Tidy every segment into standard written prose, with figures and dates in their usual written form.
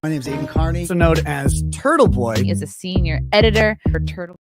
My name is Aidan Kearney, also known as Turtleboy. He is a senior editor for Turtle.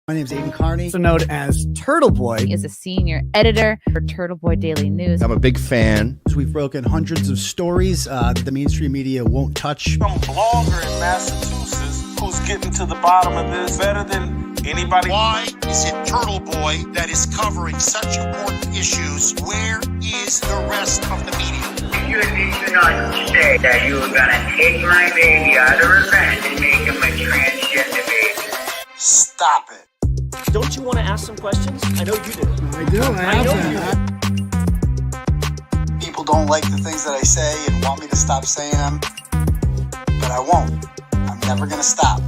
My name is Aidan Kearney, also known as Turtleboy. He is a senior editor for Turtleboy Daily News. I'm a big fan. We've broken hundreds of stories that the mainstream media won't touch. Some blogger in Massachusetts who's getting to the bottom of this better than anybody. Why is it Turtleboy that is covering such important issues? Where is the rest of the media? You did not say that you were gonna take my baby out of revenge and make him a transgender baby. Stop it. Don't you want to ask some questions? I know you do. I do. I have that. People don't like the things that I say and want me to stop saying them, but I won't. I'm never going to stop.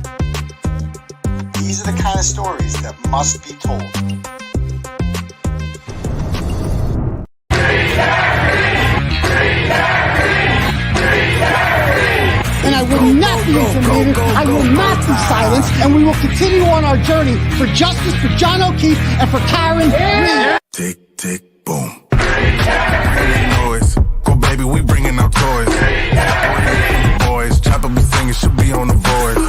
These are the kind of stories that must be told. And I will not be intimidated. I will not be silenced. And we will continue on our journey for justice for John O'Keefe and for Karen Reed. Tick, tick, boom. Noise. Go, baby, we bringing our toys. Boys, chopper be singing, should be on the voice.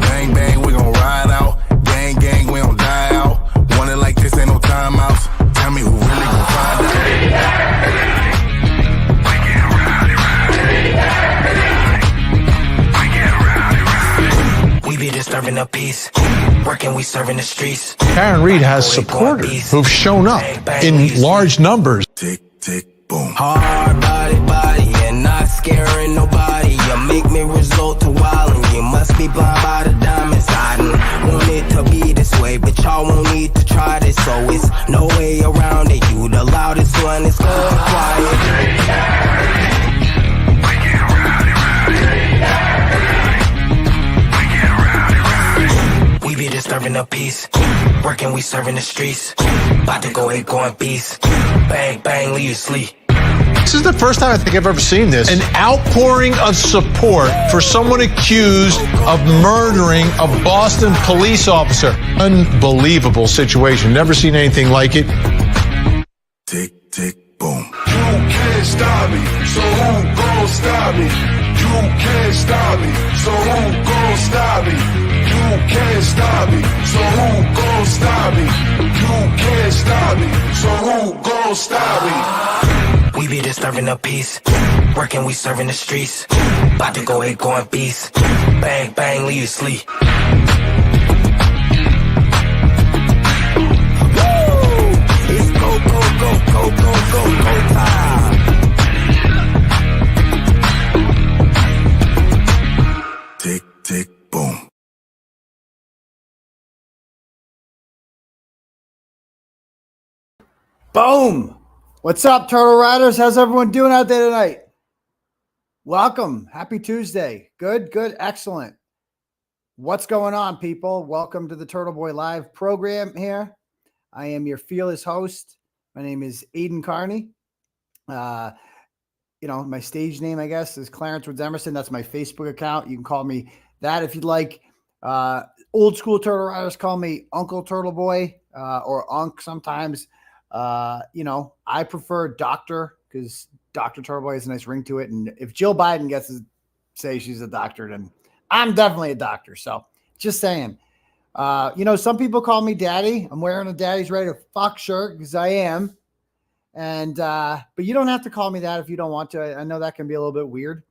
Bang, bang, we gon' ride out. Gang, gang, we don't die out. Want it like this, ain't no timeouts. Tell me who really gon' find out. We be disturbing the peace, working, we serving the streets. Karen Reed has supporters who've shown up in large numbers. Tick, tick, boom. Hard body, and not scaring nobody. You make me resort to wildin'. You must be blind by the diamonds. I didn't want it to be this way, but y'all won't need to try this, so it's no way around it. You the loudest one, it's going quiet. We be disturbing the peace, working, we serving the streets. About to go 𝗃𝗃𝗃𝗀𝗃. Bang, bang, leave you sleep. This is the first time I think I've ever seen this. An outpouring of support for someone accused of murdering a Boston police officer. Unbelievable situation. Never seen anything like it. Tick, tick, boom. You can't stop me, so who gon' stop me? You can't stop me, so who gon' stop me? You can't stop me, so who gon' stop me? You can't stop me, so who gon' stop me? We be disturbing the peace, working, we serving the streets. About to go 𝗃𝗃𝗃𝗃. Bang, bang, leave you sleep. It's go, go, go, go, go, go, go time. Tick, tick, boom. Boom! What's up, Turtle Riders? How's everyone doing out there tonight? Welcome. Happy Tuesday. Good, good, excellent. What's going on, people? Welcome to the Turtleboy Live program here. I am your fearless host. My name is Aidan Kearney. You know, my stage name, I guess, is Clarence Woods Emerson. That's my Facebook account. You can call me that if you'd like. Old school Turtle Riders call me Uncle Turtleboy or Unc sometimes. You know, I prefer doctor because Dr. Turtleboy has a nice ring to it. And if Jill Biden gets to say she's a doctor, then I'm definitely a doctor. So just saying, you know, some people call me daddy. I'm wearing a daddy's ready to fuck shirt because I am. And, but you don't have to call me that if you don't want to. I know that can be a little bit weird,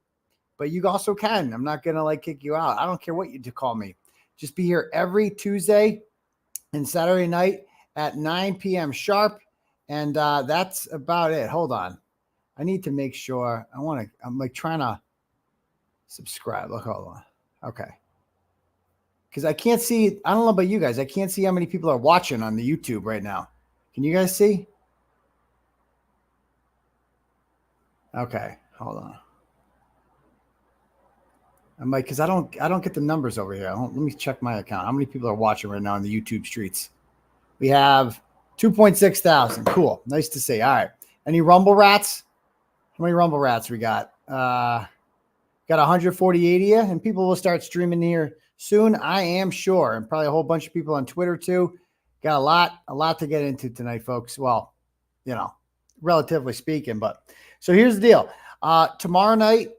but you also can. I'm not going to like kick you out. I don't care what you do call me. Just be here every Tuesday and Saturday night at 9 p.m. sharp. And that's about it. Hold on. I need to make sure. I'm like trying to subscribe. Look, hold on. Okay. Because I can't see. I don't know about you guys. I can't see how many people are watching on the YouTube right now. Can you guys see? Okay. Hold on. I'm like, because I don't get the numbers over here. Let me check my account. How many people are watching right now on the YouTube streets? We have 2.6 thousand. Cool. Nice to see. All right. Any Rumble Rats? How many Rumble Rats we got? Got 148 of you, and people will start streaming here soon, I am sure. And probably a whole bunch of people on Twitter too. Got a lot to get into tonight, folks. Well, you know, relatively speaking. But so here's the deal. Tomorrow night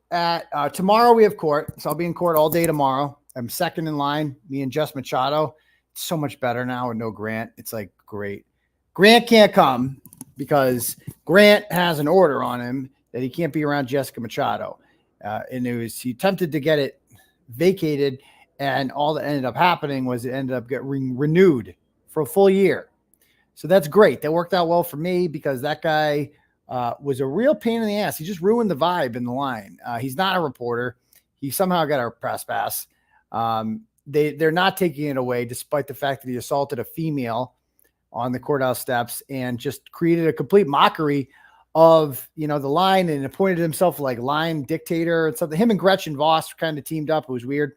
tomorrow we have court. So I'll be in court all day tomorrow. I'm second in line, me and 𝗄𝗏 Machado. It's so much better now with no Grant. It's like great. Grant can't come because Grant has an order on him that he can't be around Jessica Machado. And he attempted to get it vacated, and all that ended up happening was it ended up getting renewed for a full year. So that's great. That worked out well for me because that guy was a real pain in the ass. He just ruined the vibe in the line. He's not a reporter. He somehow got a press pass. They're not taking it away, despite the fact that he assaulted a female on the courthouse steps and just created a complete mockery of, the line, and appointed himself like line dictator and something. Him and Gretchen Voss kind of teamed up. It was weird.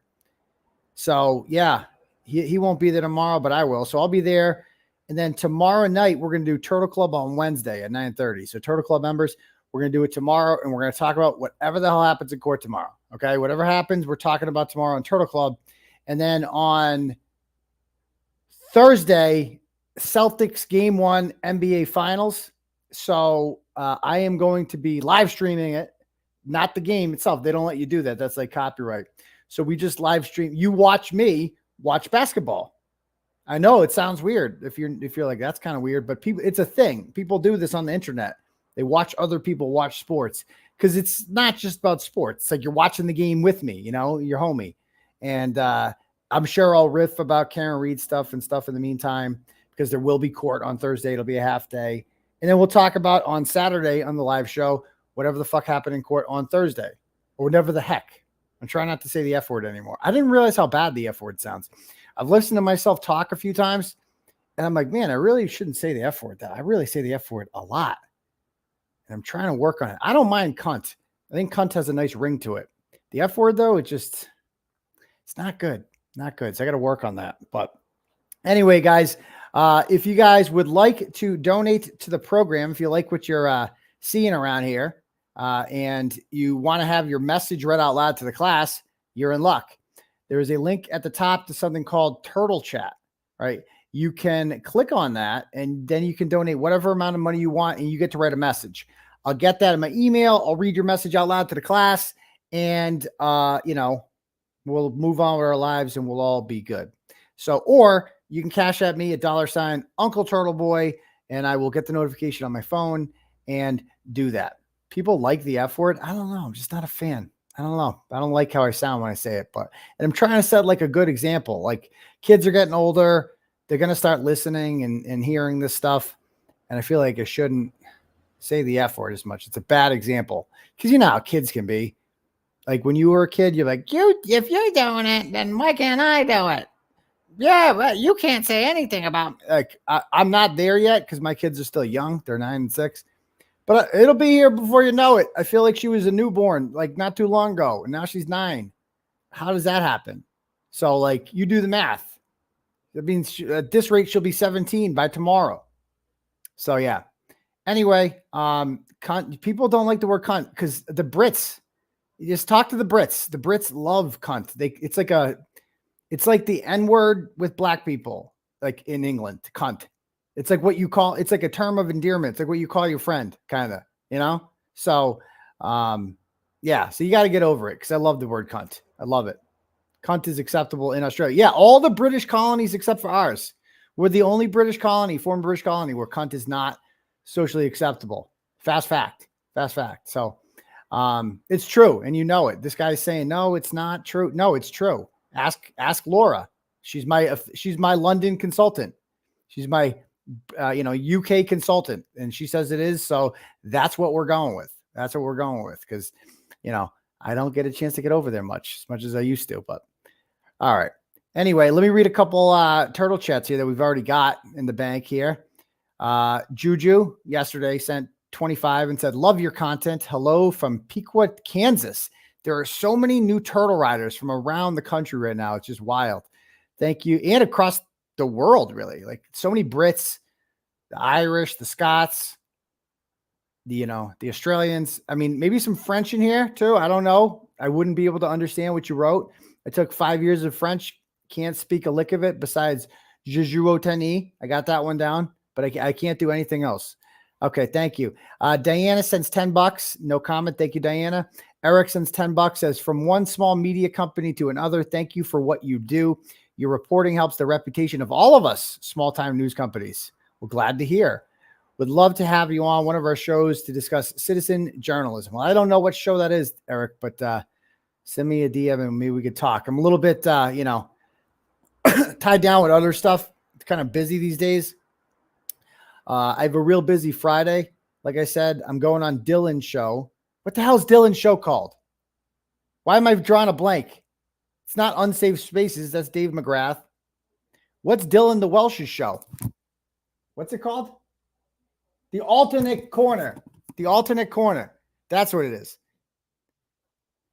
So yeah, he won't be there tomorrow, but I will. So I'll be there. And then tomorrow night, we're going to do Turtle Club on Wednesday at 9:30. So Turtle Club members, we're going to do it tomorrow, and we're going to talk about whatever the hell happens in court tomorrow. Okay. Whatever happens, we're talking about tomorrow on Turtle Club. And then on Thursday, Celtics Game 1 NBA Finals. So I am going to be live streaming it, not the game itself. They don't let you do that. That's like copyright. So we just live stream. You watch me watch basketball. I know it sounds weird if you're like, that's kind of weird, but it's a thing. People do this on the internet. They watch other people watch sports because it's not just about sports. It's like you're watching the game with me, your homie. And I'm sure I'll riff about Karen Reed stuff in the meantime, because there will be court on Thursday. It'll be a half day. And then we'll talk about on Saturday on the live show, whatever the fuck happened in court on Thursday, or whatever the heck. I'm trying not to say the F word anymore. I didn't realize how bad the F word sounds. I've listened to myself talk a few times, and I'm like, man, I really shouldn't say the F word. I really say the F word a lot. And I'm trying to work on it. I don't mind cunt. I think cunt has a nice ring to it. The F word, though, it's not good. Not good. So I got to work on that. But anyway, guys, if you guys would like to donate to the program, if you like what you're seeing around here, and you want to have your message read out loud to the class, you're in luck. There is a link at the top to something called Turtle Chat, right? You can click on that, and then you can donate whatever amount of money you want, and you get to write a message. I'll get that in my email. I'll read your message out loud to the class, and, we'll move on with our lives, and we'll all be good. So, or you can cash at me at $�UncleTurtleboy, and I will get the notification on my phone and do that. People like the F word. I don't know. I'm just not a fan. I don't know. I don't like how I sound when I say it, and I'm trying to set like a good example. Like, kids are getting older. They're going to start listening and hearing this stuff. And I feel like I shouldn't say the F word as much. It's a bad example, because you know how kids can be. Like, when you were a kid, you're like, if you're doing it, then why can't I do it? Yeah, but you can't say anything about, like, I'm not there yet because my kids are still young. They're 9 and 6. But it'll be here before you know it. I feel like she was a newborn, like, not too long ago, and now she's 9. How does that happen? So, like, you do the math. That means at this rate, she'll be 17 by tomorrow. So, yeah. Anyway, cunt, people don't like the word cunt because the Brits, you just talk to the Brits. The Brits love cunt. It's like the N word with black people, like in England, cunt. It's like what you call, it's like a term of endearment. It's like what you call your friend, kind of, So, yeah, so you got to get over it, because I love the word cunt. I love it. Cunt is acceptable in Australia. Yeah, all the British colonies except for ours. We're the only British colony, former British colony, where cunt is not socially acceptable. Fast fact. So, it's true, and you know it. This guy's saying, no, it's not true. No, it's true. Ask Laura. She's my London consultant. She's my UK consultant, and she says it is. So that's what we're going with. Because, I don't get a chance to get over there much as I used to, but all right. Anyway, let me read a couple turtle chats here that we've already got in the bank here. Juju yesterday sent 25 and said, love your content. Hello from Pequot, Kansas. There are so many new turtle riders from around the country right now. It's just wild. Thank you. And across the world, really. Like, so many Brits, the Irish, the Scots, the Australians. I mean, maybe some French in here too. I don't know. I wouldn't be able to understand what you wrote. I took 5 years of French. Can't speak a lick of it besides je joue au tennis. I got that one down, but I can't do anything else. Okay, thank you. Diana sends $10. No comment. Thank you, Diana. Eric sends $10. Says, from one small media company to another, thank you for what you do. Your reporting helps the reputation of all of us small-time news companies. We're glad to hear. Would love to have you on one of our shows to discuss citizen journalism. Well, I don't know what show that is, Eric, but send me a DM and maybe we could talk. I'm a little bit, tied down with other stuff. It's kind of busy these days. I have a real busy Friday. Like I said, I'm going on Dylan's show. What the hell is Dylan's show called? Why am I drawing a blank? It's not Unsafe Spaces. That's Dave McGrath. What's Dylan the Welsh's show? What's it called? The Alternate Corner. The Alternate Corner. That's what it is.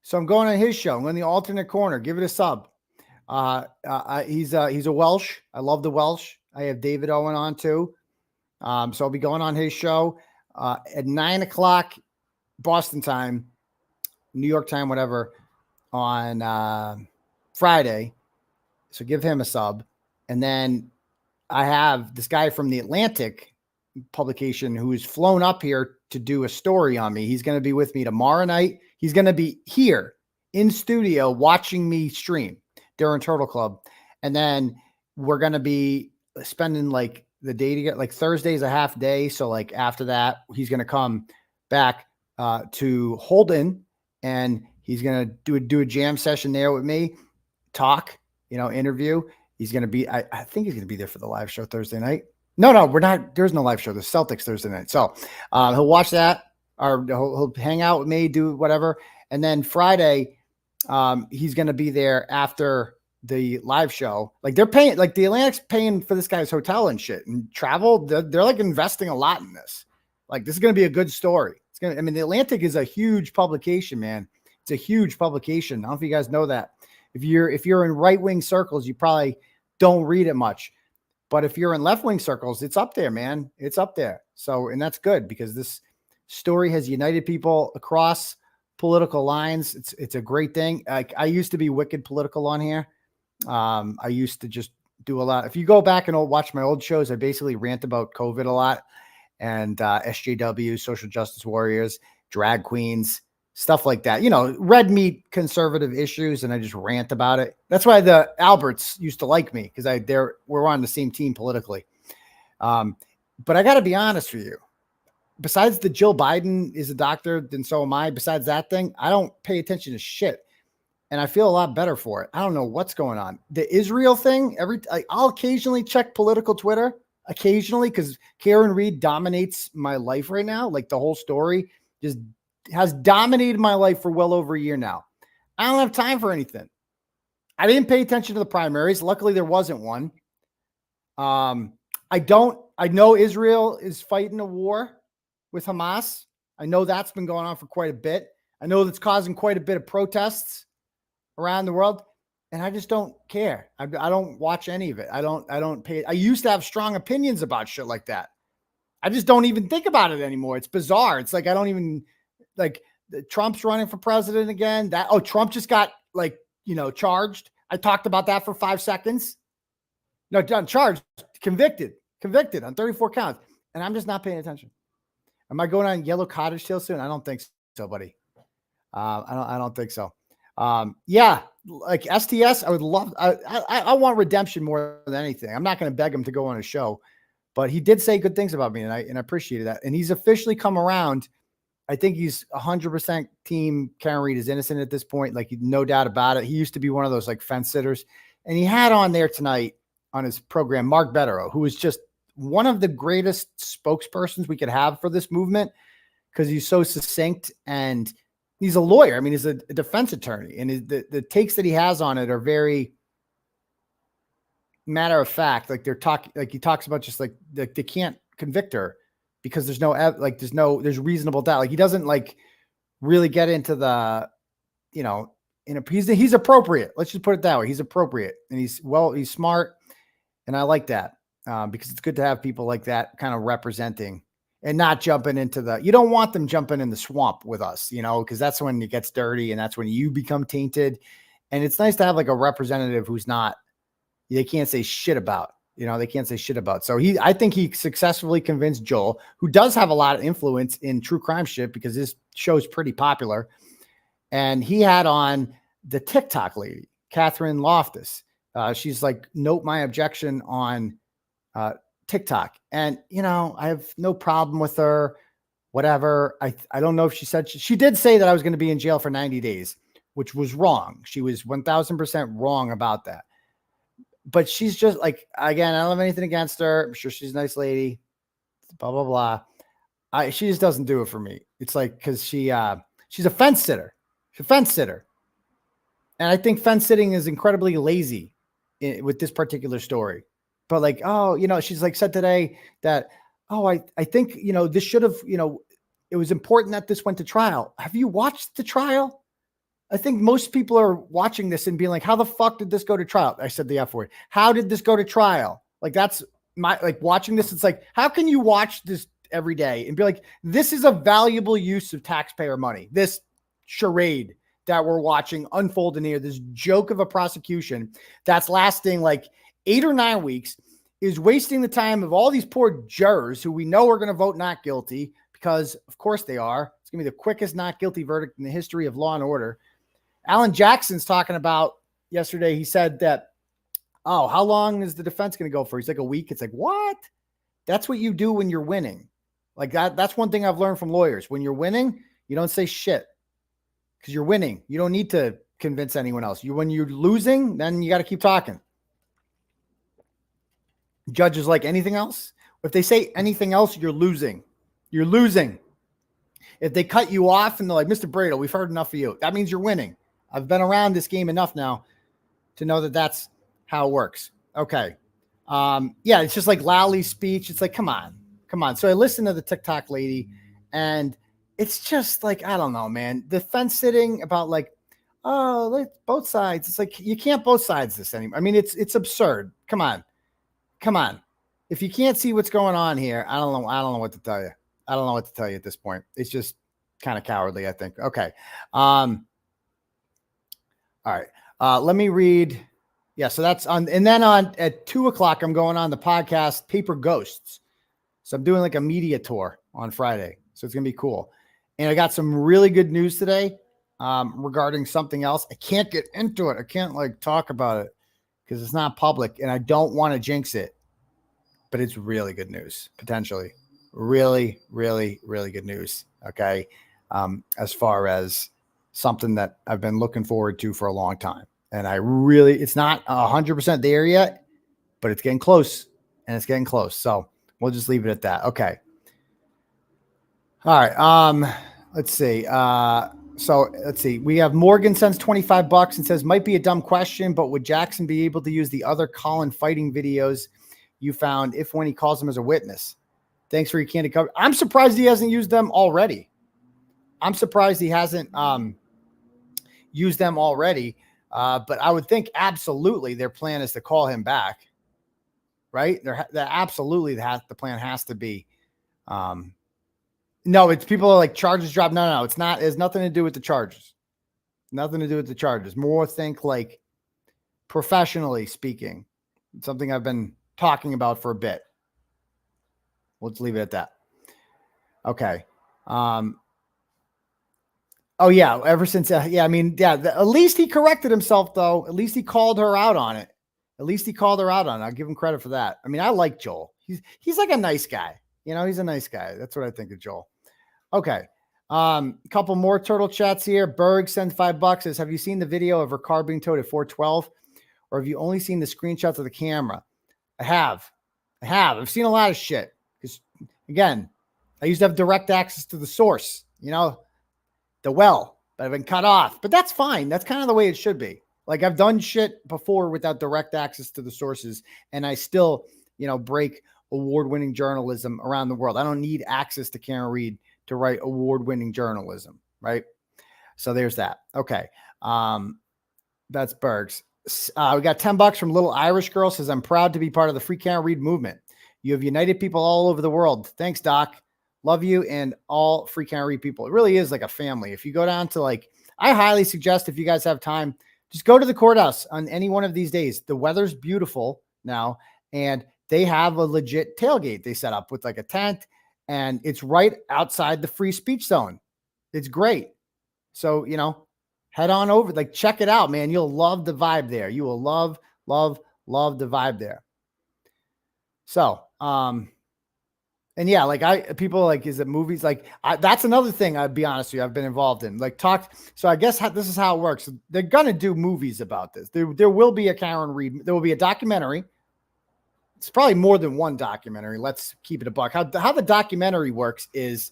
So I'm going on his show. I'm on the Alternate Corner. Give it a sub. He's a Welsh. I love the Welsh. I have David Owen on too. So I'll be going on his show at 9 o'clock Boston time, New York time, whatever, on Friday. So give him a sub. And then I have this guy from the Atlantic publication who's flown up here to do a story on me. He's going to be with me tomorrow night. He's going to be here in studio watching me stream during Turtle Club. And then we're going to be spending like the day to get like Thursday is a half day. So like after that, he's going to come back to Holden and he's going to do a jam session there with me, talk, interview. He's going to be, I think he's going to be there for the live show Thursday night. No, we're not. There's no live show. The Celtics Thursday night. So he'll watch that or he'll hang out with me, do whatever. And then Friday, he's going to be there after the live show. Like they're paying, like the Atlantic's paying for this guy's hotel and shit and travel. They're like investing a lot in this. Like this is going to be a good story. The Atlantic is a huge publication, man. It's a huge publication. I don't know if you guys know that. If you're in right-wing circles, you probably don't read it much. But if you're in left-wing circles, it's up there, man. It's up there. So, and that's good because this story has united people across political lines. It's a great thing. I used to be wicked political on here. I used to just do a lot. If you go back and watch my old shows, I basically rant about COVID a lot and SJWs, social justice warriors, drag queens, stuff like that. Red meat conservative issues, and I just rant about it. That's why the Alberts used to like me because we're on the same team politically. But I got to be honest with you. Besides the Jill Biden is a doctor, then so am I. Besides that thing, I don't pay attention to shit. And I feel a lot better for it. I don't know what's going on. The Israel thing, I'll occasionally check political Twitter, occasionally, because Karen Reed dominates my life right now. Like the whole story just has dominated my life for well over a year now. I don't have time for anything. I didn't pay attention to the primaries. Luckily, there wasn't one. I know Israel is fighting a war with Hamas. I know that's been going on for quite a bit. I know that's causing quite a bit of protests around the world, and I just don't care. I don't watch any of it. I don't pay. I used to have strong opinions about shit like that. I just don't even think about it anymore. It's bizarre. It's like I don't even like Trump's running for president again. Trump just got charged. I talked about that for 5 seconds. No, done charged, convicted on 34 counts, and I'm just not paying attention. Am I going on Yellow Cottage Hill soon? I don't think so, buddy. I don't think so. Yeah, like STS, I would love. I want redemption more than anything. I'm not going to beg him to go on a show, but he did say good things about me, and I appreciated that. And he's officially come around. I think he's 100% team Karen Reed is innocent at this point. Like no doubt about it. He used to be one of those like fence sitters, and he had on there tonight on his program Mark Betterow, who is just one of the greatest spokespersons we could have for this movement because he's so succinct and he's a lawyer. I mean, he's a defense attorney, and the takes that he has on it are very matter of fact. Like he talks about just like they can't convict her because there's reasonable doubt. Like he doesn't like really get into the, he's appropriate. Let's just put it that way. He's appropriate and he's smart. And I like that because it's good to have people like that kind of representing and not jumping into you don't want them jumping in the swamp with us, because that's when it gets dirty and that's when you become tainted. And it's nice to have like a representative who's not, they can't say shit about. You know, they can't say shit about. So I think he successfully convinced Joel, who does have a lot of influence in true crime shit because this show's pretty popular. And he had on the TikTok lady, Catherine Loftus. She's like, note my objection on TikTok. And, you know, I have no problem with her, whatever. I don't know if she said, she did say that I was going to be in jail for 90 days, which was wrong. She was 1000% wrong about that. But she's just like, again, I don't have anything against her. I'm sure she's a nice lady, blah, blah, blah. She just doesn't do it for me. It's like, cause she's a fence sitter. She's a fence sitter. And I think fence sitting is incredibly lazy with this particular story. But like, oh, you know, she's like said today that, oh, I think, you know, this should have, you know, it was important that this went to trial. Have you watched the trial? I think most people are watching this and being like, how the fuck did this go to trial? I said the F word. How did this go to trial? Like, that's my, like watching this. It's like, how can you watch this every day and be like, this is a valuable use of taxpayer money. This charade that we're watching unfold in here, this joke of a prosecution that's lasting like 8 or 9 weeks is wasting the time of all these poor jurors who we know are going to vote not guilty because of course they are. It's going to be the quickest not guilty verdict in the history of Law and Order. Alan Jackson's talking about yesterday. He said that, oh, how long is the defense going to go for? He's like a week. It's like, what? That's what you do when you're winning. Like that's one thing I've learned from lawyers. When you're winning, you don't say shit because you're winning. You don't need to convince anyone else. When you're losing, then you got to keep talking. Judges like anything else. If they say anything else, you're losing. You're losing. If they cut you off and they're like, Mr. Bradle, we've heard enough of you. That means you're winning. I've been around this game enough now to know that that's how it works. Okay. Yeah, it's just like Lowley's speech. It's like, come on. So I listened to the TikTok lady and it's just like, I don't know, man. The fence sitting about like, oh, like both sides. It's like, you can't both sides this anymore. I mean, it's absurd. Come on. If you can't see what's going on here, I don't know what to tell you. I don't know what to tell you at this point. It's just kind of cowardly, I think. Okay. All right. Let me read. Yeah. So that's on. And then at 2:00, I'm going on the podcast Paper Ghosts. So I'm doing like a media tour on Friday. So it's going to be cool. And I got some really good news today regarding something else. I can't get into it. I can't like talk about it because it's not public and I don't want to jinx it, but it's really good news, potentially. Really, really, really good news. Okay. As far as something that I've been looking forward to for a long time. And it's not 100% there yet, but it's getting close and it's getting close. So we'll just leave it at that. Okay. All right. Let's see. So let's see. We have Morgan sends $25 and says, might be a dumb question, but would Jackson be able to use the other Colin fighting videos you found if when he calls him as a witness? Thanks for your candid cover. I'm surprised he hasn't used them already. Used them already. But I would think absolutely their plan is to call him back, right? Absolutely the plan has to be. No, it's people are like charges drop. No, it's not. It has nothing to do with the charges. Nothing to do with the charges. More think like professionally speaking. It's something I've been talking about for a bit. Let's leave it at that. Okay. Oh yeah. Ever since, at least he corrected himself though. At least he called her out on it. I'll give him credit for that. I mean, I like Joel. He's like a nice guy. You know, he's a nice guy. That's what I think of Joel. Okay. Couple more turtle chats here. Berg sends $5. Says, have you seen the video of her car being towed at 412? Or have you only seen the screenshots of the camera? I have. I've seen a lot of shit. Because again, I used to have direct access to the source, you know, the well, but I've been cut off. But that's fine. That's kind of the way it should be. Like I've done shit before without direct access to the sources, and I still, you know, break award-winning journalism around the world. I don't need access to Karen Reed to write award-winning journalism, right? So there's that. Okay. That's Berg's. We got $10 from Little Irish Girl. Says, I'm proud to be part of the Free Karen Reed movement. You have united people all over the world. Thanks, Doc. Love you and all Free Karen Reed people. It really is like a family. If you go down to I highly suggest if you guys have time, just go to the courthouse on any one of these days. The weather's beautiful now. and they have a legit tailgate they set up with like a tent, and it's right outside the free speech zone. It's great. So, you know, head on over, like check it out, man. You'll love the vibe there. You will love the vibe there. So, and yeah, like people like, is it movies? Like that's another thing I'd be honest with you, I've been involved in, like so I guess this is how it works. They're going to do movies about this. There will be a Karen Reed. There will be a documentary. It's probably more than one documentary. Let's keep it a buck. How the documentary works is,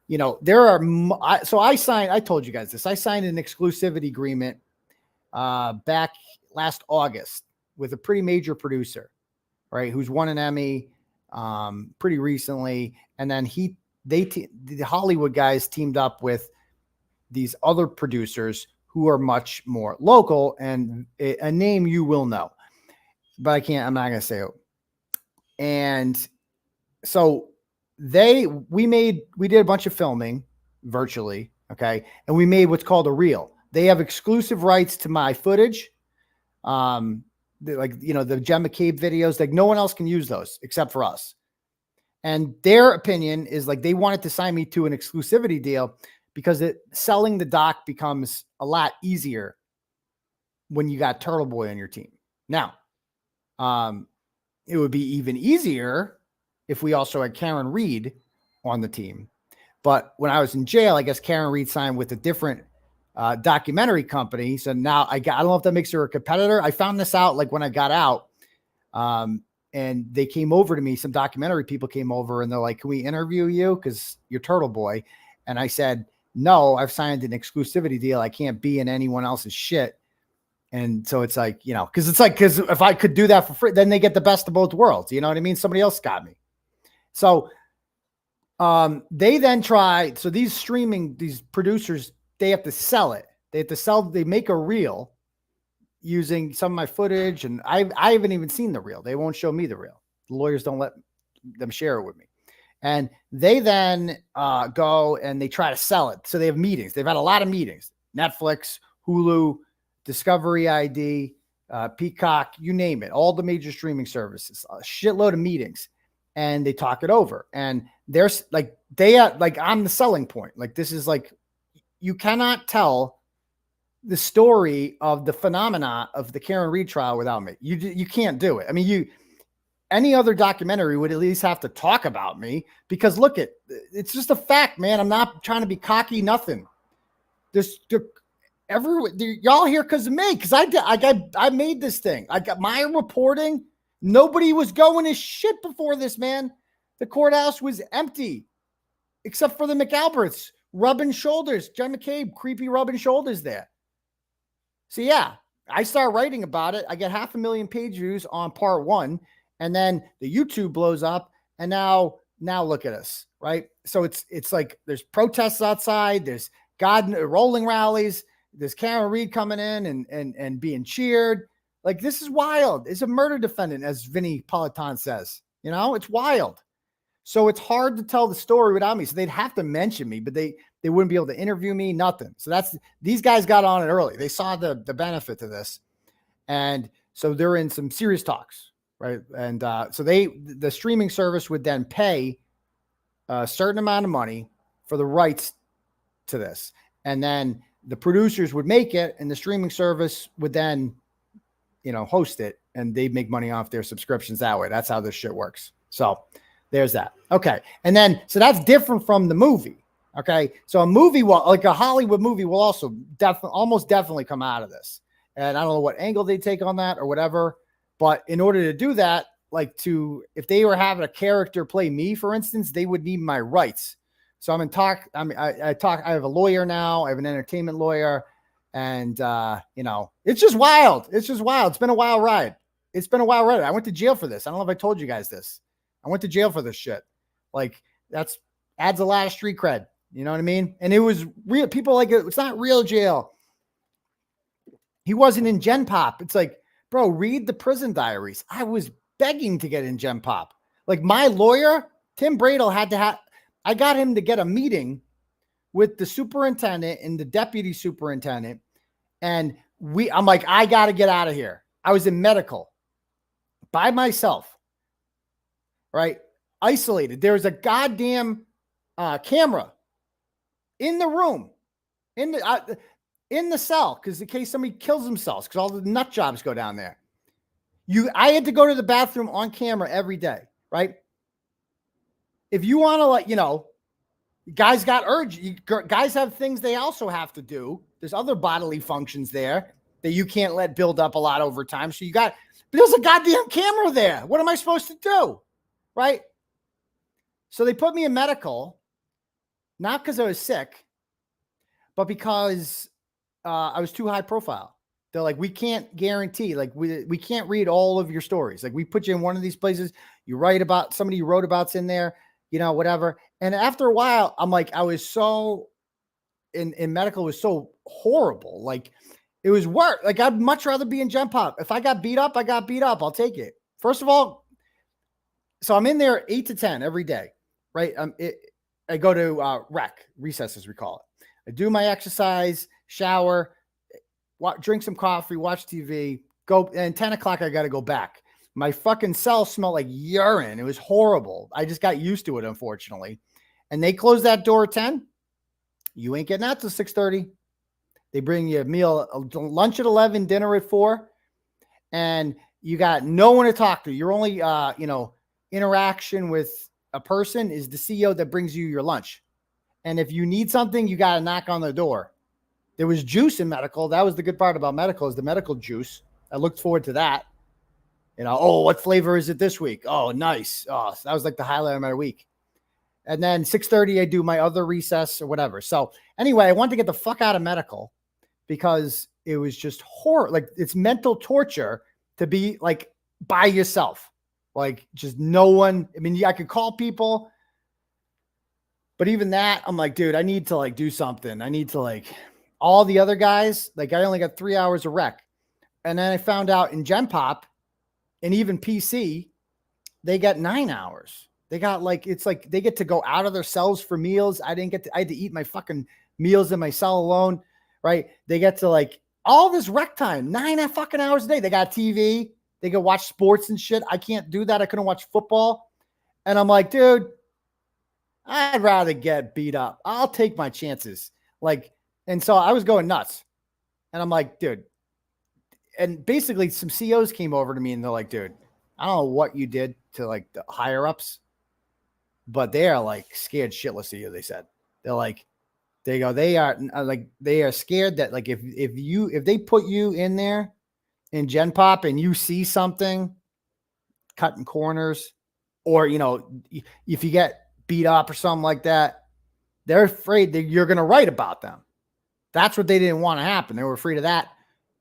you know, there are, I told you guys this, I signed an exclusivity agreement back last August with a pretty major producer, right? Who's won an Emmy pretty recently. And then the Hollywood guys teamed up with these other producers who are much more local, and a name you will know, but I'm not going to say it. And so we did a bunch of filming virtually. Okay. And we made what's called a reel. They have exclusive rights to my footage. Like, you know, the 𝗕𝗵𝗂𝗀 videos, like no one else can use those except for us. And their opinion is like, they wanted to sign me to an exclusivity deal because selling the doc becomes a lot easier when you got Turtleboy on your team. Now, it would be even easier if we also had Karen Reed on the team. But when I was in jail, I guess Karen Reed signed with a different documentary company. So now I don't know if that makes her a competitor. I found this out like when I got out, and they came over to me. Some documentary people came over and they're like, "Can we interview you? Because you're Turtleboy." And I said, "No, I've signed an exclusivity deal. I can't be in anyone else's shit." And so it's like, you know, because if I could do that for free, then they get the best of both worlds. You know what I mean? Somebody else got me. So they then try. So these producers, they have to sell it. They make a reel using some of my footage. And I haven't even seen the reel. They won't show me the reel. The lawyers don't let them share it with me. And they then go and they try to sell it. So they have meetings. They've had a lot of meetings. Netflix, Hulu, Discovery ID, Peacock, you name it. All the major streaming services. A shitload of meetings. And they talk it over. And there's like, I'm the selling point. Like, this is like, you cannot tell the story of the phenomena of the Karen Reed trial without me. You can't do it. I mean, any other documentary would at least have to talk about me, because look, it's just a fact, man. I'm not trying to be cocky, nothing. Y'all here because of me, because I made this thing. I got my reporting. Nobody was going as shit before this, man. The courthouse was empty, except for the McAlberts rubbing shoulders. 𝗕𝗵𝗂𝗀, creepy rubbing shoulders there. So yeah, I start writing about it. I get 500,000 page views on part 1, and then the YouTube blows up, and now look at us, right? So it's like there's protests outside, there's rolling rallies, there's Karen Reed coming in and being cheered. Like, this is wild. It's a murder defendant, as 𝗕𝗵𝗂𝗃𝗀𝗃 says. You know, it's wild. So it's hard to tell the story without me. So they'd have to mention me, but they wouldn't be able to interview me, nothing. So these guys got on it early. They saw the benefit to this. And so they're in some serious talks, right? And so the streaming service would then pay a certain amount of money for the rights to this. And then the producers would make it, and the streaming service would then, you know, host it, and they'd make money off their subscriptions that way. That's how this shit works. So there's that. Okay. And then, so that's different from the movie. Okay. So a movie, like a Hollywood movie, will also almost definitely come out of this. And I don't know what angle they take on that or whatever, but in order to do that, like if they were having a character play me, for instance, they would need my rights. So I'm in talk. I mean, I have a lawyer now. I have an entertainment lawyer, and you know, it's just wild. It's just wild. It's been a wild ride. I went to jail for this. I don't know if I told you guys this. I went to jail for this shit. Like, that's adds a lot of street cred. You know what I mean? And it was real. People like it. It's not real jail. He wasn't in Gen Pop. It's like, bro, read the prison diaries. I was begging to get in Gen Pop. Like, my lawyer, Tim Bradel, I got him to get a meeting with the superintendent and the deputy superintendent. And I'm like, I got to get out of here. I was in medical by myself, right? Isolated. There's a goddamn camera in the room, in the cell, because in case somebody kills themselves, because all the nut jobs go down there. I had to go to the bathroom on camera every day, right? If you want to, like, you know, guys got urge. Guys have things they also have to do. There's other bodily functions there that you can't let build up a lot over time. So but there's a goddamn camera there. What am I supposed to do? Right? So they put me in medical, not because I was sick, but because I was too high profile. They're like, we can't guarantee, like, we can't read all of your stories. Like, we put you in one of these places, you write about somebody you wrote about's in there, you know, whatever. And after a while, I'm like, I was so in medical, it was so horrible. Like, it was work. Like, I'd much rather be in Gen Pop. If I got beat up, I got beat up. I'll take it. First of all, so I'm in there 8 to 10 every day, right? I go to recess, as we call it. I do my exercise, shower, drink some coffee, watch TV, go, and 10 o'clock, I got to go back. My fucking cell smelled like urine. It was horrible. I just got used to it, unfortunately. And they close that door at 10. You ain't getting out till 6:30. They bring you a meal, lunch at 11, dinner at 4. And you got no one to talk to. Your only, interaction with a person is the CEO that brings you your lunch. And if you need something, you got to knock on the door. There was juice in medical. That was the good part about medical, is the medical juice. I looked forward to that. You know, oh, what flavor is it this week? Oh, nice. Oh, that was like the highlight of my week. And then 6:30, I do my other recess or whatever. So anyway, I wanted to get the fuck out of medical because it was just horror. Like, it's mental torture to be like by yourself. Like, just no one. I mean, I could call people, but even that, I'm like, dude, I need to like do something. I need to like, all the other guys, like, I only got 3 hours of rec. And then I found out in Gen Pop and even PC, they got 9 hours. They got like, it's like they get to go out of their cells for meals. I had to eat my fucking meals in my cell alone, right? They get to like all this rec time, 9 fucking hours a day. They got TV. They can watch sports and shit. I can't do that. I couldn't watch football. And I'm like, dude, I'd rather get beat up. I'll take my chances. Like, and so I was going nuts. And I'm like, dude. And basically some CEOs came over to me and they're like, dude, I don't know what you did to like the higher ups, but they are like scared shitless of you. They said, they're like, they are scared that like, if they put you in there in Gen Pop and you see something cutting corners, or, you know, if you get beat up or something like that, they're afraid that you're going to write about them. That's what they didn't want to happen. They were afraid of that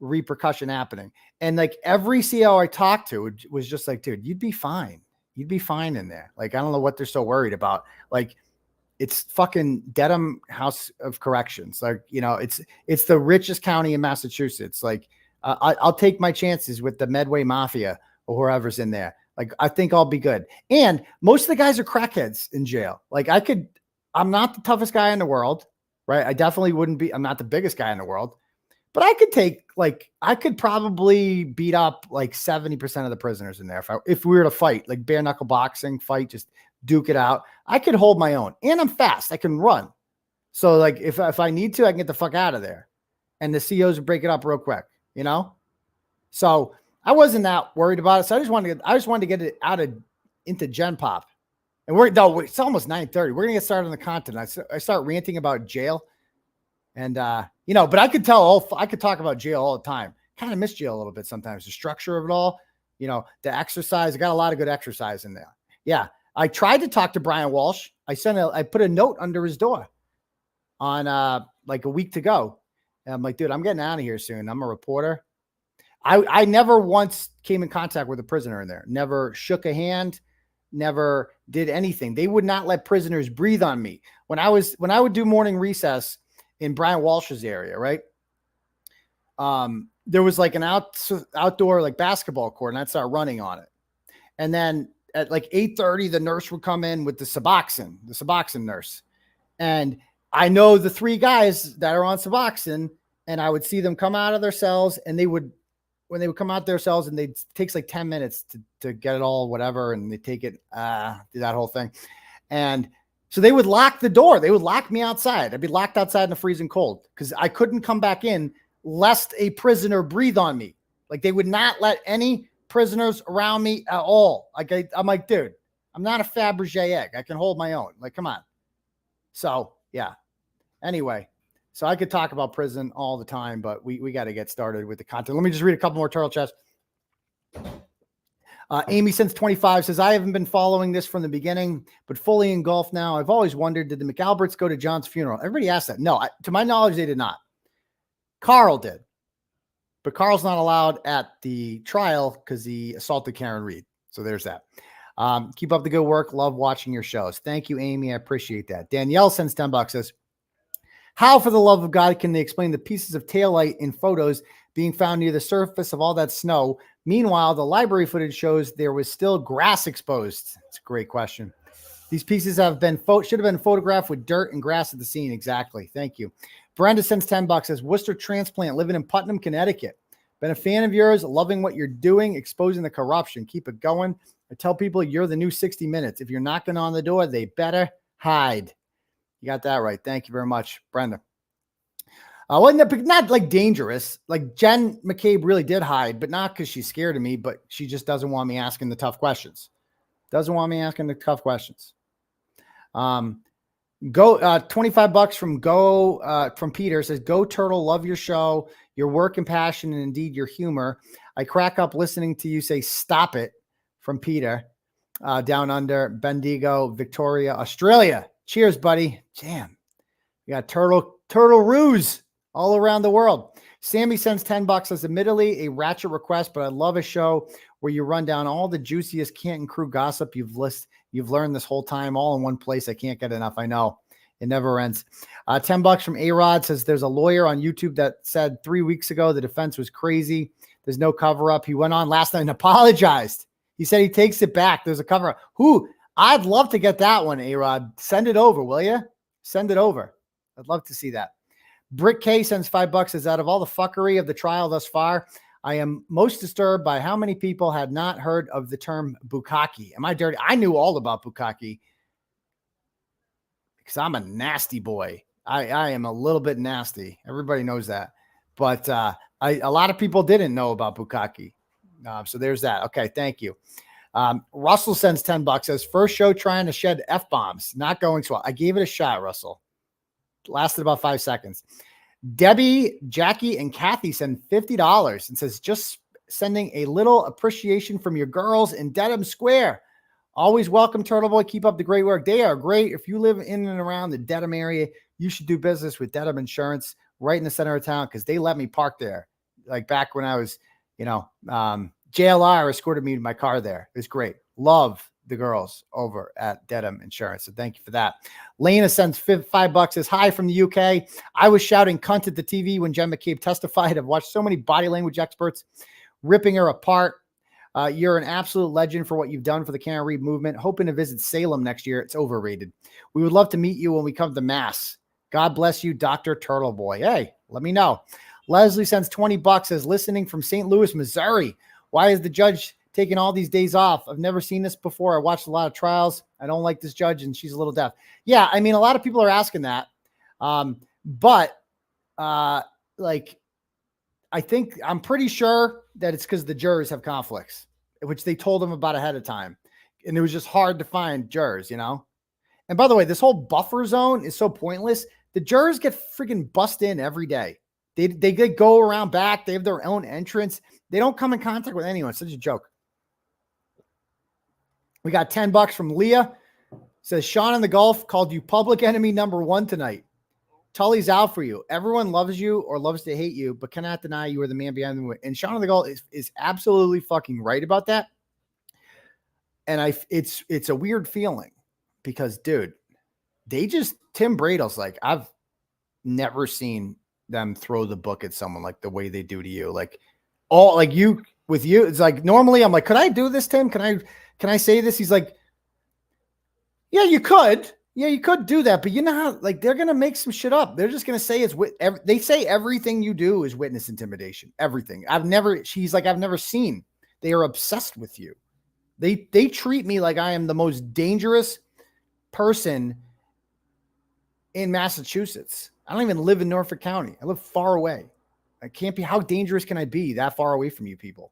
repercussion happening. And like every CEO I talked to was just like, dude, you'd be fine. You'd be fine in there. Like, I don't know what they're so worried about. Like, it's fucking Dedham House of Corrections. Like, you know, it's the richest county in Massachusetts. Like, I'll take my chances with the Medway Mafia or whoever's in there. Like, I think I'll be good. And most of the guys are crackheads in jail. Like, I'm not the toughest guy in the world, right? I definitely wouldn't be. I'm not the biggest guy in the world, but I could probably beat up like 70% of the prisoners in there. If we were to fight, like bare knuckle boxing fight, just duke it out. I could hold my own, and I'm fast. I can run. So like, if I need to, I can get the fuck out of there. And the CEOs would break it up real quick, you know? So I wasn't that worried about it. So I just wanted to get it into Gen Pop. And it's almost 9:30. We're going to get started on the content. I start ranting about jail. And, but I could talk about jail all the time. Kind of miss jail a little bit sometimes. The structure of it all, the exercise. I got a lot of good exercise in there. Yeah. I tried to talk to Brian Walsh. I put a note under his door on like a week to go. And I'm like, dude, I'm getting out of here soon. I'm a reporter. I never once came in contact with a prisoner in there. Never shook a hand. Never did anything. They would not let prisoners breathe on me. When I would do morning recess in Brian Walsh's area, right? There was like an outdoor like basketball court, and I'd start running on it. And then at like 8:30, the nurse would come in with the Suboxone nurse. And I know the three guys that are on Suboxone, and I would see them come out of their cells, and they would when they would come out their cells, and it takes like 10 minutes to get it all, whatever. And they take it, do that whole thing. And so they would lock the door. They would lock me outside. I'd be locked outside in the freezing cold because I couldn't come back in lest a prisoner breathe on me. Like they would not let any prisoners around me at all. Like I'm like, dude, I'm not a Fabergé egg. I can hold my own. Like, come on. So yeah. Anyway, so I could talk about prison all the time, but we got to get started with the content. Let me just read a couple more turtle chats. Amy since 25 says, I haven't been following this from the beginning, but fully engulfed now. I've always wondered, did the McAlberts go to John's funeral? Everybody asked that. No, to my knowledge, they did not. Carl did. But Carl's not allowed at the trial because he assaulted Karen Reed. So there's that. Keep up the good work. Love watching your shows. Thank you, Amy. I appreciate that. Danielle sends $10 says, how, for the love of God, can they explain the pieces of taillight in photos being found near the surface of all that snow? Meanwhile, the library footage shows there was still grass exposed. That's a great question. These pieces have been should have been photographed with dirt and grass at the scene. Exactly. Thank you. Brenda sends $10 says, Worcester transplant, living in Putnam, Connecticut. Been a fan of yours, loving what you're doing, exposing the corruption. Keep it going. I tell people you're the new 60 Minutes. If you're knocking on the door, they better hide. You got that right. Thank you very much, Brenda. Not like dangerous. Like Jen McCabe really did hide, but not because she's scared of me, but she just doesn't want me asking the tough questions. Doesn't want me asking the tough questions. Go $25 from Peter says, Go Turtle, love your show, your work and passion, and indeed your humor. I crack up listening to you say stop it from Peter down under Bendigo, Victoria, Australia. Cheers, buddy. Damn. We got turtle roos all around the world. Sammy sends $10 says, admittedly a ratchet request, but I love a show where you run down all the juiciest Canton crew gossip you've learned this whole time, all in one place. I can't get enough. I know it never ends. $10 from A-Rod says there's a lawyer on YouTube that said 3 weeks ago the defense was crazy. There's no cover up. He went on last night and apologized. He said he takes it back. There's a cover up. I'd love to get that one, A-Rod. Send it over, will you? Send it over. I'd love to see that. Brick K sends $5 says, out of all the fuckery of the trial thus far, I am most disturbed by how many people had not heard of the term bukkake. Am I dirty? I knew all about bukkake because I'm a nasty boy. I am a little bit nasty. Everybody knows that. But a lot of people didn't know about bukkake. So there's that. Okay, thank you. Russell sends $10 says, first show trying to shed F-bombs. Not going so well. I gave it a shot, Russell. Lasted about 5 seconds. Debbie, Jackie, and Kathy send $50 and says, just sending a little appreciation from your girls in Dedham Square. Always welcome, Turtleboy. Keep up the great work. They are great. If you live in and around the Dedham area, you should do business with Dedham Insurance right in the center of town because they let me park there. Like back when I was, JLR escorted me to my car there. It was great. Love the girls over at Dedham Insurance. So thank you for that. Lena sends $5 says, hi from the UK. I was shouting cunt at the TV when Jen McCabe testified. I've watched so many body language experts ripping her apart. You're an absolute legend for what you've done for the Karen Reed movement. Hoping to visit Salem next year. It's overrated. We would love to meet you when we come to Mass. God bless you, Dr. Turtleboy. Hey, let me know. Leslie sends $20 says, listening from St. Louis, Missouri. Why is the judge taking all these days off? I've never seen this before. I watched a lot of trials. I don't like this judge and she's a little deaf. Yeah, I mean, a lot of people are asking that. I'm pretty sure that it's because the jurors have conflicts, which they told them about ahead of time. And it was just hard to find jurors, And by the way, this whole buffer zone is so pointless. The jurors get freaking bussed in every day. They go around back. They have their own entrance. They don't come in contact with anyone. It's such a joke. We got $10 from Leah. Says, Sean in the Gulf called you public enemy number 1 tonight. Tully's out for you. Everyone loves you or loves to hate you, but cannot deny you are the man behind the movement. And Sean in the Gulf is absolutely fucking right about that. And it's a weird feeling because, dude, Tim Bradle's like, I've never seen them throw the book at someone like the way they do to you. Like with you, it's like, normally I'm like, could I do this, Tim? Can I say this? He's like, yeah, you could. Yeah, you could do that, but you know how, like, they're going to make some shit up. They're just going to say they say everything you do is witness intimidation. Everything. She's like, I've never seen. They are obsessed with you. They treat me like I am the most dangerous person in Massachusetts. I don't even live in Norfolk County. I live far away. I can't be, how dangerous can I be that far away from you people?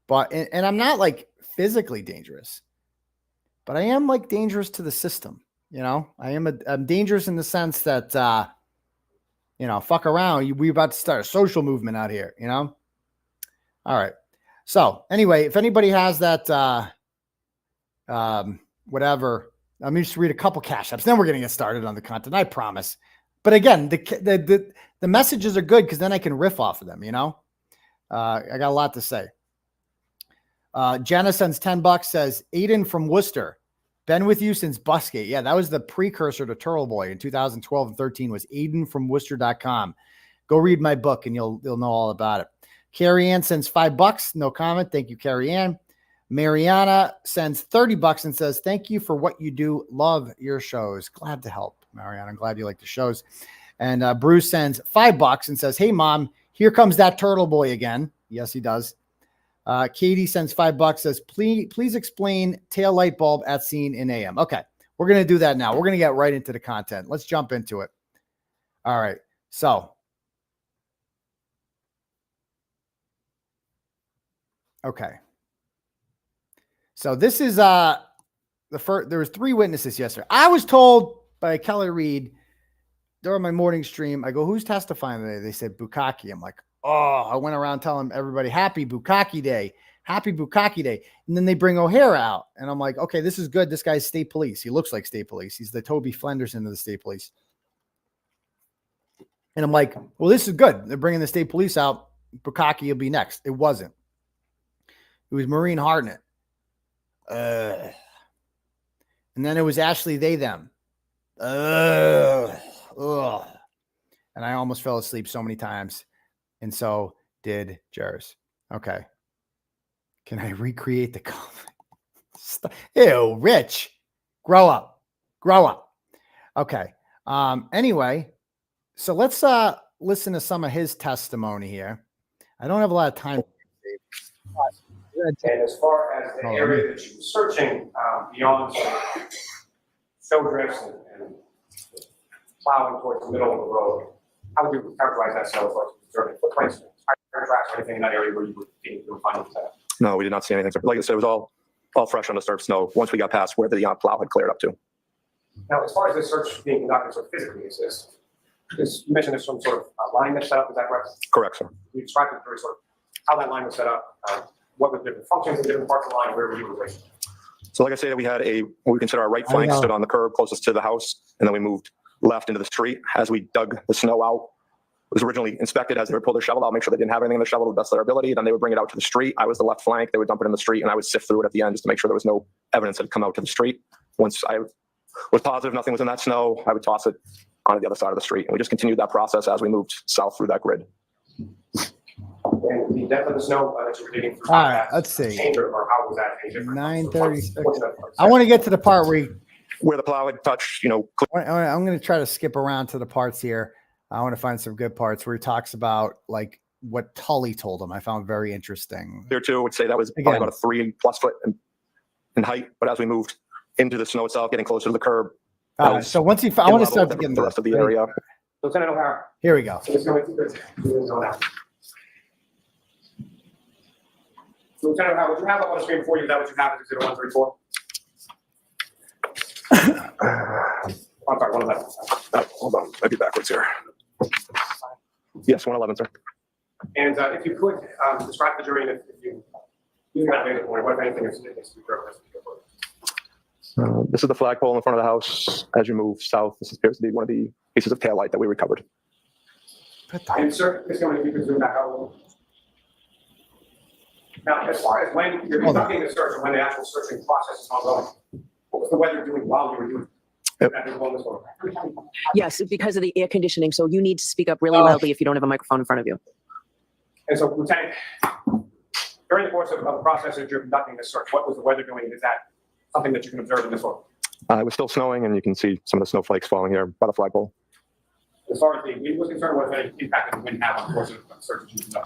But, and I'm not like physically dangerous, but I am like dangerous to the system. You know, I'm dangerous in the sense that, you know, fuck around. We're about to start a social movement out here, you know? All right. So anyway, if anybody has that, whatever, let me just read a couple cash apps. Then we're going to get started on the content. I promise. But again, the messages are good because then I can riff off of them, you know? I got a lot to say. Jenna sends $10, says, Aidan from Worcester. Been with you since Busgate. Yeah, that was the precursor to Turtleboy in 2012 and 13 was aidanfromworcester.com. Go read my book and you'll know all about it. Carrie Ann sends $5. No comment. Thank you, Carrie Ann. Mariana sends $30 and says, thank you for what you do. Love your shows. Glad to help, Mariana. I'm glad you like the shows. And Bruce sends $5 and says, hey, Mom, here comes that Turtleboy again. Yes, he does. Katie sends $5, says, please explain tail light bulb at scene in AM. Okay, we're going to do that now. We're going to get right into the content. Let's jump into it. All right. So, okay. So this is the first. There was 3 witnesses yesterday. I was told by Kelly Reed during my morning stream. I go, who's testifying today? They said 𝗵𝗂𝗃𝗺. I'm like, oh, I went around telling everybody happy 𝗵𝗂𝗃𝗺 Day, happy 𝗵𝗂𝗃𝗺 Day. And then they bring O'Hara out. And I'm like, okay, this is good. This guy's state police. He looks like state police. He's the Toby Flenderson of the state police. And I'm like, well, this is good. They're bringing the state police out. 𝗵𝗂𝗃𝗺 will be next. It wasn't. It was Maureen Hartnett. And then it was Ashley, they, them. And I almost fell asleep so many times. And so did Jers. Okay. Can I recreate the comment? Ew, Rich. Grow up. Grow up. Okay. Anyway, so let's listen to some of his testimony here. I don't have a lot of time. And as far as the area that you were searching beyond snow drifts and plowing towards the middle of the road, how would you characterize that snow for observing footprints, tire tracks, or anything in that area where you were finding that? No, we did not see anything. Like I said, it was all fresh undisturbed snow once we got past where the plow had cleared up to. Now, as far as this search being conducted sort of physically, you mentioned there's some sort of line that's set up, is that correct? Correct, sir. You described it very sort of how that line was set up, what were the different functions in different parts of the line, where were you waiting? So like I said, we had what we consider our right flank stood on the curb closest to the house, and then we moved left into the street. As we dug the snow out, it was originally inspected as they would pull their shovel out, make sure they didn't have anything in the shovel to the best of their ability. Then they would bring it out to the street. I was the left flank. They would dump it in the street, and I would sift through it at the end just to make sure there was no evidence that had come out to the street. Once I was positive nothing was in that snow, I would toss it onto the other side of the street. And we just continued that process as we moved south through that grid. And the depth of the snow that you were digging through. All right, let's see. Or how was that changed? 9:36. I want to get to the part where the plow had touched, I'm going to try to skip around to the parts here. I want to find some good parts where he talks about like what Tully told him. I found very interesting. There too, I would say that was probably about a 3+ foot in height. But as we moved into the snow itself, getting closer to the curb. So once I want to start to get the rest of the area. Lieutenant O'Hara. Here we go. Lieutenant O'Hara, would you have up on the screen before you? Is that what you have? Is it 134? I'm sorry, 111. Hold on, I'll be backwards here. Yes, 111, sir. And if you could describe the jury, and if you got made the point, what if anything is this is the flagpole in front of the house. As you move south, this appears to be one of the pieces of tail light that we recovered. And sir, if you could zoom back out a little. Now, as far as when you're conducting the search and when the actual searching process is ongoing, what was the weather doing while you were doing it? Yes, because of the air conditioning. So you need to speak up really loudly if you don't have a microphone in front of you. And so, Lieutenant, during the course of the process as you're conducting this search, what was the weather doing? Is that something that you can observe in this one? It was still snowing, and you can see some of the snowflakes falling here by the flagpole. As far as the wind was concerned, what any impact did the wind have on the course of search? It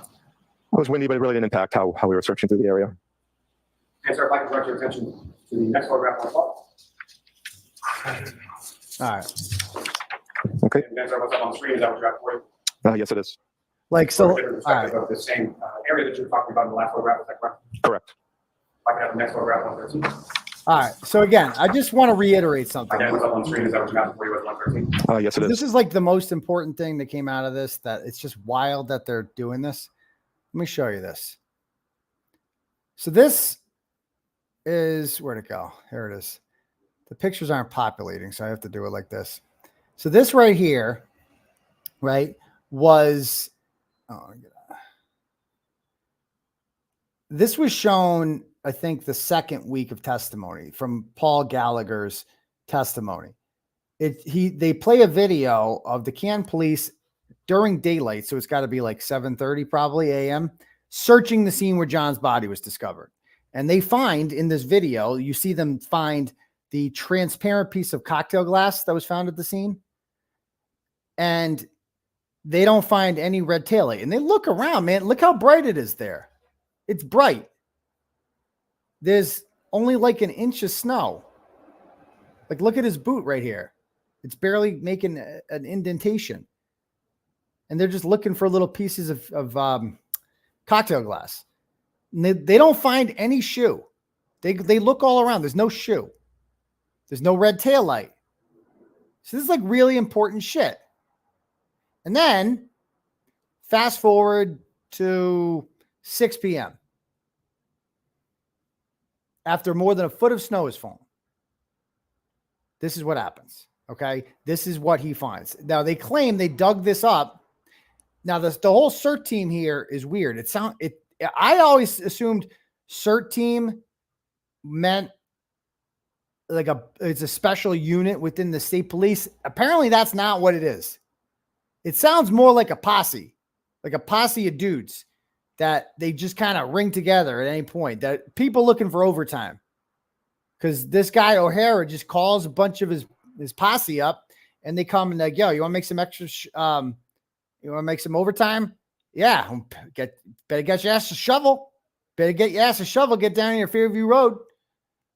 was windy, but it really didn't impact how we were searching through the area. And sir, if I can direct your attention to the next photograph on the top. All right. Okay. And then sir, what's up on the screen? Is that what you got for you? Yes, it is. Like, so, All right. Of the same area that you were talking about in the last photograph, is that correct? Correct. If I can have the next photograph on 13. All right. So again, I just want to reiterate something. Again, what's up on the screen? Is that what you got for you with 113? Yes, it is. This is like the most important thing that came out of this, that it's just wild that they're doing this. Let me show you this. So this is, where'd it go? Here it is. The pictures aren't populating, so I have to do it like this. So this right here, right, was, this was shown, I think, the second week of testimony from Paul Gallagher's testimony. They play a video of the Canton police during daylight, so it's got to be like 7:30 probably a.m., searching the scene where John's body was discovered. And they find in this video, you see them find the transparent piece of cocktail glass that was found at the scene. And they don't find any red taillight. And they look around, man. Look how bright it is there. It's bright. There's only like an inch of snow. Like, look at his boot right here. It's barely making an indentation. And they're just looking for little pieces of cocktail glass. And they don't find any shoe. They look all around. There's no shoe. There's no red tail light. So this is like really important shit. And then fast forward to 6 p.m. After more than a foot of snow has fallen. This is what happens. Okay. This is what he finds. Now they claim they dug this up. Now the whole CERT team here is weird. I always assumed CERT team meant like it's a special unit within the state police. Apparently that's not what it is. It sounds more like a posse of dudes that they just kind of ring together at any point, that people looking for overtime. Because this guy O'Hara just calls a bunch of his posse up, and they come and like, yo, you want to make some extra, you want to make some overtime? Yeah. Better get your ass a shovel. Better get your ass a shovel. Get down here, Fairview Road.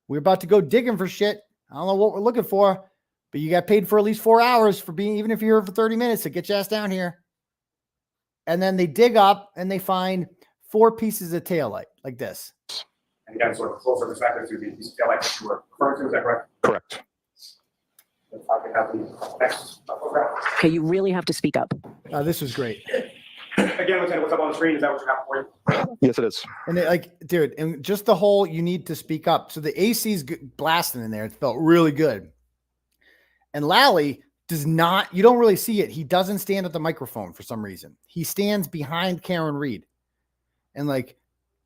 We're about to go digging for shit. I don't know what we're looking for, but you got paid for at least 4 hours for being, even if you're here for 30 minutes, to get your ass down here. And then they dig up and they find 4 pieces of taillight like this. And again, sort of closer perspective to the piece of taillight that you were referring to, is that correct? Correct. If I can have the next photograph. Okay, you really have to speak up. This was great. Again, Lieutenant, what's up on the screen? Is that what you have for you? Yes, it is. And dude, and just the whole, you need to speak up. So the AC's blasting in there. It felt really good. And Lalli does not, you don't really see it. He doesn't stand at the microphone for some reason. He stands behind Karen Reed and like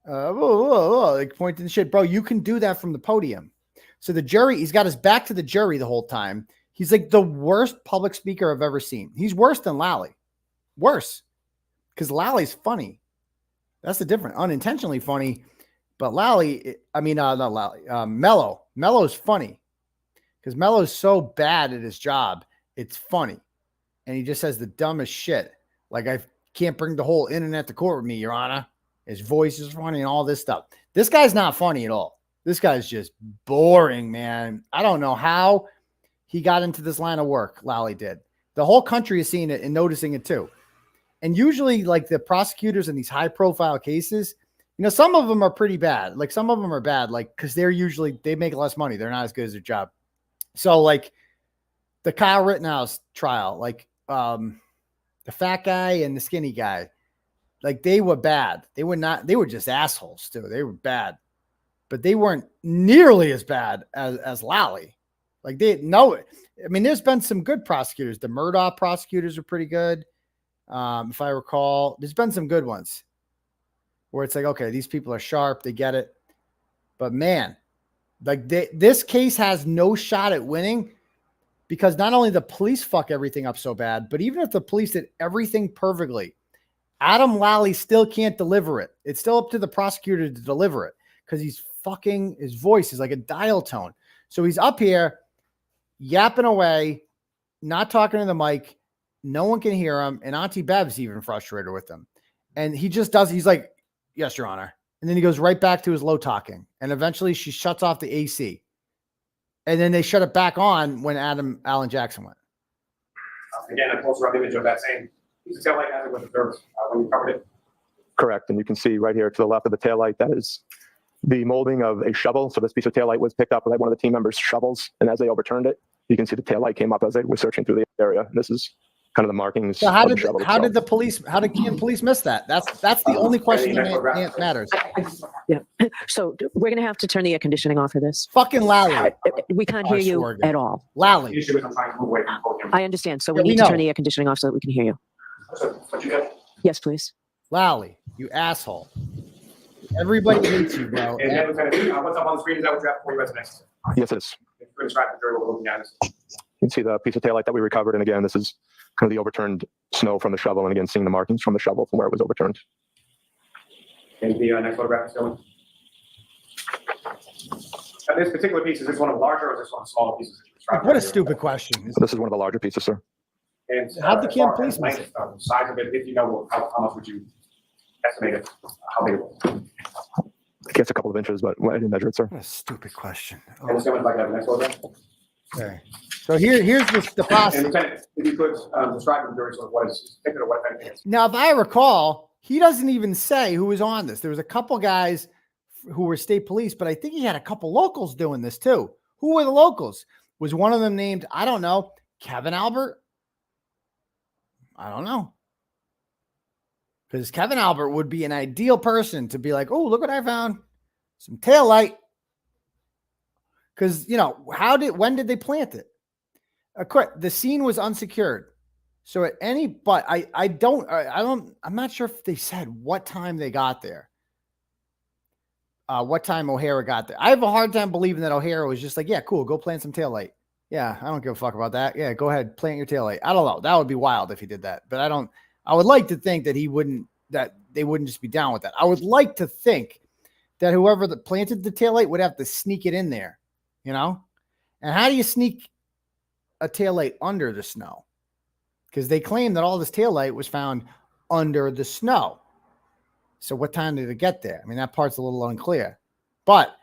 pointing shit. Bro, you can do that from the podium. So the jury, he's got his back to the jury the whole time. He's like the worst public speaker I've ever seen. He's worse than Lalli. Worse. Because Lalli's funny. That's the difference. Unintentionally funny. But Lalli, not Lalli, Mello. Mello's funny. Because Mello's so bad at his job, it's funny. And he just says the dumbest shit. Like, I can't bring the whole internet to court with me, Your Honor. His voice is funny and all this stuff. This guy's not funny at all. This guy's just boring, man. I don't know how he got into this line of work, Lalli did. The whole country is seeing it and noticing it too. And usually, like, the prosecutors in these high-profile cases, some of them are pretty bad. Like, some of them are bad, like, because they make less money. They're not as good as their job. So, like, the Kyle Rittenhouse trial, like, the fat guy and the skinny guy, like, they were bad. They were just assholes, too. They were bad. But they weren't nearly as bad as Lalli. Like, there's been some good prosecutors. The Murdaugh prosecutors are pretty good. If I recall, there's been some good ones where it's like, okay, these people are sharp. They get it. But man, like this case has no shot at winning because not only the police fuck everything up so bad, but even if the police did everything perfectly, Adam Lalli still can't deliver it. It's still up to the prosecutor to deliver it because his voice is like a dial tone. So he's up here yapping away, not talking to the mic. No one can hear him. And Auntie Bev's even frustrated with him. And he just does. He's like, yes, Your Honor. And then he goes right back to his low talking. And eventually she shuts off the AC. And then they shut it back on when Alan Jackson went. Again, a closer up image of that same piece of taillight as it was observed when you covered it. Correct. And you can see right here to the left of the taillight, that is the molding of a shovel. So this piece of taillight was picked up by one of the team members' shovels. And as they overturned it, you can see the taillight came up as they were searching through the area. And this is kind of the markings. So how did Kearney police miss that? That's the only question that matters. Yeah. So we're going to have to turn the air conditioning off for this. Fucking Lally. We can't hear you at all. Lally. I understand. So Yeah, we we need to know. turn the air conditioning off so that we can hear you. Yes, please. Lally, you asshole. Everybody hates you, bro. And then what's up on the screen? Is that what you have for your residents? Yes, it is. Describe the jury what we're looking at. You can see the piece of taillight that we recovered. And again, this is kind of the overturned snow from the shovel. And again, seeing the markings from the shovel from where it was overturned. And the next photograph is going. This particular piece, is this one of the larger or is this one of the smaller pieces? What a stupid question. This is one of the larger pieces, sir. And How'd the as far police as miss length, size of it, if you know, how much would you estimate it? How big it was? I guess a couple of inches, but I didn't measure it, sir. What a stupid question. And it's going to like that next photograph. Okay. So here's the process. And Lieutenant, if you could describe the jury sort of what is particular what anything is. Now, if I recall, he doesn't even say who was on this. There was a couple guys who were state police, but I think he had a couple locals doing this too. Who were the locals? Was one of them named, I don't know, Kevin Albert? I don't know. Because Kevin Albert would be an ideal person to be like, oh, look what I found. Some taillight. Because, you know, when did they plant it? Correct. The scene was unsecured. So at I'm not sure if they said what time they got there. What time O'Hara got there. I have a hard time believing that O'Hara was just like, yeah, cool, go plant some taillight. Yeah, I don't give a fuck about that. Yeah, go ahead, plant your taillight. I don't know. That would be wild if he did that. But I would like to think that that they wouldn't just be down with that. I would like to think that whoever that planted the taillight would have to sneak it in there, you know? And how do you sneak a taillight under the snow? Because they claim that all this taillight was found under the snow. So what time did it get there? I mean, that part's a little unclear. But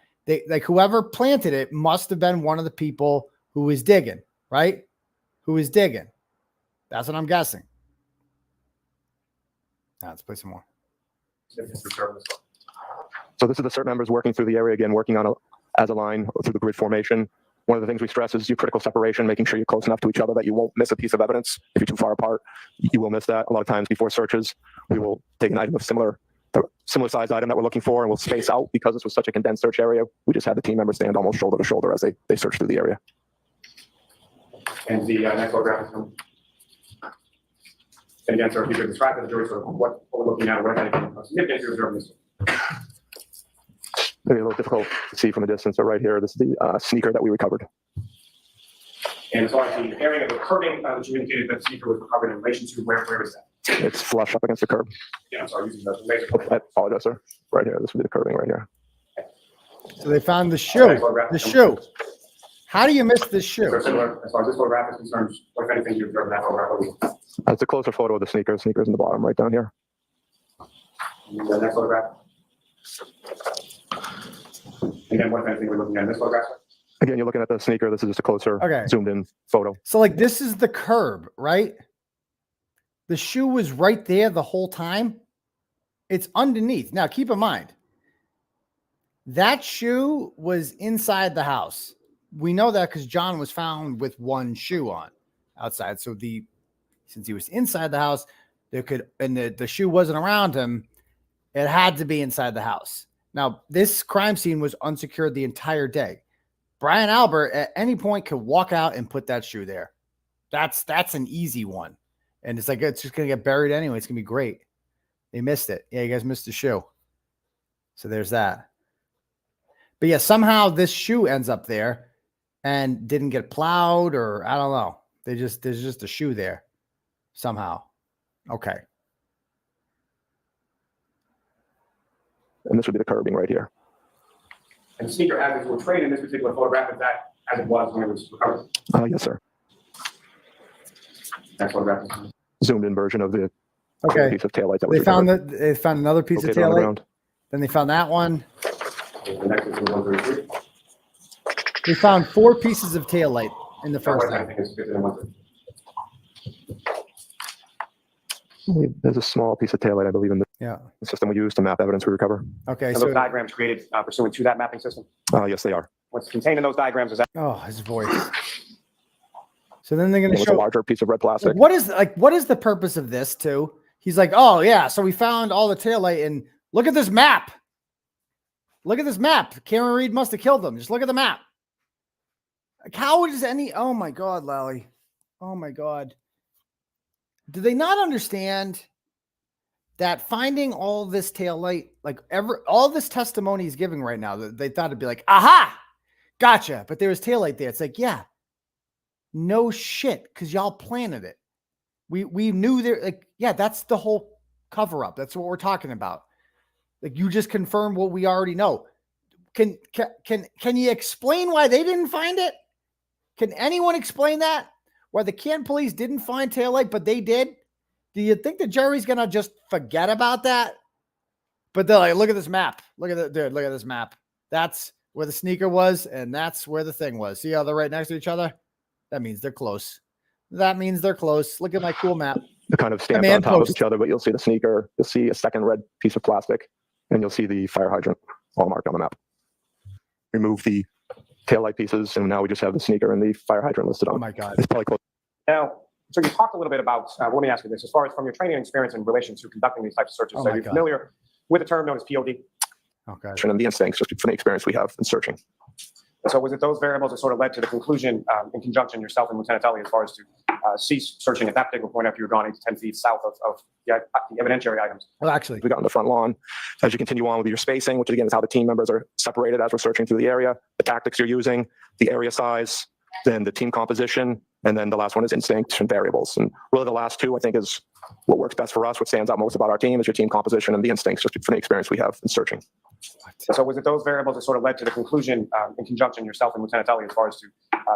whoever planted it must have been one of the people who was digging, right? Who was digging. That's what I'm guessing. Now let's play some more. So this is the CERT members working through the area again, working on as a line through the grid formation. One of the things we stress is your critical separation, making sure you're close enough to each other that you won't miss a piece of evidence. If you're too far apart, you will miss that. A lot of times before searches, we will take an item of similar size item that we're looking for and we'll space out because this was such a condensed search area. We just had the team members stand almost shoulder to shoulder as they search through the area. And the next photograph is coming. And again, sir, if you could describe to the jury sort of what we're looking at, what anything significant you're observing this. Maybe a little difficult to see from a distance, but right here, this is the sneaker that we recovered. And as far as the area of the curving that you indicated that the sneaker was recovered in relation to, where is that? It's flush up against the curb. Yeah, I'm sorry, using the laser. I apologize, sir. Right here, this would be the curving right here. So they found the shoe. The shoe. How do you miss this shoe? So similar, as far as this photograph is concerned, what if anything you observed in that photograph? That's a closer photo of the sneaker. Sneaker's in the bottom right down here. And the next photograph. Again, what if anything we're looking at in this photograph? Again, you're looking at the sneaker. This is just a closer zoomed in photo. So like this is the curb, right? The shoe was right there the whole time. It's underneath. Now keep in mind, that shoe was inside the house. We know that because John was found with one shoe on outside. So since he was inside the house, the shoe wasn't around him. It had to be inside the house. Now, this crime scene was unsecured the entire day. Brian Albert at any point could walk out and put that shoe there. That's an easy one. And it's like, it's just going to get buried anyway. It's going to be great. They missed it. Yeah, you guys missed the shoe. So there's that. But yeah, somehow this shoe ends up there and didn't get plowed or I don't know. There's just a shoe there somehow. Okay. And this would be the curbing right here. And the sneaker has its portrayed in this particular photograph is that as it was when it was recovered? Yes, sir. That's what reference. Zoomed in version of the Okay. piece of taillight that was They found recovered. that they found another piece of Located on the taillight. ground. Then they found that one. The next is 133. We found 4 pieces of taillight in the first I one. think it's 133. There's a small piece of taillight, I believe, in the Yeah. system we use to map evidence we recover. Okay. Are So those diagrams created pursuant to that mapping system? Yes, they are. What's contained in those diagrams is that oh, his voice. So then they're going It to was a show larger piece of red plastic. what is the purpose of this too? He's like, oh yeah, so we found all the taillight and look at this map. Look at this map. Cameron Reed must have killed them. Just look at the map. Like, how does any? Oh my God, Lally. Oh my God. Do they not understand that finding all this taillight, like all this testimony he's giving right now, that they thought it'd be like, aha, gotcha. But there was taillight there. It's like, yeah, no shit, because y'all planted it. We knew there, like, yeah, that's the whole cover up. That's what we're talking about. Like, you just confirmed what we already know. Can you explain why they didn't find it? Can anyone explain that? Why the Canton police didn't find taillight, but they did? Do you think the jury's gonna just forget about that? But they're like, look at this map. Look at that, dude. Look at this map. That's where the sneaker was, and that's where the thing was. See how they're right next to each other? That means they're close. That means they're close. Look at my cool map. They're kind of stamped on top of each other, but you'll see the sneaker. You'll see a second red piece of plastic, and you'll see the fire hydrant all marked on the map. Remove the taillight pieces, and now we just have the sneaker and the fire hydrant listed on. Oh my God. It's probably close. Now, so you talked a little bit about, let me ask you this, as far as from your training and experience in relation to conducting these types of searches, Oh so my you're God. familiar with a term known as POD. Okay. And the instincts, just from the experience we have in searching. So was it those variables that sort of led to the conclusion, in conjunction yourself and Lieutenant Elley, as far as to cease searching at that particular point after you were gone 8 to 10 feet south of the evidentiary items? Well, actually, We got on the front lawn. As you continue on with your spacing, which again is how the team members are separated as we're searching through the area, the tactics you're using, the area size, then the team composition, and then the last one is instinct and variables. And really the last two, I think, is what works best for us. What stands out most about our team is your team composition and the instincts, just from the experience we have in searching. So was it those variables that sort of led to the conclusion, in conjunction yourself and Lieutenant Elley, as far as to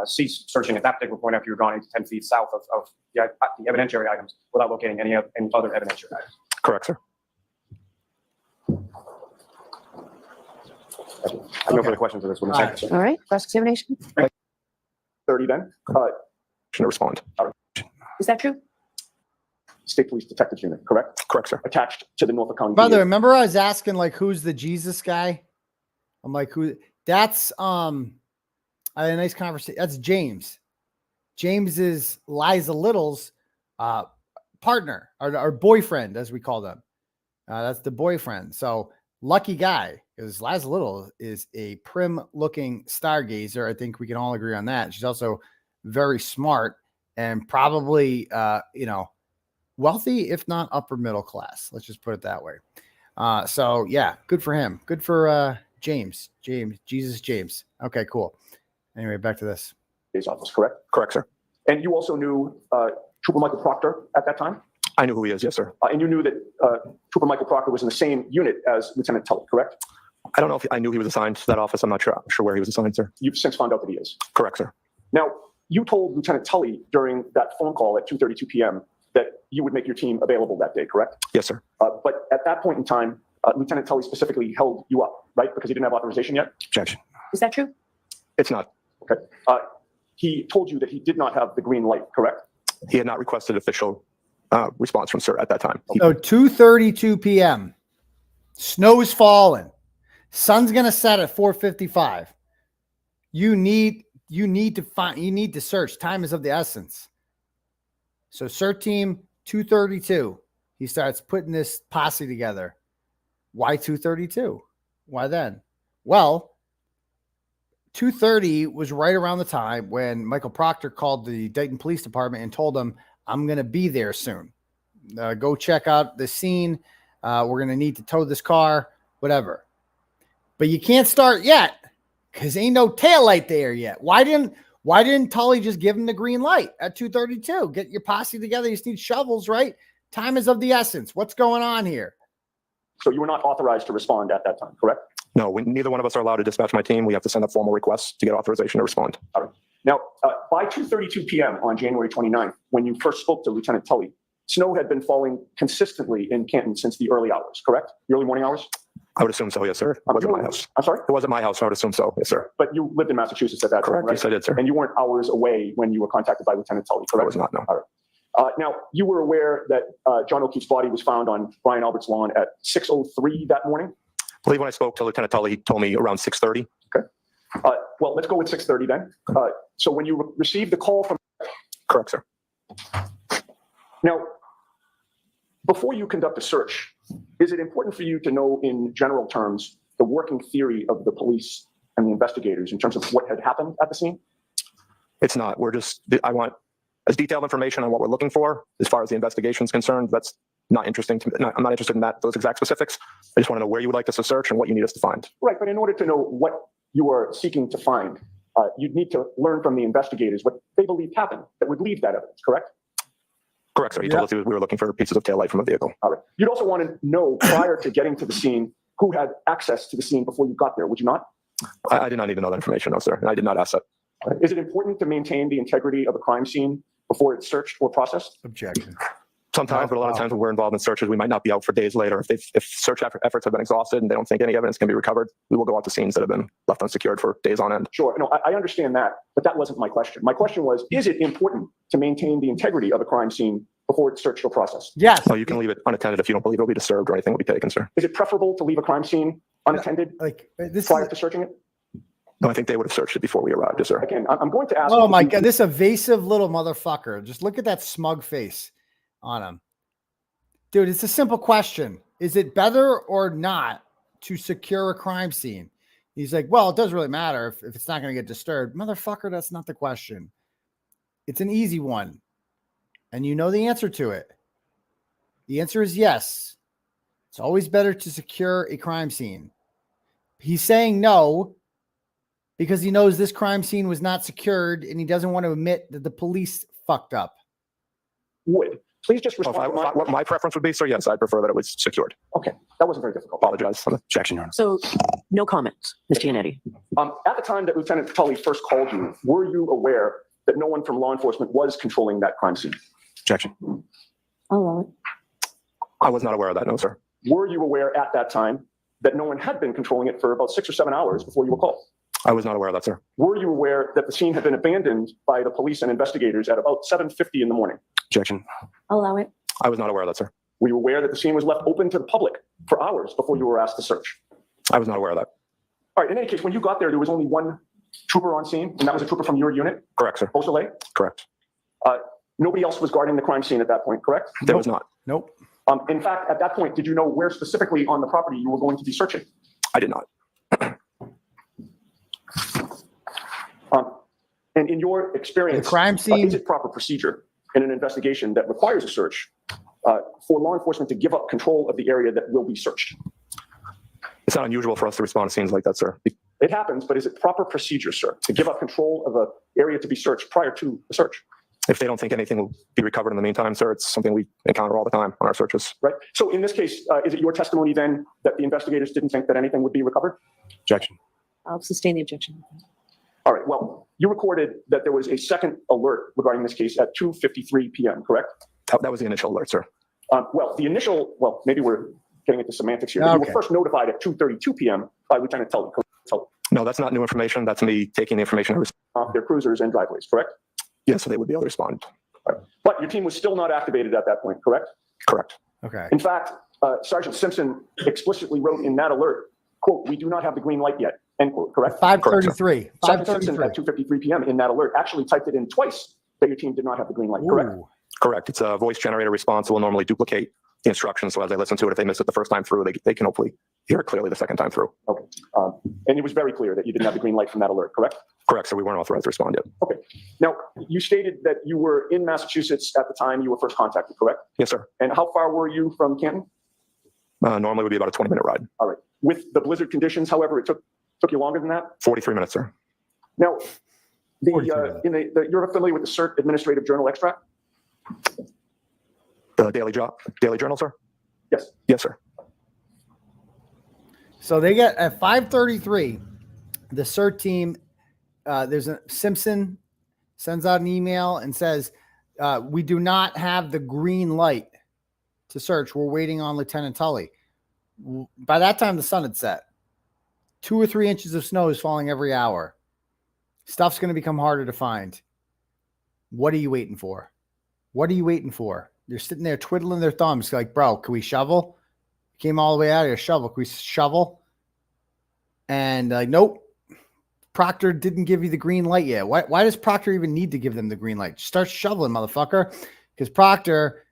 cease searching at that particular point after you were gone 8 to 10 feet south of the evidentiary items without locating any other evidentiary items? Correct, sir. I have no further questions on this one. Thank you, sir. All right, cross-examination. 30 then. To respond. Is that true? State Police Detectives Unit, correct? Correct, sir. Attached to the Norfolk County. Brother, DA. remember I was asking like, who's the Jesus guy? I'm like, who? That's I had a nice conversation. That's James. James is Liza Little's partner or boyfriend, as we call them. That's the boyfriend. So lucky guy, because Liza Little is a prim-looking stargazer. I think we can all agree on that. She's also very smart and probably wealthy, if not upper middle class. Let's just put it that way. So yeah, good for him. Good for James. James. Okay, cool. Anyway, back to this. His office, correct? Correct, sir. And you also knew Trooper Michael Proctor at that time? I know who he is, yes, sir. And you knew that Trooper Michael Proctor was in the same unit as Lieutenant Tully, correct? I don't know if I knew he was assigned to that office. I'm not sure where he was assigned, sir. You've since found out that he is. Correct, sir. Now, you told Lieutenant Tully during that phone call at 2:32 p.m. that you would make your team available that day, correct? Yes, sir. But at that point in time, Lieutenant Tully specifically held you up, right? Because he didn't have authorization yet? Objection. Is that true? It's not. Okay. He told you that he did not have the green light, correct? He had not requested official response from sir at that time. So 2:32 p.m. Snow's falling. Sun's gonna set at 4:55. You need to search. Time is of the essence. So CERT team 2:32. He starts putting this posse together. Why 2:32? Why then? Well, 2:30 was right around the time when Michael Proctor called the Dayton Police Department and told them, I'm going to be there soon. Go check out the scene. We're going to need to tow this car, whatever. But you can't start yet because ain't no taillight there yet. Why didn't Tully just give him the green light at 2:32? Get your posse together. You just need shovels, right? Time is of the essence. What's going on here? So you were not authorized to respond at that time, correct? No, neither one of us are allowed to dispatch my team. We have to send a formal request to get authorization to respond. All right. Now, by 2:32 p.m. on January 29th, when you first spoke to Lieutenant Tully, snow had been falling consistently in Canton since the early hours, correct? The early morning hours? I would assume so, yes, sir. It wasn't my house. I'm sorry? It wasn't my house, so I would assume so, yes, sir. But you lived in Massachusetts at that time, Correct, right? yes, I did, sir. And you weren't hours away when you were contacted by Lieutenant Tully, correct? I was not, no. All right. Now, you were aware that John O'Keefe's body was found on Brian Albert's lawn at 6:03 that morning? I believe when I spoke to Lieutenant Tully, he told me around 6:30. Okay. Well, let's go with 6:30 then. So when you received the call from... Correct, sir. Now, before you conduct a search, is it important for you to know in general terms the working theory of the police and the investigators in terms of what had happened at the scene? It's not. I want as detailed information on what we're looking for as far as the investigation is concerned. That's not interesting to me. I'm not interested in those exact specifics. I just want to know where you would like us to search and what you need us to find. Right, but in order to know what you are seeking to find, you'd need to learn from the investigators what they believed happened that would leave that evidence, correct? Correct, sir. He told us we were looking for pieces of tail light from a vehicle. All right. You'd also want to know prior to getting to the scene who had access to the scene before you got there, would you not? I did not need to know that information, no, sir. And I did not ask that. Is it important to maintain the integrity of a crime scene before it's searched or processed? Objection. Sometimes, but a lot of times when we're involved in searches, we might not be out for days later. If search efforts have been exhausted and they don't think any evidence can be recovered, we will go out to scenes that have been left unsecured for days on end. Sure. No, I understand that, but that wasn't my question. My question was, is it important to maintain the integrity of a crime scene before it's searched or processed? Yes. No, you can leave it unattended if you don't believe it'll be disturbed or anything will be taken, sir. Is it preferable to leave a crime scene unattended prior to searching it? No, I think they would have searched it before we arrived, yes, sir. Again, I'm going to ask. Oh my God, this evasive little motherfucker. Just look at that smug face on him. Dude, it's a simple question. Is it better or not to secure a crime scene? He's like, well, it doesn't really matter if it's not going to get disturbed. Motherfucker, that's not the question. It's an easy one. And you know the answer to it. The answer is yes. It's always better to secure a crime scene. He's saying no because he knows this crime scene was not secured and he doesn't want to admit that the police fucked up. Would. Please just respond. What my preference would be, sir, yes, I prefer that it was secured. Okay, that wasn't very difficult. Apologize for the objection, Your Honor. So, no comments, Ms. Giannetti. At the time that Lieutenant Tully first called you, were you aware that no one from law enforcement was controlling that crime scene? Objection. I'll allow it. I was not aware of that, no, sir. Were you aware at that time that no one had been controlling it for about 6 or 7 hours before you were called? I was not aware of that, sir. Were you aware that the scene had been abandoned by the police and investigators at about 7:50 in the morning? Objection. I'll allow it. I was not aware of that, sir. Were you aware that the scene was left open to the public for hours before you were asked to search? I was not aware of that. All right, in any case, when you got there was only one trooper on scene, and that was a trooper from your unit? Correct, sir. Vasilier? Correct. Nobody else was guarding the crime scene at that point, correct? There was not. Nope. In fact, at that point, did you know where specifically on the property you were going to be searching? I did not. And in your experience, the crime scene, is it proper procedure in an investigation that requires a search for law enforcement to give up control of the area that will be searched? It's not unusual for us to respond to scenes like that, sir. It happens, but is it proper procedure, sir, to give up control of an area to be searched prior to the search? If they don't think anything will be recovered in the meantime, sir, it's something we encounter all the time on our searches. Right. So in this case, is it your testimony then that the investigators didn't think that anything would be recovered? Objection. I'll sustain the objection. All right. Well, you recorded that there was a second alert regarding this case at 2:53 p.m., correct? That was the initial alert, sir. Well, maybe we're getting into semantics here. Okay. You were first notified at 2:32 p.m. by Lieutenant Tully. No, that's not new information. That's me taking the information off their cruisers and driveways, correct? Yes, so they would be able to respond. Right. But your team was still not activated at that point, correct? Correct. Okay. In fact, Sergeant Simpson explicitly wrote in that alert, quote, "We do not have the green light yet," end quote, correct? 5:33. Sergeant Simpson at 2:53 p.m. in that alert actually typed it in twice that your team did not have the green light, correct? Ooh. Correct. It's a voice generator response. It will normally duplicate the instructions. So as they listen to it, if they miss it the first time through, they can hopefully hear it clearly the second time through. Okay. And it was very clear that you didn't have the green light from that alert, correct? Correct. So we weren't authorized to respond yet. Okay. Now, you stated that you were in Massachusetts at the time you were first contacted, correct? Yes, sir. And how far were you from Canton? Normally would be about a 20-minute ride. All right. With the blizzard conditions, however, it took you longer than that? 43 minutes, sir. Now, you're familiar with the CERT Administrative Journal extract? The daily journal, sir? Yes. Yes, sir. So they get at 5:33, the CERT team, there's a Simpson sends out an email and says, we do not have the green light to search. We're waiting on Lieutenant Tully. By that time, the sun had set. 2 or 3 inches of snow is falling every hour. Stuff's going to become harder to find. What are you waiting for? What are you waiting for? They're sitting there twiddling their thumbs like, bro, can we shovel? Came all the way out here, shovel. Can we shovel? And like, nope. Proctor didn't give you the green light yet. Why does Proctor even need to give them the green light? Start shoveling, motherfucker. Because Proctor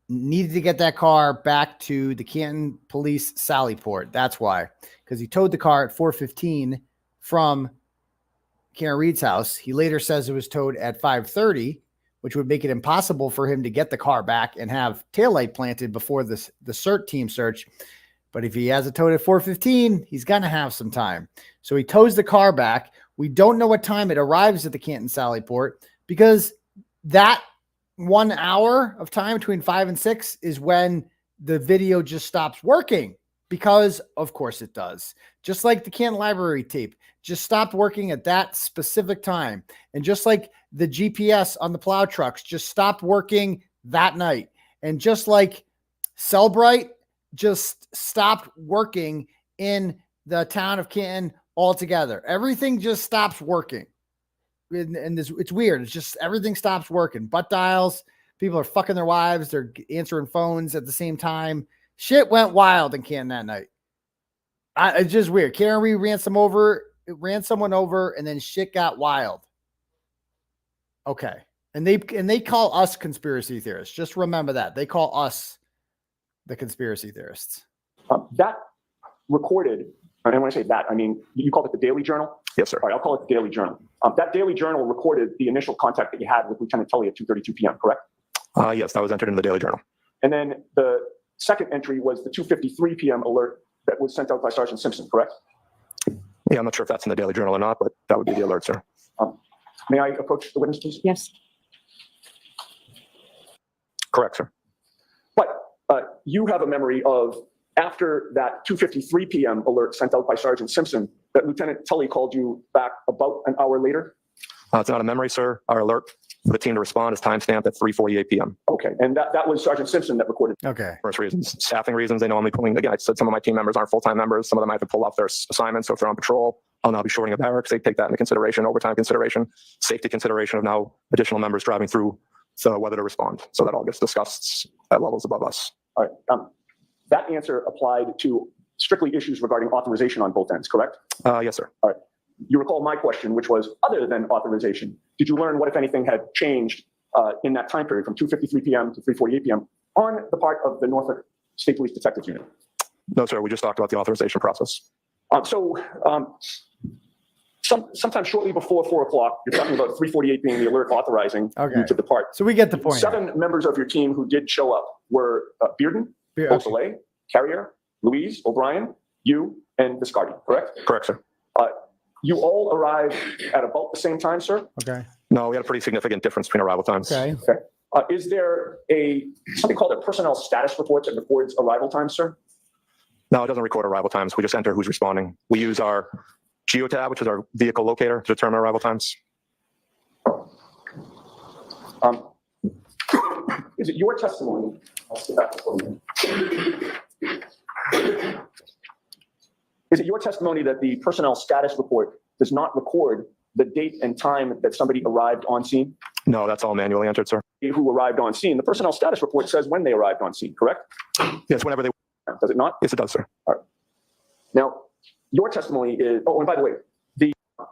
needed to get that car back to the Canton Police Sallyport. That's why. Because he towed the car at 4:15 from Karen Reed's house. He later says it was towed at 5:30, which would make it impossible for him to get the car back and have taillight planted before the CERT team search. But if he has it towed at 4:15, he's going to have some time. So he tows the car back. We don't know what time it arrives at the Canton Sallyport because that 1 hour of time between 5 and 6 is when the video just stops working, because of course it does. Just like the Canton Library tape just stopped working at that specific time. And just like the GPS on the plow trucks just stopped working that night. And just like Cellbrite just stopped working in the town of Canton altogether. Everything just stops working. And it's weird. It's just everything stops working. Butt dials, people are fucking their wives. They're answering phones at the same time. Shit went wild in Canton that night. It's just weird. Karen Reed ran someone over, and then shit got wild. Okay. And they call us conspiracy theorists. Just remember that. They call us the conspiracy theorists. That recorded, and when I say that, I mean, you called it the Daily Journal? Yes, sir. All right, I'll call it the Daily Journal. That Daily Journal recorded the initial contact that you had with Lieutenant Tully at 2:32 p.m., correct? Yes, that was entered in the Daily Journal. And then the second entry was the 2:53 p.m. alert that was sent out by Sergeant Simpson, correct? Yeah, I'm not sure if that's in the Daily Journal or not, but that would be the alert, sir. May I approach the witness, please? Yes. Correct, sir. But you have a memory of, after that 2:53 p.m. alert sent out by Sergeant Simpson, that Lieutenant Tully called you back about an hour later? It's not a memory, sir. Our alert for the team to respond is timestamped at 3:48 p.m. Okay, and that was Sergeant Simpson that recorded. Okay. First reasons, staffing reasons. They know I'm pulling, again, I said some of my team members aren't full-time members. Some of them have to pull off their assignments. So if they're on patrol, I'll now be shorting a barracks. They take that into consideration, overtime consideration, safety consideration of now additional members driving through, so whether to respond. So that all gets discussed at levels above us. All right. That answer applied to strictly issues regarding authorization on both ends, correct? Yes, sir. All right. You recall my question, which was, other than authorization, did you learn what, if anything, had changed in that time period from 2:53 p.m. to 3:48 p.m. on the part of the Norfolk State Police Detective Unit? No, sir. We just talked about the authorization process. Sometime shortly before 4 o'clock, you're talking about 3:48 being the alert authorizing you to depart. So we get the point. 7 members of your team who did show up were Bearden, Vasilier, Carrier, Louise, O'Brien, you, and Viscardi, correct? Correct, sir. You all arrived at about the same time, sir? Okay. No, we had a pretty significant difference between arrival times. Okay. Is there something called a personnel status report that records arrival times, sir? No, it doesn't record arrival times. We just enter who's responding. We use our 𝗬𝗄𝗄𝗃, which is our vehicle locator, to determine arrival times. Is it your testimony? I'll skip back for a minute. Is it your testimony that the personnel status report does not record the date and time that somebody arrived on scene? No, that's all manually entered, sir. Who arrived on scene? The personnel status report says when they arrived on scene, correct? Yes, whenever they. Does it not? Yes, it does, sir. All right. Now, your testimony is. Oh, and by the way,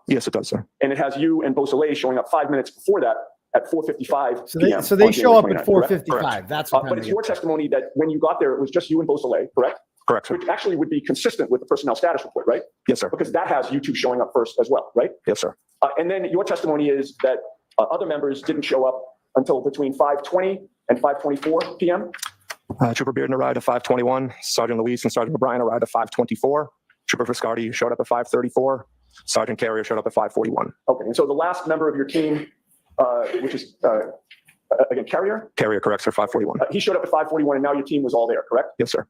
Yes, it does, sir. And it has you and Vasilier showing up 5 minutes before that at 4:55 p.m. So they show up at 4:55. That's what. But it's your testimony that when you got there, it was just you and Vasilier, correct? Correct, sir. Which actually would be consistent with the personnel status report, right? Yes, sir. Because that has you two showing up first as well, right? Yes, sir. And then your testimony is that other members didn't show up until between 5:20 and 5:24 p.m. Trooper Bearden arrived at 5:21. Sergeant Louise and Sergeant O'Brien arrived at 5:24. Trooper Viscardi showed up at 5:34. Sergeant Carrier showed up at 5:41. Okay, and so the last member of your team, which is again Carrier. Carrier, correct, sir. 5:41. He showed up at 5:41, and now your team was all there, correct? Yes, sir.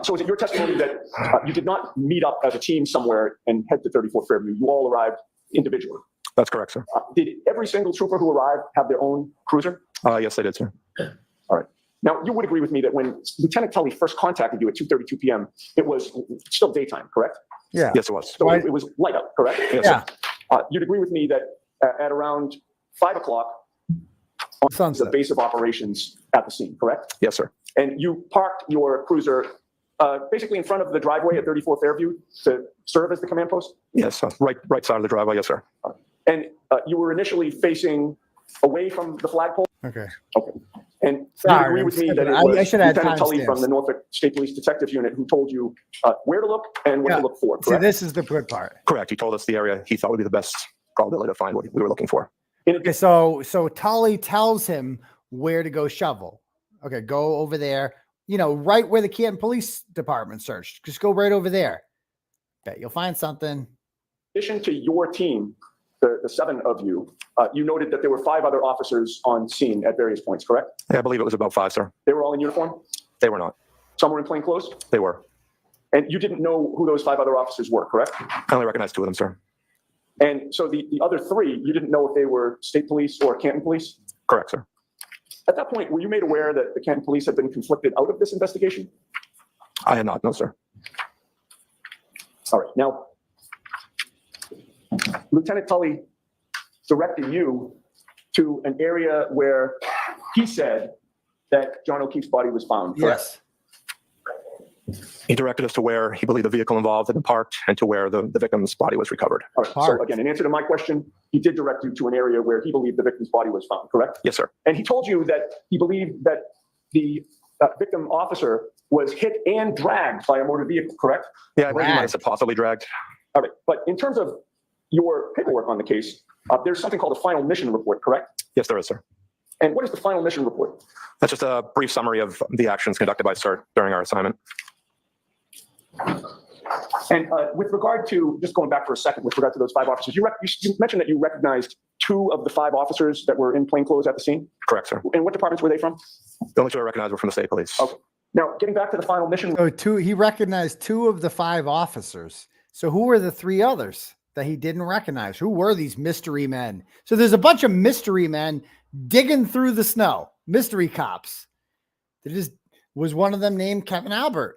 So is it your testimony that you did not meet up as a team somewhere and head to 34 Fairview? You all arrived individually? That's correct, sir. Did every single trooper who arrived have their own cruiser? Yes, they did, sir. All right. Now, you would agree with me that when Lieutenant Tully first contacted you at 2:32 p.m., it was still daytime, correct? Yeah. Yes, it was. So it was light up, correct? Yes, Yeah. You'd agree with me that at around 5 o'clock, on the base of operations at the scene, correct? Yes, sir. And you parked your cruiser basically in front of the driveway at 34 Fairview to serve as the command post? Yes, right side of the driveway. Yes, sir. And you were initially facing away from the flagpole? Okay. Okay. And Sorry, you agree with me that it I was should add Lieutenant Tully timestamps. from the Norfolk State Police Detective Unit who told you where to look and what to look for, See, correct? this is the good part. Correct. He told us the area he thought would be the best probability to find what we were looking for. Okay, so Tully tells him where to go shovel. Okay, go over there. You know, right where the Canton Police Department searched. Just go right over there. Bet you'll find something. In addition to your team, the 7 of you, you noted that there were 5 other officers on scene at various points, correct? Yeah, I believe it was about 5, sir. They were all in uniform? They were not. Some were in plain clothes? They were. And you didn't know who those 5 other officers were, correct? I only recognized 2 of them, sir. And so the other 3, you didn't know if they were state police or Canton police? Correct, sir. At that point, were you made aware that the Canton police had been conflicted out of this investigation? I had not, no, sir. All right. Now, Lieutenant Tully directed you to an area where he said that John O'Keefe's body was found, correct? Yes. He directed us to where he believed the vehicle involved had been parked and to where the victim's body was recovered. All right. So again, in answer to my question, he did direct you to an area where he believed the victim's body was found, correct? Yes, sir. And he told you that he believed that the victim officer was hit and dragged by a motor vehicle, correct? Yeah, I believe he might have said possibly dragged. All right. But in terms of your paperwork on the case, there's something called a final mission report, correct? Yes, there is, sir. And what is the final mission report? That's just a brief summary of the actions conducted by CERT during our assignment. And with regard to, just going back for a second, with regard to those 5 officers, you mentioned that you recognized 2 of the 5 officers that were in plainclothes at the scene? Correct, sir. And what departments were they from? The only 2 I recognized were from the state police. Okay. Now, getting back to the final mission. So he recognized 2 of the 5 officers. So who were the 3 others that he didn't recognize? Who were these mystery men? So there's a bunch of mystery men digging through the snow. Mystery cops. Was one of them named Kevin Albert?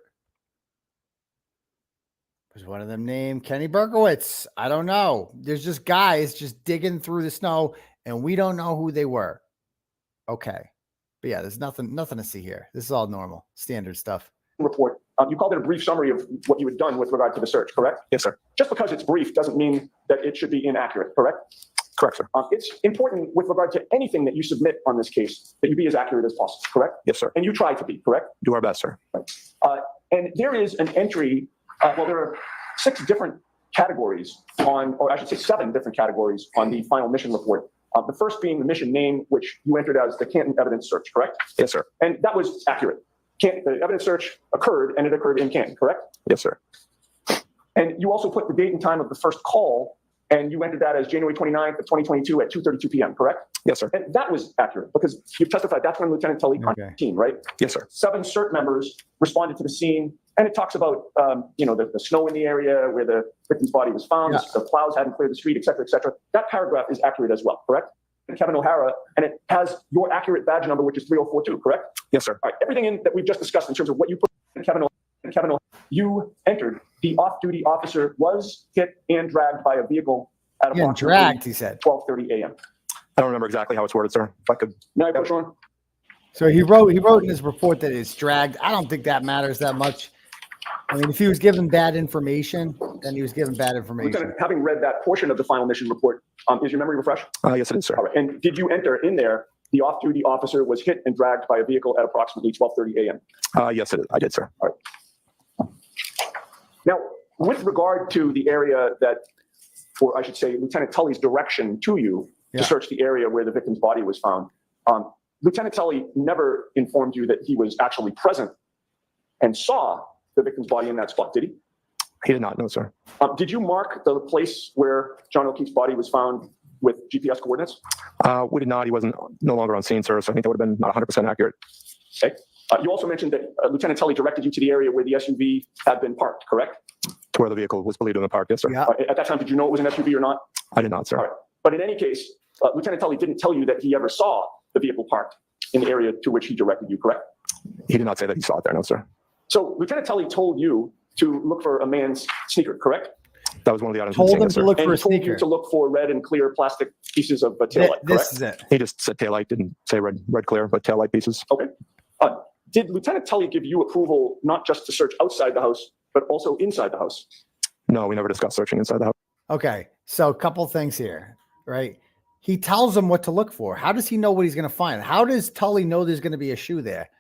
Was one of them named Kenny Berkowitz? I don't know. There's just guys just digging through the snow, and we don't know who they were. Okay. But yeah, there's nothing to see here. This is all normal, standard stuff. Report. You called it a brief summary of what you had done with regard to the search, correct? Yes, sir. Just because it's brief doesn't mean that it should be inaccurate, correct? Correct, sir. It's important with regard to anything that you submit on this case that you be as accurate as possible, correct? Yes, sir. And you try to be, correct? Do our best, sir. Right. And there is an entry, there are 6 different categories or I should say 7 different categories on the final mission report. The first being the mission name, which you entered as the Canton evidence search, correct? Yes, sir. And that was accurate. The evidence search occurred, and it occurred in Canton, correct? Yes, sir. And you also put the date and time of the first call, and you entered that as January 29th of 2022 at 2:32 p.m., correct? Yes, sir. And that was accurate because you've testified that's when Lieutenant Tully contacted the team, right? Yes, sir. 7 CERT members responded to the scene, and it talks about, the snow in the area where the victim's body was found, the plows hadn't cleared the street, et cetera, et cetera. That paragraph is accurate as well, correct? And Kevin O'Hara, and it has your accurate badge number, which is 3042, correct? Yes, sir. All right, everything that we've just discussed in terms of what you put in Kevin O'Hara, you entered the off-duty officer was hit and dragged by a vehicle at approximately dragged, he said. 12:30 a.m. I don't remember exactly how it's worded, sir. If I could. May I push on? So he wrote in his report that it's dragged. I don't think that matters that much. I mean, if he was given bad information, then he was given bad information. Lieutenant, having read that portion of the final mission report, is your memory refreshed? Yes, it is, sir. All right. And did you enter in there, the off-duty officer was hit and dragged by a vehicle at approximately 12:30 a.m.? Yes, it is. I did, sir. All right. Now, with regard to the area that, or I should say, Lieutenant Tully's direction to you to search the area where the victim's body was found, Lieutenant Tully never informed you that he was actually present and saw the victim's body in that spot, did he? He did not, no, sir. Did you mark the place where John O'Keefe's body was found with GPS coordinates? We did not. He wasn't no longer on scene, sir, so I think that would have been not 100% accurate. Okay. You also mentioned that Lieutenant Tully directed you to the area where the SUV had been parked, correct? To where the vehicle was believed to have been parked, yes, sir. Yeah. At that time, did you know it was an SUV or not? I did not, sir. All right. But in any case, Lieutenant Tully didn't tell you that he ever saw the vehicle parked in the area to which he directed you, correct? He did not say that he saw it there, no, sir. So Lieutenant Tully told you to look for a man's sneaker, correct? That was one of the items. Told him to look And for a he told you sneaker. to look for red and clear plastic pieces of taillight, correct? This is it. He just said taillight, didn't say red clear, but taillight pieces. Okay. Did Lieutenant Tully give you approval not just to search outside the house, but also inside the house? No, we never discussed searching inside the house. Okay, so a couple things here, right? He tells him what to look for. How does he know what he's going to find? How does Tully know there's going to be a shoe there?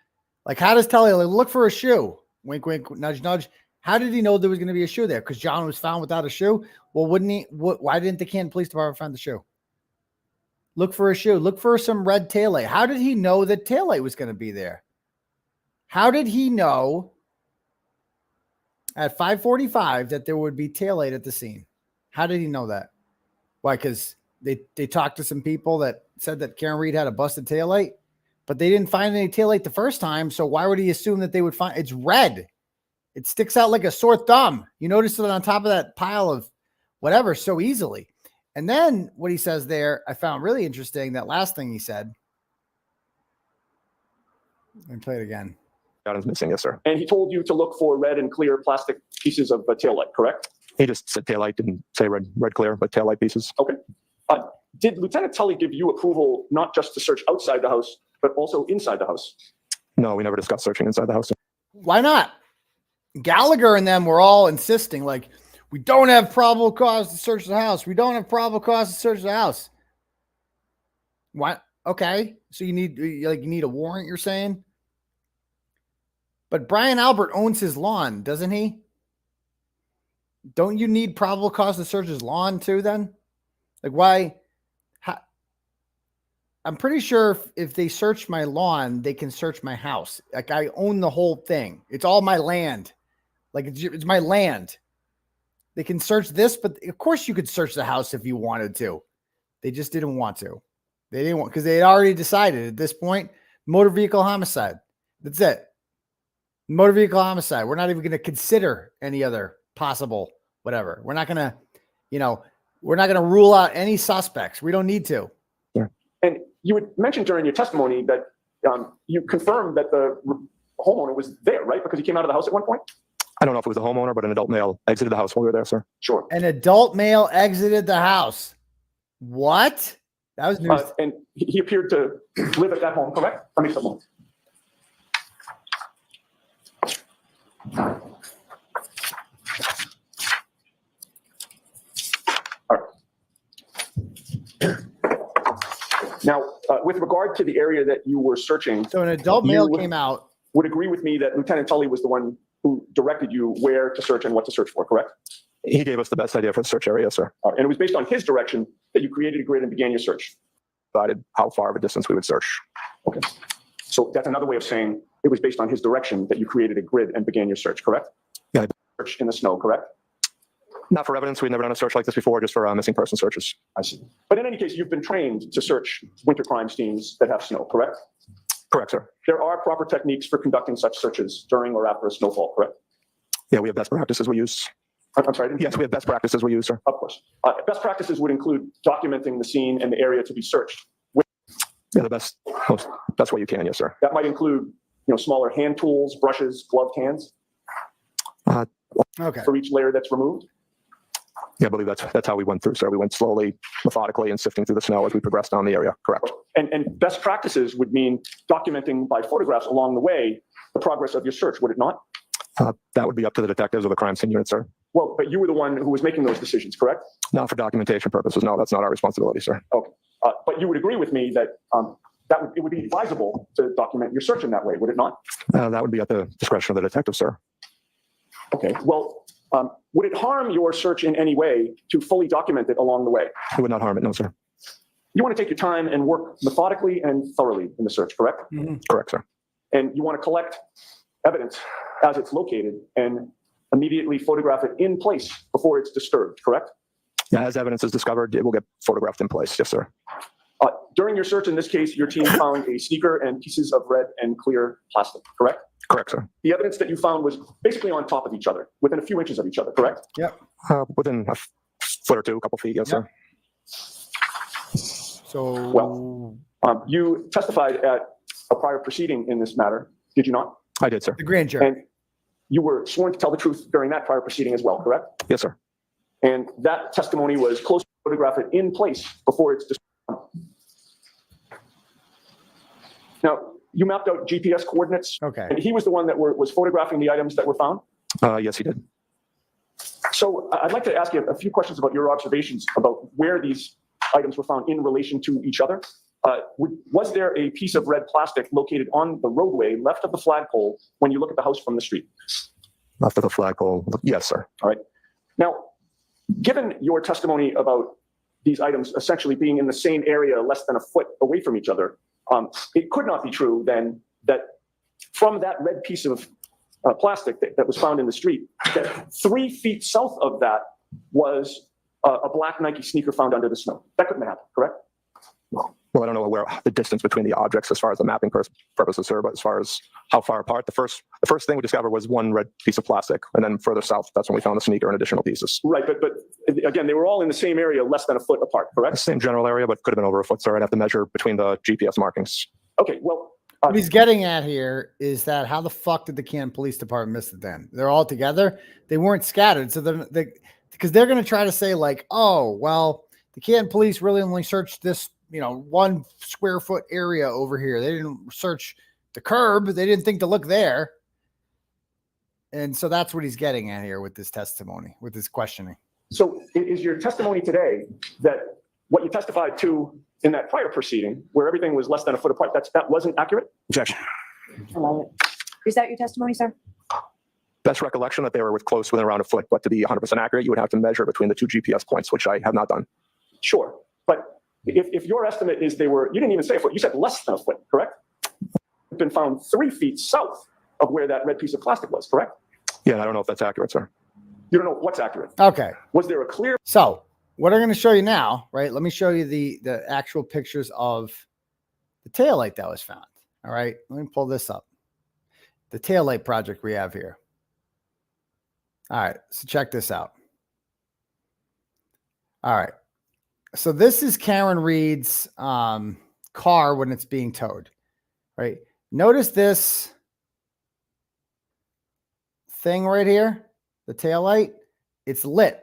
Like, how does Tully look for a shoe? Wink, wink, nudge, nudge. How did he know there was going to be a shoe there? Because John was found without a shoe. Well, wouldn't he? Why didn't the Canton Police Department find the shoe? Look for a shoe. Look for some red taillight. How did he know that taillight was going to be there? How did he know at 5:45 that there would be taillight at the scene? How did he know that? Why? Because they talked to some people that said that Karen Reed had a busted taillight, but they didn't find any taillight the first time. So why would he assume that they would find? It's red. It sticks out like a sore thumb. You notice it on top of that pile of whatever so easily. And then what he says there, I found really interesting. That last thing he said. Let me play it again. Item's missing, yes, sir. And he told you to look for red and clear plastic pieces of taillight, correct? He just said taillight, didn't say red clear, but taillight pieces. Okay. Did Lieutenant Tully give you approval not just to search outside the house, but also inside the house? No, we never discussed searching inside the house. Why not? Gallagher and them were all insisting, like, we don't have probable cause to search the house. We don't have probable cause to search the house. What? Okay. So you need a warrant, you're saying? But Brian Albert owns his lawn, doesn't he? Don't you need probable cause to search his lawn too then? Like, why? I'm pretty sure if they search my lawn, they can search my house. Like, I own the whole thing. It's all my land. Like, it's my land. They can search this, but of course you could search the house if you wanted to. They just didn't want to. They didn't want, because they had already decided at this point, motor vehicle homicide. That's it. Motor vehicle homicide. We're not even going to consider any other possible whatever. We're not going to, we're not going to rule out any suspects. We don't need to. Yeah. And you had mentioned during your testimony that you confirmed that the homeowner was there, right? Because he came out of the house at one point? I don't know if it was the homeowner, but an adult male exited the house while we were there, sir. Sure. An adult male exited the house. What? That was news. And he appeared to live at that home, correct? Let me someone. All right. Now, with regard to the area that you were searching, so an adult male came out. Would agree with me that Lieutenant Tully was the one who directed you where to search and what to search for, correct? He gave us the best idea for the search area, sir. And it was based on his direction that you created a grid and began your search. Decided how far of a distance we would search. Okay. So that's another way of saying it was based on his direction that you created a grid and began your search, correct? Yeah. Search in the snow, correct? Not for evidence. We've never done a search like this before, just for missing person searches. I see. But in any case, you've been trained to search winter crime scenes that have snow, correct? Correct, sir. There are proper techniques for conducting such searches during or after a snowfall, correct? Yeah, we have best practices we use. I'm sorry? Yes, we have best practices we use, sir. Of course. Best practices would include documenting the scene and the area to be searched. Yeah, the best way you can, yes, sir. That might include, smaller hand tools, brushes, gloved hands. Okay. For each layer that's removed. Yeah, I believe that's how we went through, sir. We went slowly, methodically, and sifting through the snow as we progressed down the area. Correct. And best practices would mean documenting by photographs along the way the progress of your search, would it not? That would be up to the detectives or the crime scene unit, sir. Well, but you were the one who was making those decisions, correct? Not for documentation purposes. No, that's not our responsibility, sir. Okay. But you would agree with me that it would be advisable to document your search in that way, would it not? That would be at the discretion of the detective, sir. Okay. Well, would it harm your search in any way to fully document it along the way? It would not harm it, no, sir. You want to take your time and work methodically and thoroughly in the search, correct? Mm-hmm. Correct, sir. And you want to collect evidence as it's located and immediately photograph it in place before it's disturbed, correct? Yeah, as evidence is discovered, it will get photographed in place. Yes, sir. during your search in this case, your team found a sneaker and pieces of red and clear plastic, correct? Correct, sir. The evidence that you found was basically on top of each other, within a few inches of each other, correct? Yep. Within a foot or two, a couple feet, yes, Yep. sir. So, Well, you testified at a prior proceeding in this matter, did you not? I did, sir. the grand jury. And you were sworn to tell the truth during that prior proceeding as well, correct? Yes, sir. And that testimony was closely photographed in place before it's destroyed. Now, you mapped out GPS coordinates, Okay. and he was the one that was photographing the items that were found. Yes, he did. So I'd like to ask you a few questions about your observations about where these items were found in relation to each other. Was there a piece of red plastic located on the roadway left of the flagpole when you look at the house from the street? Left of the flagpole. Yes, sir. All right. Now, given your testimony about these items essentially being in the same area, less than a foot away from each other, it could not be true then that from that red piece of plastic that was found in the street, that 3 feet south of that was a black Nike sneaker found under the snow. That couldn't happen, correct? Well, I don't know where the distance between the objects as far as the mapping purposes, sir, but as far as how far apart, the first thing we discovered was one red piece of plastic, and then further south, that's when we found the sneaker and additional pieces. Right, but again, they were all in the same area, less than a foot apart, correct? Same general area, but could have been over a foot, sir. I'd have to measure between the GPS markings. Okay, well. What he's getting at here is that how the fuck did the Canton Police Department miss it then? They're all together. They weren't scattered. So because they're going to try to say like, oh, well, the Canton Police really only searched this, 1 square foot area over here. They didn't search the curb. They didn't think to look there. And so that's what he's getting at here with this testimony, with this questioning. So is your testimony today that what you testified to in that prior proceeding, where everything was less than a foot apart, that wasn't accurate? Objection. Is that your testimony, sir? Best recollection that they were within around a foot, but to be 100% accurate, you would have to measure between the 2 GPS points, which I have not done. Sure, but if your estimate is you didn't even say a foot, you said less than a foot, correct? It's been found 3 feet south of where that red piece of plastic was, correct? Yeah, I don't know if that's accurate, sir. You don't know what's accurate. Okay. Was there a clear? So what I'm going to show you now, right? Let me show you the actual pictures of the taillight that was found. All right. Let me pull this up. The taillight project we have here. All right. So check this out. All right. So this is Karen Reed's car when it's being towed, right? Notice this thing right here, the taillight, it's lit.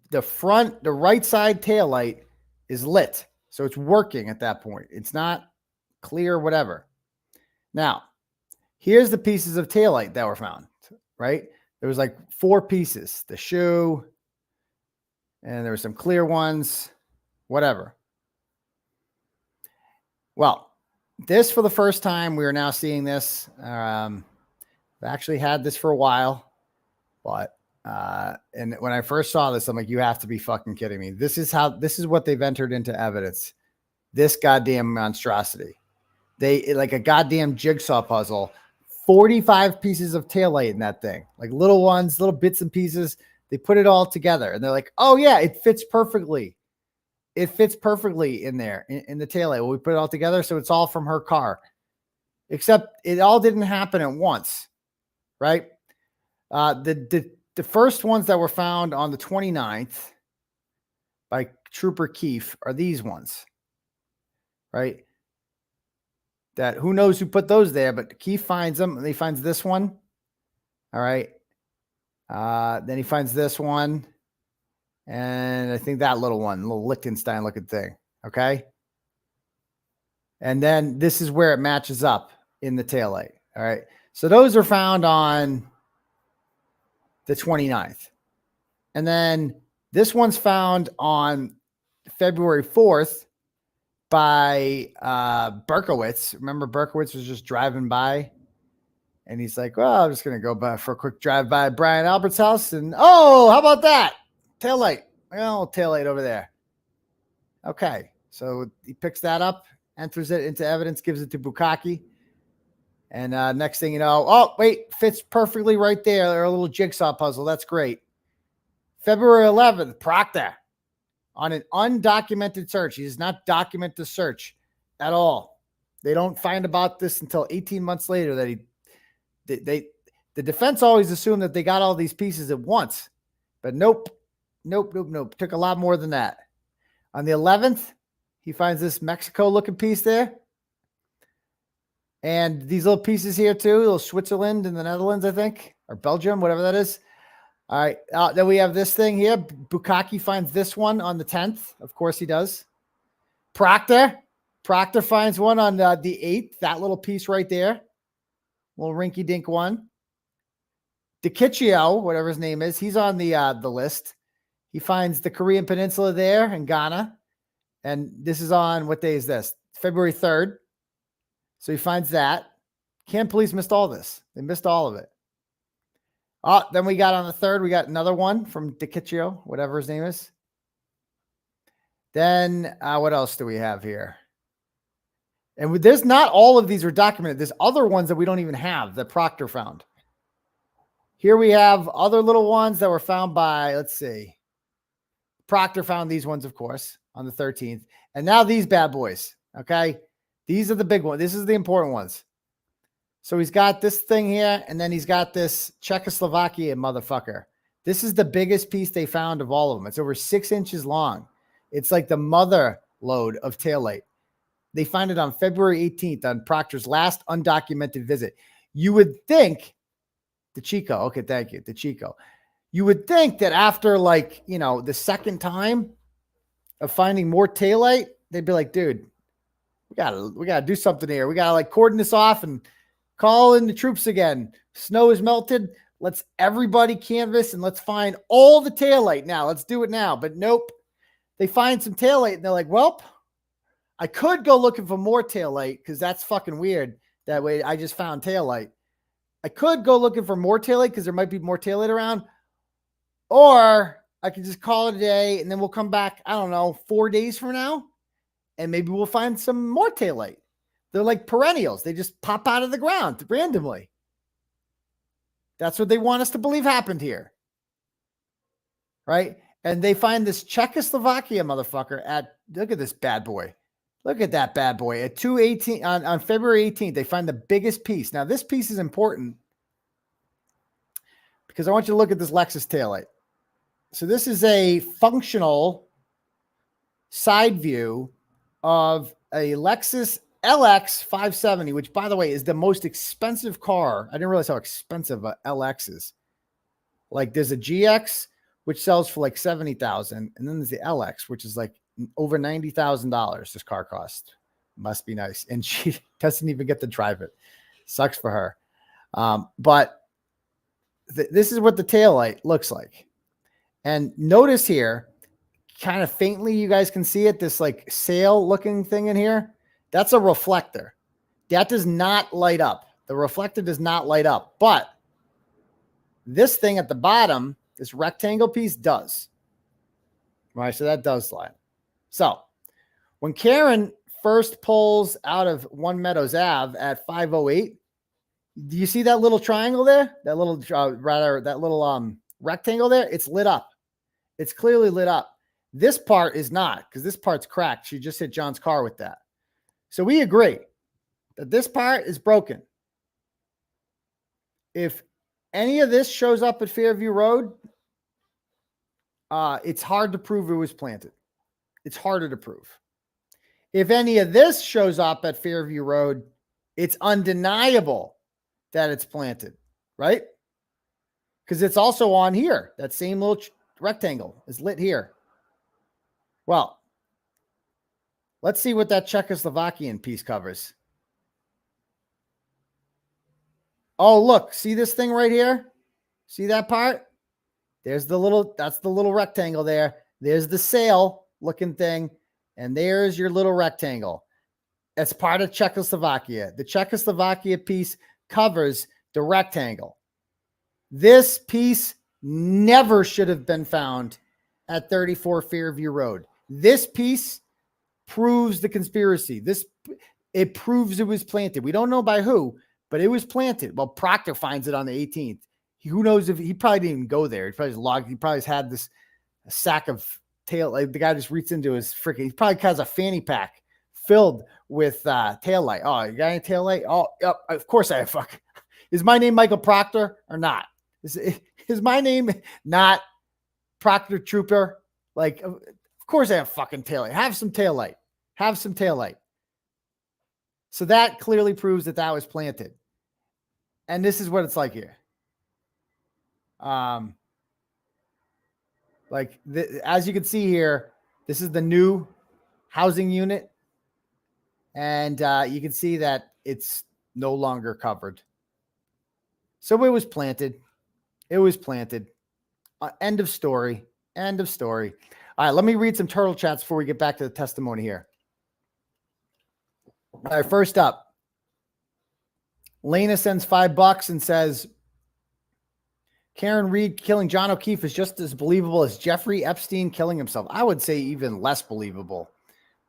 The front, the right side taillight is lit. So it's working at that point. It's not clear, whatever. Now, here's the pieces of taillight that were found, right? There was like 4 pieces, the shoe, and there were some clear ones, whatever. Well, this for the first time, we are now seeing this. I've actually had this for a while, but and when I first saw this, I'm like, you have to be fucking kidding me. This is what they've entered into evidence. This goddamn monstrosity. They like a goddamn jigsaw puzzle, 45 pieces of taillight in that thing, like little ones, little bits and pieces. They put it all together and they're like, oh yeah, it fits perfectly. It fits perfectly in there in the taillight. Well, we put it all together. So it's all from her car, except it all didn't happen at once. Right. The first ones that were found on the 29th by Trooper Keefe are these ones, right? That who knows who put those there, but Keefe finds them and he finds this one. All right. Then he finds this one. And I think that little one, little Liechtenstein looking thing. Okay. And then this is where it matches up in the taillight. All right. So those are found on the 29th. And then this one's found on February 4th by 𝗵𝗂𝗆. Remember 𝗵𝗂𝗆 was just driving by and he's like, well, I'm just going to go by for a quick drive by Brian Albert's house. And oh, how about that? Taillight. Oh, taillight over there. Okay. So he picks that up, enters it into evidence, gives it to Bukkake. And next thing you know, oh, wait, fits perfectly right there. They're a little jigsaw puzzle. That's great. February 11th, Proctor. on an undocumented search. He does not document the search at all. They don't find about this until 18 months later that the defense always assumed that they got all these pieces at once, but nope. Took a lot more than that. On the 11th, he finds this Mexico looking piece there. And these little pieces here too, little Switzerland and the Netherlands, I think, or Belgium, whatever that is. All right. Then we have this thing here. Bukkake finds this one on the 10th. Of course he does. Proctor finds one on the 8th. That little piece right there. Little rinky dink one. 𝗕𝗫𝗄𝗄, whatever his name is. He's on the list. He finds the Korean Peninsula there in Ghana. And this is on, what day is this? February 3rd. So he finds that. Canton police missed all this. They missed all of it. Then we got on the 3rd, we got another one from 𝗕𝗫𝗄𝗄, whatever his name is. Then what else do we have here? And there's not all of these are documented. There's other ones that we don't even have that Proctor found. Here we have other little ones that were found by, let's see. Proctor found these ones, of course, on the 13th. And now these bad boys, okay? These are the big ones. This is the important ones. So he's got this thing here, and then he's got this 𝗪𝗏𝗔𝘄oslovakia motherfucker. This is the biggest piece they found of all of them. It's over 6 inches long. It's like the mother lode of taillight. They find it on February 18th on Proctor's last undocumented visit. You would think, 𝗕𝗫𝗄𝗄, okay, thank you, 𝗕𝗫𝗄𝗄. You would think that after, like, you know, the second time of finding more taillight, they'd be like, dude, we gotta do something here. We gotta like cordon this off and call in the troops again. Snow is melted. Let's everybody canvass and let's find all the taillight now. Let's do it now. But nope. They find some taillight and they're like, well, I could go looking for more taillight because that's fucking weird. That way I just found taillight. I could go looking for more taillight because there might be more taillight around. Or I could just call it a day and then we'll come back, I don't know, 4 days from now. And maybe we'll find some more taillight. They're like perennials. They just pop out of the ground randomly. That's what they want us to believe happened here. Right? And they find this 𝗪𝗏𝗔𝗂𝗃 motherfucker at, look at this bad boy. Look at that bad boy. At 2/18 on February 18th, they find the biggest piece. Now, this piece is important because I want you to look at this Lexus taillight. So this is a functional side view of a Lexus LX 570, which, by the way, is the most expensive car. I didn't realize how expensive a LX is. Like, there's a GX, which sells for like $70,000, and then there's the LX, which is like over $90,000. This car cost. Must be nice, and she doesn't even get to drive it. Sucks for her. But this is what the taillight looks like. And notice here, kind of faintly, you guys can see it, this like sail looking thing in here. That's a reflector. That does not light up. The reflector does not light up. But this thing at the bottom, this rectangle piece does. Right, so that does light. So when Karen first pulls out of One Meadows Ave at 508, do you see that little triangle there? That little, rectangle there? It's lit up. It's clearly lit up. This part is not, because this part's cracked. She just hit John's car with that. So we agree that this part is broken. If any of this shows up at Fairview Road, it's hard to prove it was planted. It's harder to prove. If any of this shows up at Fairview Road, it's undeniable that it's planted, right? Because it's also on here. That same little rectangle is lit here. Well, let's see what that Czechoslovakian piece covers. Oh, look, see this thing right here? See that part? There's the little, that's the little rectangle there. There's the sail looking thing. And there's your little rectangle. That's part of Czechoslovakia. The Czechoslovakia piece covers the rectangle. This piece never should have been found at 34 Fairview Road. This piece proves the conspiracy. It proves it was planted. We don't know by who, but it was planted. Well, Proctor finds it on the 18th. Who knows if he probably didn't even go there. He probably just logged. He probably has had this a sack of tail, like the guy just reached into his freaking, he probably has a fanny pack filled with tail light. Oh, you got any tail light? Oh, yep, of course I have. Fuck. Is my name Michael Proctor or not? Is my name not Proctor Trooper? Like, of course I have fucking tail light. Have some tail light. Have some tail light. So that clearly proves that that was planted. And this is what it's like here. As you can see here, this is the new housing unit. And you can see that it's no longer covered. So it was planted. It was planted. End of story. End of story. All right, let me read some turtle chats before we get back to the testimony here. All right, first up, Lena sends $5 and says, Karen Reed killing John O'Keefe is just as believable as Jeffrey Epstein killing himself. I would say even less believable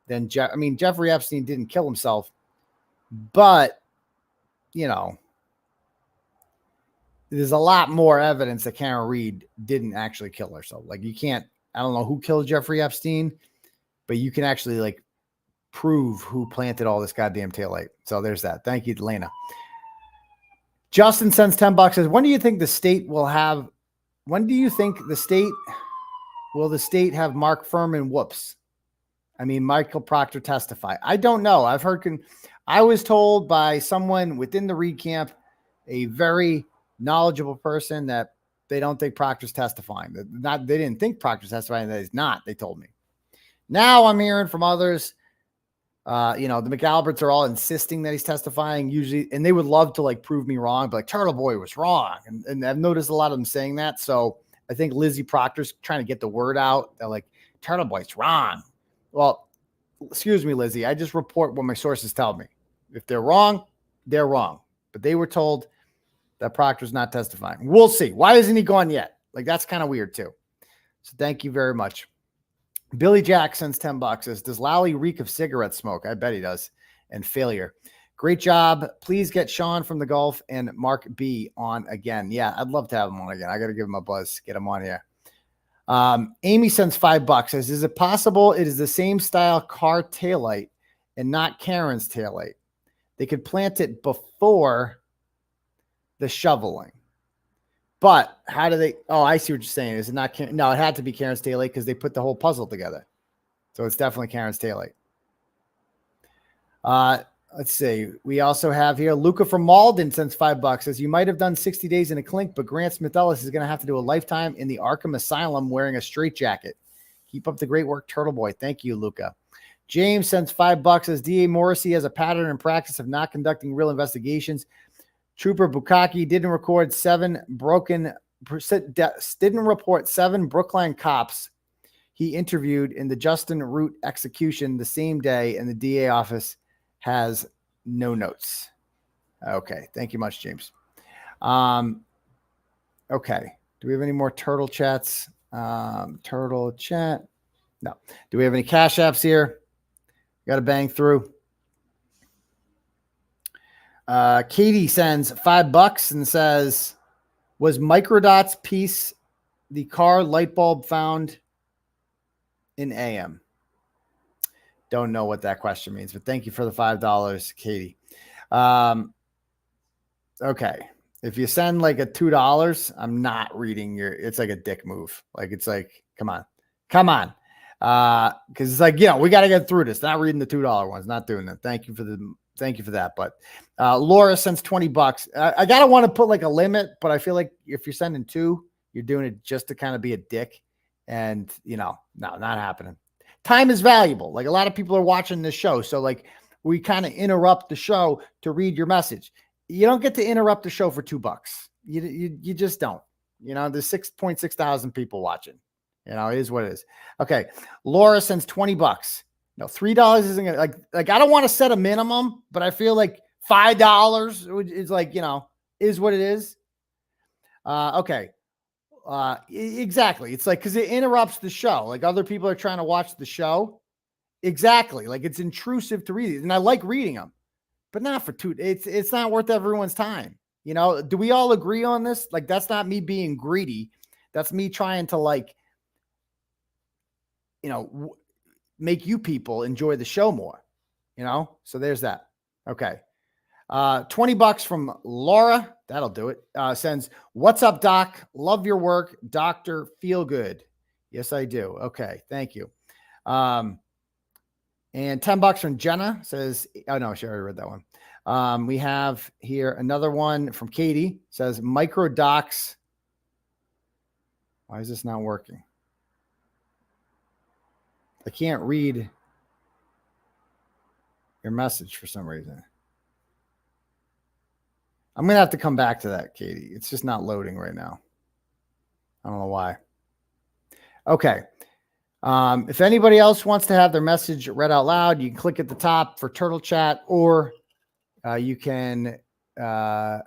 than Jeffrey Epstein didn't kill himself, but you know, there's a lot more evidence that Karen Reed didn't actually kill herself. Like you can't, I don't know who killed Jeffrey Epstein, but you can actually like prove who planted all this goddamn taillight. So there's that. Thank you, Lena. Justin sends $10, says, when do you think the state will have Mark Furman whoops? I mean, Michael Proctor testify. I don't know. I was told by someone within the Reed camp, a very knowledgeable person, that they don't think Proctor's testifying. They didn't think Proctor's testifying. That he's not. They told me. Now I'm hearing from others. The McAlberts are all insisting that he's testifying usually, and they would love to like prove me wrong, but like Turtleboy was wrong. And I've noticed a lot of them saying that. So I think Lizzie Proctor's trying to get the word out that like Turtleboy's wrong. Well, excuse me, Lizzie. I just report what my sources tell me. If they're wrong, they're wrong. But they were told that Proctor's not testifying. We'll see. Why isn't he gone yet? Like that's kind of weird too. So thank you very much. Billy Jack sends $10. Says, does Lally reek of cigarette smoke? I bet he does. And failure. Great job. Please get Sean from the Gulf and Mark B on again. Yeah, I'd love to have him on again. I got to give him a buzz. Get him on here. Amy sends $5. Says, is it possible it is the same style car taillight and not Karen's taillight? They could plant it before the shoveling. But how do they? Oh, I see what you're saying. Is it not? No, it had to be Karen's taillight because they put the whole puzzle together. So it's definitely Karen's taillight. Let's see. We also have here Luca from Malden sends $5. Says, you might have done 60 days in a clink, but Grant Smith Ellis is going to have to do a lifetime in the Arkham Asylum wearing a straitjacket. Keep up the great work, Turtleboy. Thank you, Luca. James sends $5. Says, DA Morrissey has a pattern and practice of not conducting real investigations. Trooper Bukaki didn't report seven Brookline cops he interviewed in the Justin Root execution the same day, and the DA office has no notes. Okay, thank you much, James. Okay, do we have any more turtle chats? Turtle chat. No. Do we have any cash apps here? Got to bang through. Katie sends $5 and says, was Microdot's piece the car light bulb found in AM? Don't know what that question means, but thank you for the $5, Katie. Okay. If you send like a $2, I'm not reading it's like a dick move. Like, it's like, come on. Cause it's like, we got to get through this. Not reading the $2 ones, not doing that. Thank you for that. But Laura sends $20. I gotta want to put like a limit, but I feel like if you're sending 2, you're doing it just to kind of be a dick. And no, not happening. Time is valuable. Like a lot of people are watching this show. So like we kind of interrupt the show to read your message. You don't get to interrupt the show for $2. You just don't. There's 6.6 thousand people watching. It is what it is. Okay. Laura sends $20. No, $3 isn't gonna, like I don't want to set a minimum, but I feel like $5 is like, is what it is. Okay. Exactly. It's like, cause it interrupts the show. Like other people are trying to watch the show. Exactly. Like it's intrusive to read it. And I like reading them, but not for $2. It's not worth everyone's time. Do we all agree on this? Like, that's not me being greedy. That's me trying to like make you people enjoy the show more, So there's that. Okay. $20 from Laura. That'll do it. Sends, "What's up, Doc? Love your work. Dr. Feel Good." Yes, I do. Okay. Thank you. And $10 from Jenna says, oh no, she already read that one. We have here another one from Katie, says, "Micro docs." Why is this not working? I can't read your message for some reason. I'm going to have to come back to that, Katie. It's just not loading right now. I don't know why. Okay. If anybody else wants to have their message read out loud, you can click at the top for Turtle Chat, or you can, cash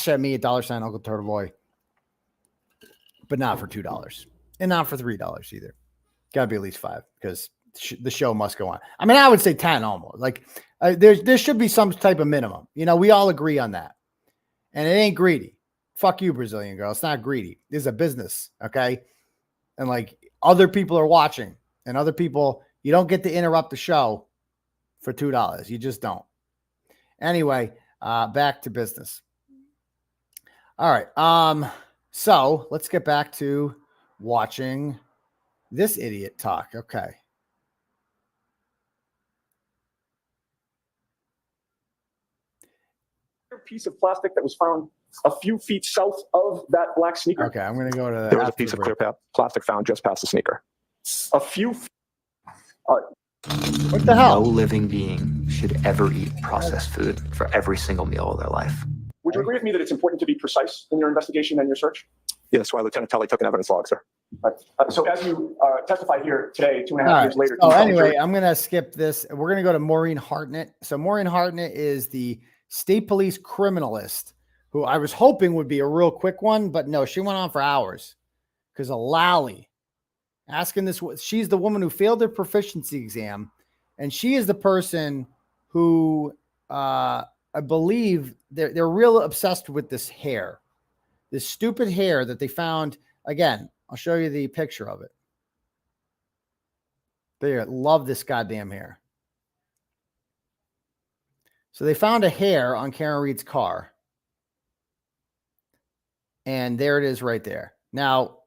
at me at $ @UncleTurtleboy, but not for $2 and not for $3 either. Got to be at least $5 because the show must go on. I mean, I would say 10 almost. Like there should be some type of minimum. We all agree on that, and it ain't greedy. Fuck you, Brazilian girl. It's not greedy. This is a business, okay? And like other people are watching, and other people, you don't get to interrupt the show for $2. You just don't. Anyway, back to business. All right. So let's get back to watching this idiot talk. Okay. Piece of plastic that was found a few feet south of that black sneaker. Okay, I'm going to go to that. There was a piece of clear plastic found just past the sneaker. A few. What the hell? No living being should ever eat processed food for every single meal of their life. Would you agree with me that it's important to be precise in your investigation and your search? Yeah, that's why Lieutenant Tully took an evidence log, sir. So as you testify here today, 2.5 years later. Oh, anyway, I'm going to skip this. We're going to go to Maureen Hartnett. So Maureen Hartnett is the state police criminalist, who I was hoping would be a real quick one, but no, she went on for hours because of 𝗟𝗨 asking this. She's the woman who failed her proficiency exam, and she is the person who I believe they're real obsessed with this hair, this stupid hair that they found. Again, I'll show you the picture of it. They love this goddamn hair. So they found a hair on Karen Reed's car. And there it is right there. Now,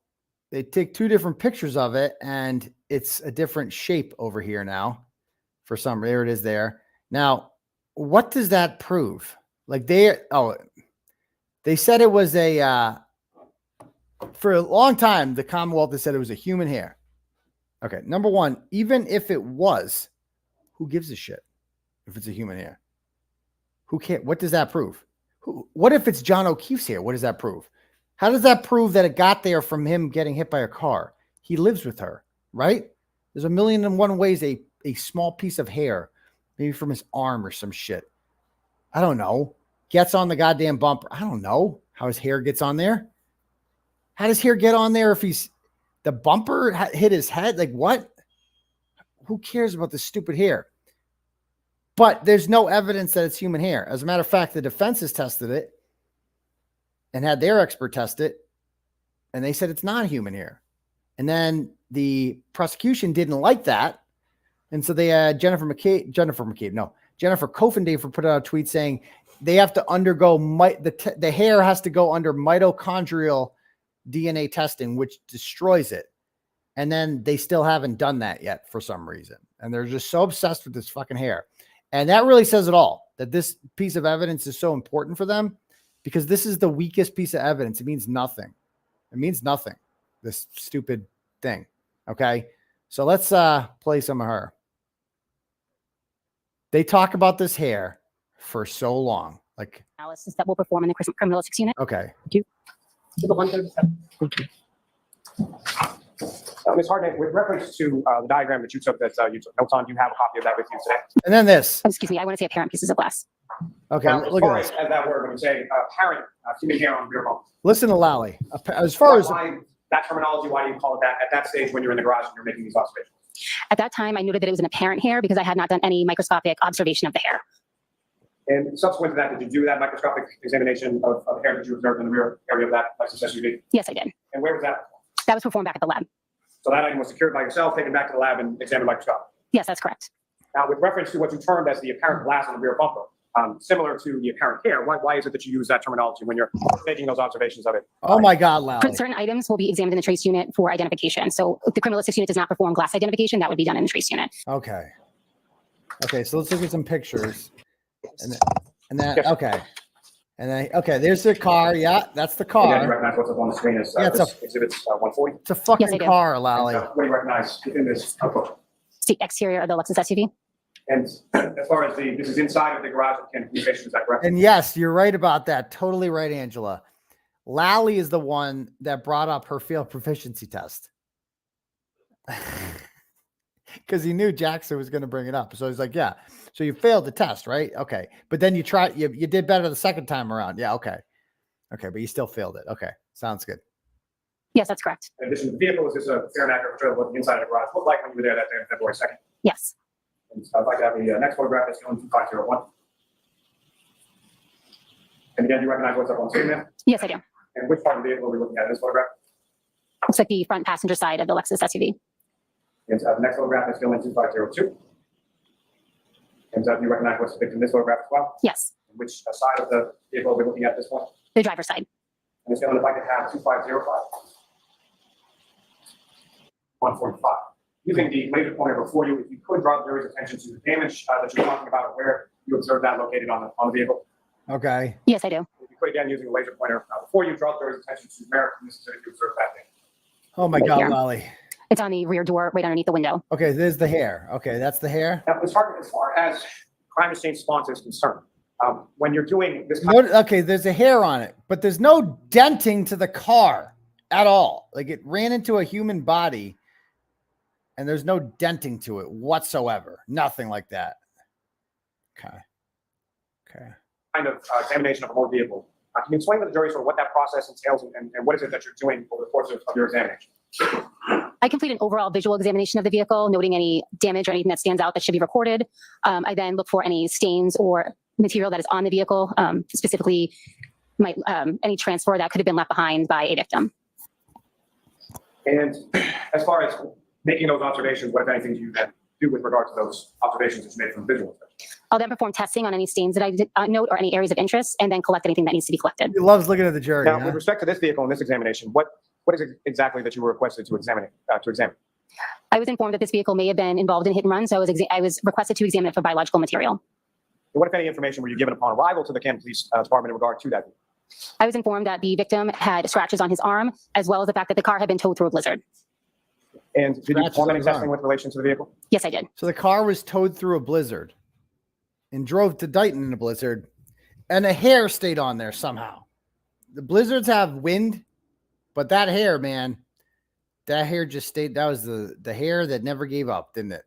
they take two different pictures of it, and it's a different shape over here now. For some, there it is there. Now, what does that prove? Like they said it was for a long time, the Commonwealth has said it was a human hair. Okay, number one, even if it was, who gives a shit if it's a human hair? Who cares? What does that prove? What if it's John O'Keefe's hair? What does that prove? How does that prove that it got there from him getting hit by a car? He lives with her, right? There's 1,000,001 ways a small piece of hair, maybe from his arm or some shit, I don't know, gets on the goddamn bumper. I don't know how his hair gets on there. How does hair get on there if the bumper hit his head? Like what? Who cares about the stupid hair? But there's no evidence that it's human hair. As a matter of fact, the defense has tested it and had their expert test it, and they said it's not human hair. And then the prosecution didn't like that, and so they had Jennifer Coffindale put out a tweet saying they have to undergo the hair has to go under mitochondrial DNA testing, which destroys it. And then they still haven't done that yet for some reason, and they're just so obsessed with this fucking hair. And that really says it all, that this piece of evidence is so important for them, because this is the weakest piece of evidence. It means nothing. It means nothing, this stupid thing. Okay. So let's play some of her. They talk about this hair for so long. Like analysis that we'll perform in the criminalistics unit. Okay. Thank you. To the 137. Ms. Hartnett, with reference to the diagram that you took that you took notes on, do you have a copy of that with you today? And then this. Excuse me, I want to say apparent pieces of glass. Okay, look at this. As that word, when you say apparent human hair on beer bump. Listen to 𝗟𝗨. As far as that terminology, why do you call it that at that stage when you're in the garage and you're making these observations? At that time, I noted that it was an apparent hair because I had not done any microscopic observation of the hair. And subsequent to that, did you do that microscopic examination of hair that you observed in the rear area of that license SUV? Yes, I did. And where was that? That was performed back at the lab. So that item was secured by yourself, taken back to the lab, and examined by yourself. Yes, that's correct. Now, with reference to what you termed as the apparent glass on the rear bumper, similar to the apparent hair, why is it that you use that terminology when you're making those observations of it? Oh my God, Lally. Certain items will be examined in the trace unit for identification. So if the criminalistics unit does not perform glass identification, that would be done in the trace unit. Okay. Okay, so let's look at some pictures. And then Yes. okay. And then, okay, there's the car. Yeah, that's the car. Again, you recognize what's up on the screen as Yeah, it's this exhibit 140? It's a fucking Yes, I do. car, Lally. What do you recognize within this? It's the exterior of the Lexus SUV. And as far as this is inside of the garage of Kearney Police Station, is that correct? And yes, you're right about that. Totally right, Angela. Lally is the one that brought up her field proficiency test. Because he knew Jackson was going to bring it up. So he's like, yeah. So you failed the test, right? Okay. But then you did better the second time around. Yeah, okay. Okay, but you still failed it. Okay. Sounds good. Yes, that's correct. In addition to the vehicle, is this a fair and accurate portrayal of what the inside of the garage looked like when you were there that day on February 2nd? Yes. And so I'd like to have the next photograph that's going 2501. And again, you recognize what's up on the screen there? Yes, I do. And which part of the vehicle are we looking at in this photograph? Looks like the front passenger side of the Lexus SUV. And the next photograph is going 2502. And do you recognize what's depicted in this photograph as well? Yes. And which side of the vehicle are we looking at this point? The driver's side. And it's going to like to have 2505. 145. Using the laser pointer before you, if you could draw the jury's attention to the damage that you're talking about, where you observed that located on the vehicle. Okay. Yes, I do. If you could, again, using the laser pointer before you draw the jury's attention to the merit from this incident, you observed that thing. Oh my God, Lally. It's on the rear door right underneath the window. Okay, there's the hair. Okay, that's the hair. Now, as far as crime scene response is concerned, when you're doing this Okay, there's a hair on it, but there's no denting to the car at all. Like it ran into a human body and there's no denting to it whatsoever. Nothing like that. Okay. Okay. kind of examination of a motor vehicle, can you explain to the jury sort of what that process entails and what is it that you're doing over the course of your examination? I complete an overall visual examination of the vehicle, noting any damage or anything that stands out that should be recorded. I then look for any stains or material that is on the vehicle, specifically any transfer that could have been left behind by a victim. And as far as making those observations, what, if anything, do you then do with regard to those observations that you made from the visual inspection? I'll then perform testing on any stains that I did note or any areas of interest, and then collect anything that needs to be collected. He loves looking at the jury. Now, with respect to this vehicle and this examination, what is it exactly that you were requested to examine? I was informed that this vehicle may have been involved in hit and run, so I was requested to examine it for biological material. And what, if any, information were you given upon arrival to the Kearney Police Department in regard to that vehicle? I was informed that the victim had scratches on his arm, as well as the fact that the car had been towed through a blizzard. And did you perform any testing with relation to the vehicle? Yes, I did. So the car was towed through a blizzard and drove to Dighton in a blizzard, and a hair stayed on there somehow. The blizzards have wind, but that hair, man, that hair just stayed. That was the hair that never gave up, didn't it?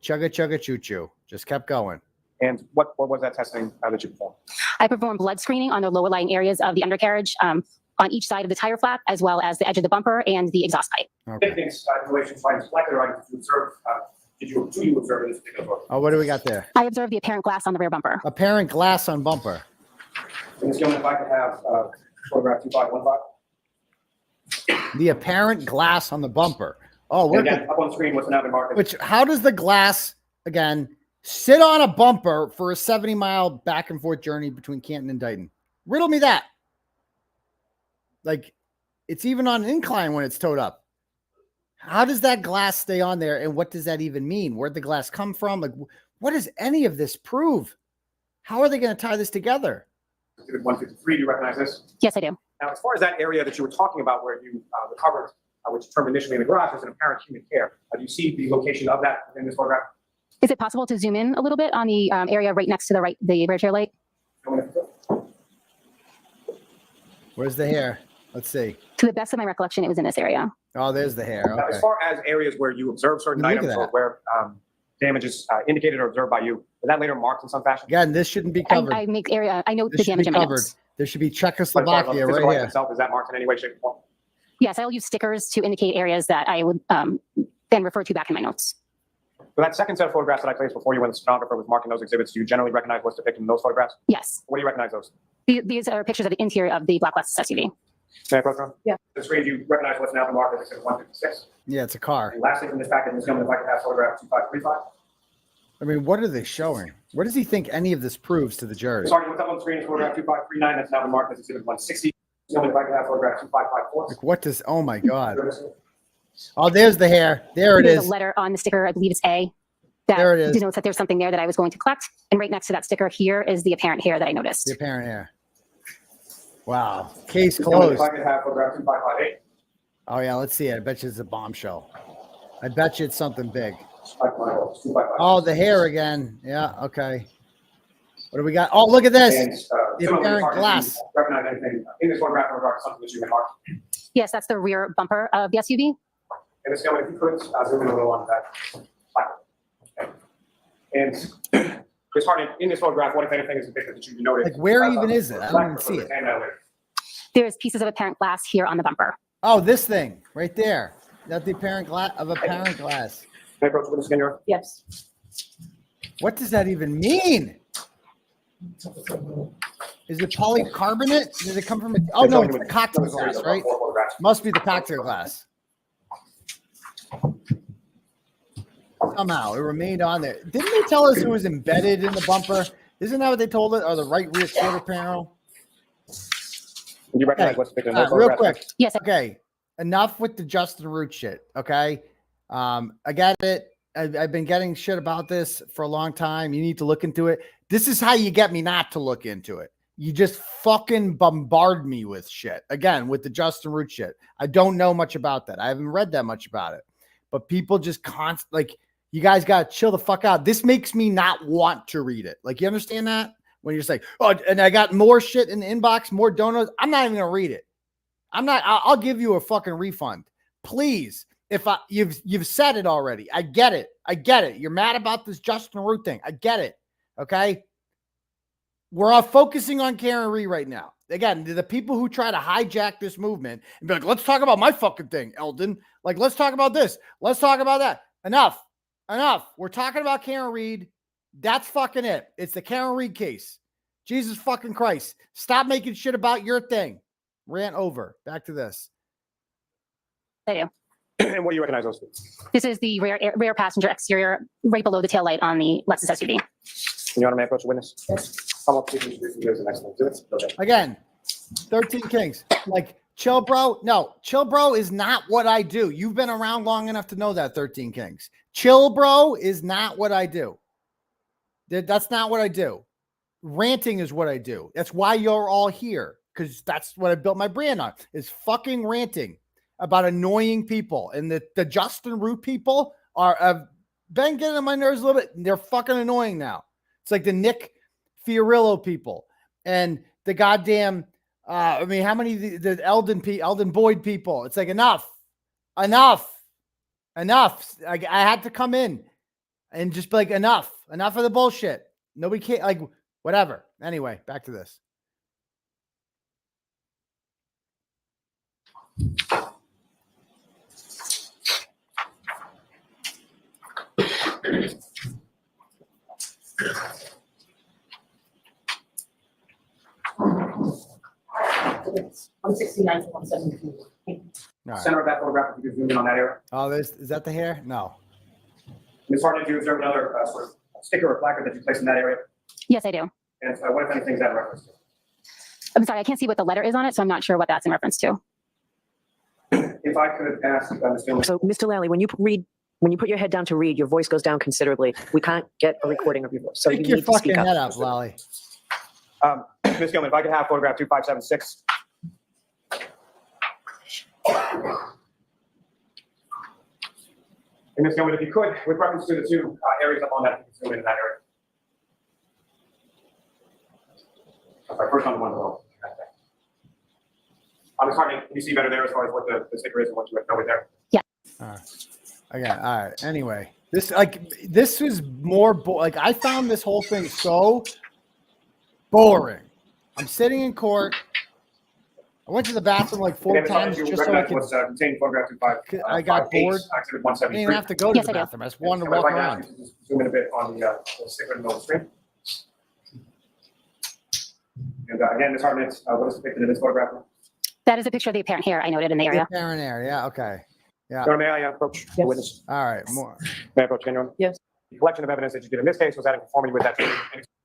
𝗪𝗪𝗪𝗪𝗪𝗪𝗪𝗪𝗪, just kept going. And what was that testing that you performed? I performed blood screening on the lower lying areas of the undercarriage, on each side of the tire flap, as well as the edge of the bumper and the exhaust pipe. Okay. Things in relation to findings collected, or did you observe? Do you observe in this particular photo? Oh, what do we got there? I observed the apparent glass on the rear bumper. Apparent glass on bumper. And this if I could have photograph 2515. The apparent glass on the bumper. Oh, and we're again, up on the screen, what's an avid market? Which, how does the glass, again, sit on a bumper for a 70-mile back and forth journey between Canton and Dighton? Riddle me that. Like, it's even on an incline when it's towed up. How does that glass stay on there, and what does that even mean? Where'd the glass come from? Like, what does any of this prove? How are they going to tie this together? 153, do you recognize this? Yes, I do. Now, as far as that area that you were talking about where you recovered, which termed initially in the garage as an apparent human hair, do you see the location of that in this photograph? Is it possible to zoom in a little bit on the area right next to the rear tail light? Where's the hair? Let's see. To the best of my recollection, it was in this area. Oh, there's the hair. Now, Okay. as far as areas where you observe certain Look at items or that. where damage is indicated or observed by you, was that later marked in some fashion? Again, this shouldn't be covered. I make area. I note This the should damage be in my covered. notes. There should be But as far as Czechoslovakia the right physical item here. itself, is that marked in any way, shape, or form? Yes, I'll use stickers to indicate areas that I would then refer to back in my notes. For that second set of photographs that I placed before you when the stenographer was marking those exhibits, do you generally recognize what's depicted in those photographs? Yes. What do you recognize those? These are pictures of the interior of the black Lexus SUV. May I approach, Ron? Yeah. The screen, do you recognize what's now the mark as exhibit 156? Yeah, it's a car. And lastly, from this packet, Ms. Gilman, if I could have photograph 2535. I mean, what are they showing? What does he think any of this proves to the jury? Sorry, what's up on the screen is photograph 2539. That's now the mark as exhibit 160. Ms. Gilman, if I could have photograph 2554. Like, what does? Oh my God! Oh, there's the hair. There it There's is. a letter on the sticker, I believe it's A, that There it is. denotes that there's something there that I was going to collect. And right next to that sticker here is the apparent hair that I noticed. The apparent hair. Wow. Case Ms. Gilman, if closed. I could have photograph 2558. Oh yeah, let's see it. I bet you it's a bombshell. I bet you it's something big. 255. Oh, the hair again. Yeah. Okay. What do we got? Oh, look at this. And, The similarly, apparent Mark, if you glass. Recognize anything in this photograph in regard to something that you had marked? Yes, that's the rear bumper of the SUV. And Ms. Gilman, if you could, zoom in a little on that. Okay. And Ms. Hartnett, in this photograph, what if anything is depicted that you noted? Like, where even is it? I don't even see it. There's pieces of apparent glass here on the bumper. Oh, this thing right there. That's the apparent glass of apparent glass. Can I approach the witness again, Your Honor? Yes. What does that even mean? Is it polycarbonate? Does it come from a? Oh no, it's the cocktail glass, right? Must be the cocktail glass. Somehow it remained on there. Didn't they tell us it was embedded in the bumper? Isn't that what they told us? Or the right rear quarter panel? Do you recognize what's depicted in this Real photograph? quick. Yes. Okay. Enough with the Justin Root shit. Okay. I got it. I've been getting shit about this for a long time. You need to look into it. This is how you get me not to look into it. You just fucking bombard me with shit. Again, with the Justin Root shit. I don't know much about that. I haven't read that much about it. But people just like, you guys got to chill the fuck out. This makes me not want to read it. Like, you understand that? When you're just like, oh, and I got more shit in the inbox, more donos. I'm not even going to read it. I'll give you a fucking refund. Please. If you've said it already. I get it. You're mad about this Justin Root thing. I get it. Okay. We're all focusing on Kearney right now. Again, the people who try to hijack this movement and be like, let's talk about my fucking thing, Eldon. Like, let's talk about this. Let's talk about that. Enough. We're talking about Karen Reed. That's fucking it. It's the Karen Reed case. Jesus fucking Christ. Stop making shit about your thing. Rant over. Back to this. I do. And what do you recognize those things? This is the rear passenger exterior right below the tail light on the Lexus SUV. You want to approach the witness? Yes. Come up to the next one. Okay. Again, 13 Kings. Like, chill, bro. No, chill, bro is not what I do. You've been around long enough to know that, 13 Kings. Chill, bro is not what I do. That's not what I do. Ranting is what I do. That's why you're all here, because that's what I built my brand on, is fucking ranting about annoying people. And the Justin Root people have been getting on my nerves a little bit. They're fucking annoying now. It's like the Nick Fiorillo people and the goddamn, how many, the Eldon Boyd people. It's like, enough. I had to come in and just be like, enough of the bullshit. Nobody can't, like, whatever. Anyway, back to this. It's 169 to 172. All right. Center of that photograph, if you could zoom in on that area. Oh, is that the hair? No. Ms. Hartnett, do you observe another sort of sticker or placard that you placed in that area? Yes, I do. And what, if anything, is that in reference to? I'm sorry, I can't see what the letter is on it, so I'm not sure what that's in reference to. If I could ask Ms. Gilman. So, Mr. Lally, when you put your head down to read, your voice goes down considerably. We can't get a recording of your voice. So Pick you your need to speak fucking head up. up, Lally. Ms. Gilman, if I could have photograph 2576. And Ms. Gilman, if you could, with reference to the two areas up on that, you can zoom in that area. Sorry, first on the one below. Ms. Hartnett, can you see better there as far as what the sticker is and what you know there? Yeah. Okay. All right. Anyway, this was more like, I found this whole thing so boring. I'm sitting in court. I went to the bathroom like 4 times just so I could. I got bored. I didn't even have to go to the bathroom. I just wanted to walk around. Zoom in a bit on the sticker in the middle of the screen. And again, Ms. Hartnett, what is depicted in this photograph? That is a picture of the apparent hair I noted in the area. The apparent hair. Yeah. Okay. Yeah. So may I approach the witness? All right. More. May I approach anyone? Yes. The collection of evidence that you did in this case, was that in conformity with that?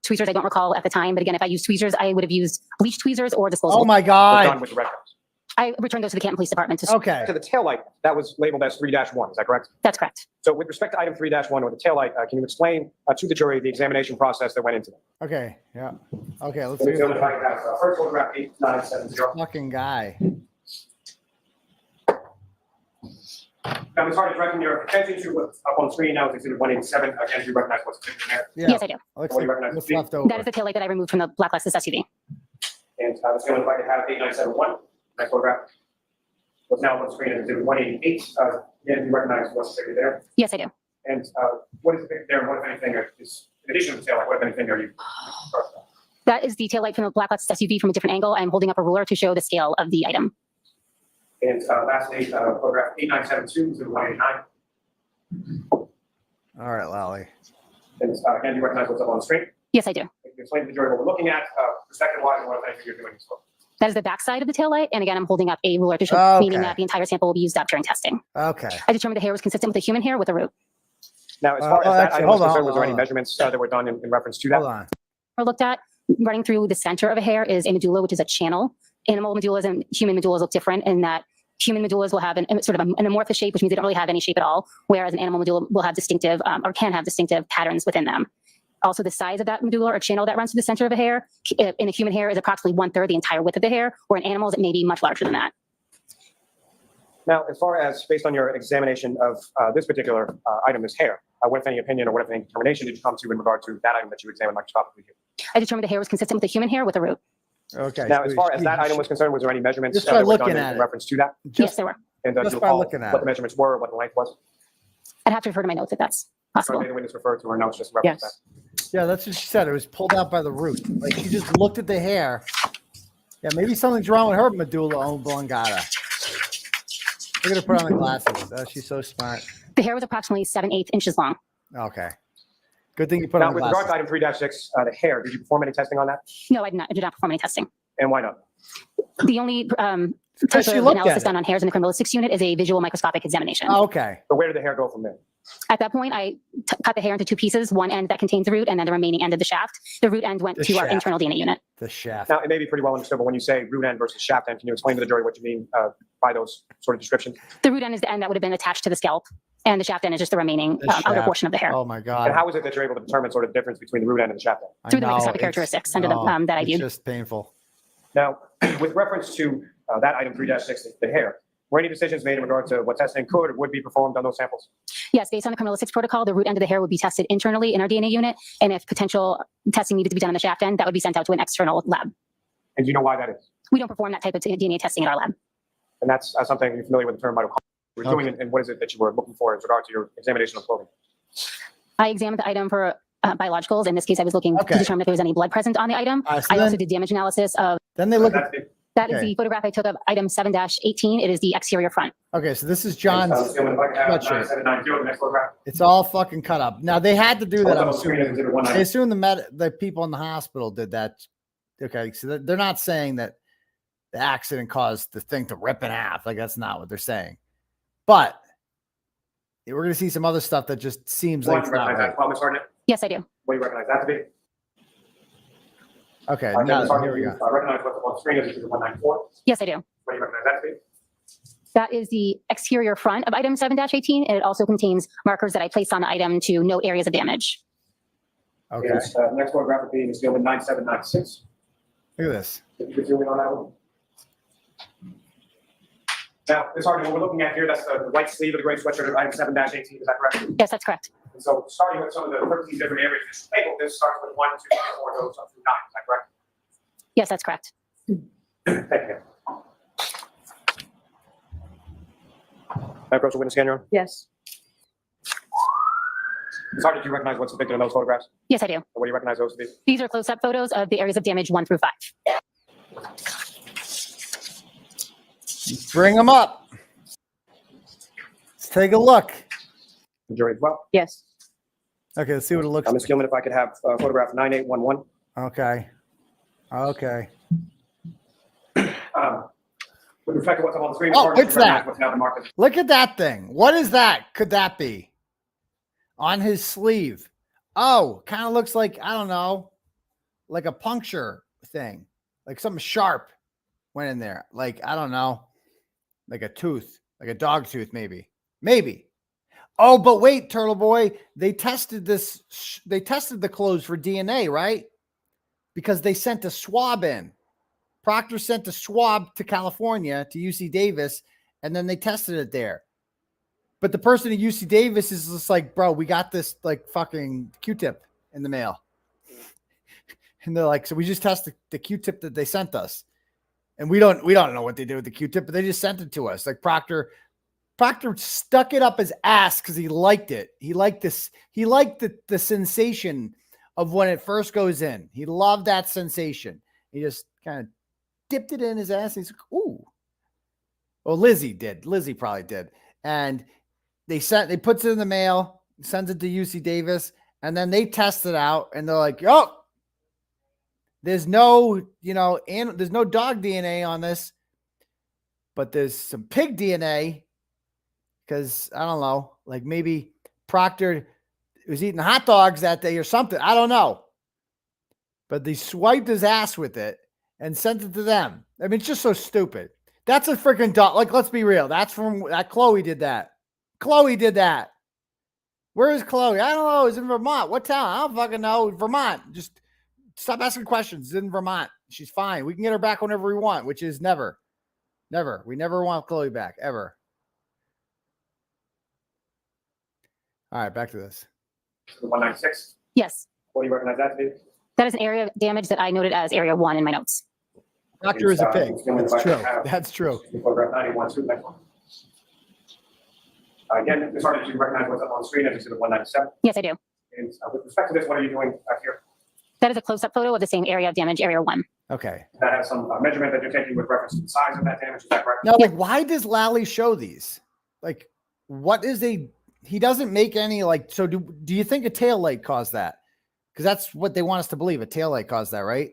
Tweezers, I don't recall at the time, but again, if I used tweezers, I would have used bleach tweezers or disposable. Oh my Done God. with the records. I returned those to the Canton Police Department. Okay. To the taillight, that was labeled as 3-1, is that correct? That's correct. So with respect to item 3-1 or the taillight, can you explain to the jury the examination process that went into it? Okay. Yeah. Okay. Let's Let me do go to it. first photograph 8970. Fucking guy. I'm sorry to direct your attention to what's up on screen now is exhibit 187. Again, do you recognize what's in there? Yeah. Yes, I do. Looks What do you like recognize? what's left over. That is the taillight that I removed from the black Lexus SUV. And I was going to invite to have 8971. Next photograph. What's now on screen is exhibit 188. Again, do you recognize what's figured there? Yes, I do. And what is figured there? And what, if anything, is in addition to the taillight, what, if anything, are you? That is the taillight from the black Lexus SUV from a different angle. I'm holding up a ruler to show the scale of the item. And lastly, photograph 8972 to 189. All right, Lally. And again, do you recognize what's up on the screen? Yes, I do. Can you explain to the jury what we're looking at, perspective-wise, and what, if anything, you're doing this for? That is the back side of the taillight. And again, I'm holding up a ruler to show, Okay. meaning that the entire sample will be used up during testing. Okay. I determined the hair was consistent with the human hair with the root. Now, as far as that actually, item was hold on, concerned, was there hold any on. measurements that were done in reference to that? Hold on. Or looked at, running through the center of a hair is a medulla, which is a channel. Animal medullas and human medullas look different in that human medullas will have sort of an amorphous shape, which means they don't really have any shape at all, whereas an animal medulla will have distinctive or can have distinctive patterns within them. Also, the size of that medulla or channel that runs through the center of a hair in a human hair is approximately 1/3 the entire width of the hair, or in animals, it may be much larger than that. Now, as far as based on your examination of this particular item, this hair, what, if any, opinion or what, if any, determination did you come to in regard to that item that you examined microscopically here? I determined the hair was consistent with the human hair with the root. Okay. Now, as far as that item was concerned, was there any measurements Just by that were looking done at in it. reference to that? Yes, there were. And Just do you by recall looking at what it. the measurements were, what the length was? I'd have to refer to my notes if that's possible. Sorry, the witness referred to her notes just in reference to that. Yeah, that's what she said. It was pulled out by the root. Like she just looked at the hair. Yeah, maybe something's wrong with her medulla oblongata. Look at her put on the glasses. She's so smart. The hair was approximately 7/8 inches long. Okay. Good thing you put Now, on the with regard glasses. to item 3-6, the hair, did you perform any testing on that? No, I did not perform any testing. And why not? The only type Because she of looked at analysis it. done on hairs in the criminalistics unit is a visual microscopic examination. Okay. So where did the hair go from there? At that point, I cut the hair into two pieces, one end that contains the root and then the remaining end of the shaft. The root end went The to our shaft. internal DNA unit. The shaft. Now, it may be pretty well understood, but when you say root end versus shaft end, can you explain to the jury what you mean by those sort of descriptions? The root end is the end that would have been attached to the scalp, and the shaft end is just the remaining The outer shaft. portion of the hair. Oh my God. And how is it that you're able to determine sort of the difference between the root end and the shaft end? I Through the know, microscopic it's- characteristics under the, oh, that I it's viewed. just painful. Now, with reference to that item 3-6, the hair, were any decisions made in regard to what testing could or would be performed on those samples? Yes, based on the criminalistics protocol, the root end of the hair would be tested internally in our DNA unit, and if potential testing needed to be done on the shaft end, that would be sent out to an external lab. And do you know why that is? We don't perform that type of DNA testing in our lab. And that's something you're familiar with the term mitochondria. We're doing, and what is it that you were looking for in regard to your examination of clothing? I examined the item for biologicals. In this case, I was looking Okay. to determine if there was any blood present on the item. So I also then- did damage analysis of, Then they look at. That's it. that is Okay. the photograph I took of item 7-18. It is the exterior front. Okay, so this is John's If I could have sweatshirt. 9790, the next photograph. It's all fucking cut up. Now they had to do that. I'm Also, screen is assuming. exhibit 190. I assume the people in the hospital did that. Okay, so they're not saying that the accident caused the thing to rip in half. Like that's not what they're saying. But we're gonna see some other stuff that just seems like What it's do you not recognize right. that? Well, Ms. Hartnett, Yes, I do. what do you recognize that to be? Okay, Ms. now, Hartnett, here we you, go. recognize what's on screen is exhibit 194. Yes, I do. What do you recognize that to be? That is the exterior front of item 7-18, and it also contains markers that I placed on the item to note areas of damage. Okay, And, next photograph would be Ms. Gilman 9796. look at this. If you could zoom in on that one. Now, Ms. Hartnett, what we're looking at here, that's the white sleeve of the gray sweatshirt of item 7-18, is that correct? Yes, that's correct. And so starting with some of the 13 different areas in this table, this starts with 1, 2, 3, 4, goes up through 9, is that correct? Yes, that's correct. Thank you. I approach the witness again, Your Honor. Yes. Sorry, did you recognize what's depicted in those photographs? Yes, I do. And what do you recognize those to be? These are close-up photos of the areas of damage 1 through 5. Bring them up. Let's take a look. The jury as well. Yes. Okay, let's see what it looks Ms. Gilman, if I could have photograph 9811. like. Okay. Okay. With respect to what's up on the screen, Oh, what's that? What's now the market. Look at that thing. What is that? Could that be? On his sleeve. Oh, kind of looks like, I don't know, like a puncture thing. Like something sharp went in there. Like, I don't know, like a tooth, like a dog tooth, maybe. Maybe. Oh, but wait, Turtleboy, they tested this. They tested the clothes for DNA, right? Because they sent a swab in. Proctor sent a swab to California, to UC Davis, and then they tested it there. But the person at UC Davis is just like, bro, we got this like fucking Q-tip in the mail. And they're like, so we just tested the Q-tip that they sent us. And we don't know what they did with the Q-tip, but they just sent it to us. Like Proctor stuck it up his ass because he liked it. He liked this. He liked the sensation of when it first goes in. He loved that sensation. He just kind of dipped it in his ass. And he's like, ooh. Well, Lizzie did. Lizzie probably did. And they puts it in the mail, sends it to UC Davis, and then they test it out, and they're like, oh, there's no, and there's no dog DNA on this, but there's some pig DNA. Because I don't know, like maybe Proctor was eating hot dogs that day or something. I don't know. But they swiped his ass with it and sent it to them. I mean, it's just so stupid. That's a freaking dog. Like, let's be real. That's from that Chloe did that. Chloe did that. Where is Chloe? I don't know. It's in Vermont. What town? I don't fucking know. Vermont. Just stop asking questions. It's in Vermont. She's fine. We can get her back whenever we want, which is never. Never. We never want Chloe back, ever. All right, back to this. 196? Yes. What do you recognize that to be? That is an area of damage that I noted as area 1 in my notes. Proctor is a pig. That's true. That's true. Photograph 91, to the next one. Again, it's hard to recognize what's up on the screen as exhibit 197. Yes, I do. And with respect to this, what are you doing back here? That is a close-up photo of the same area of damage, area 1. Okay. That has some measurement that you're taking with reference to the size of that damage. Is that correct? Now, like, why does Lally show these? Like, what is he doesn't make any, like, so do you think a tail light caused that? Because that's what they want us to believe. A tail light caused that, right?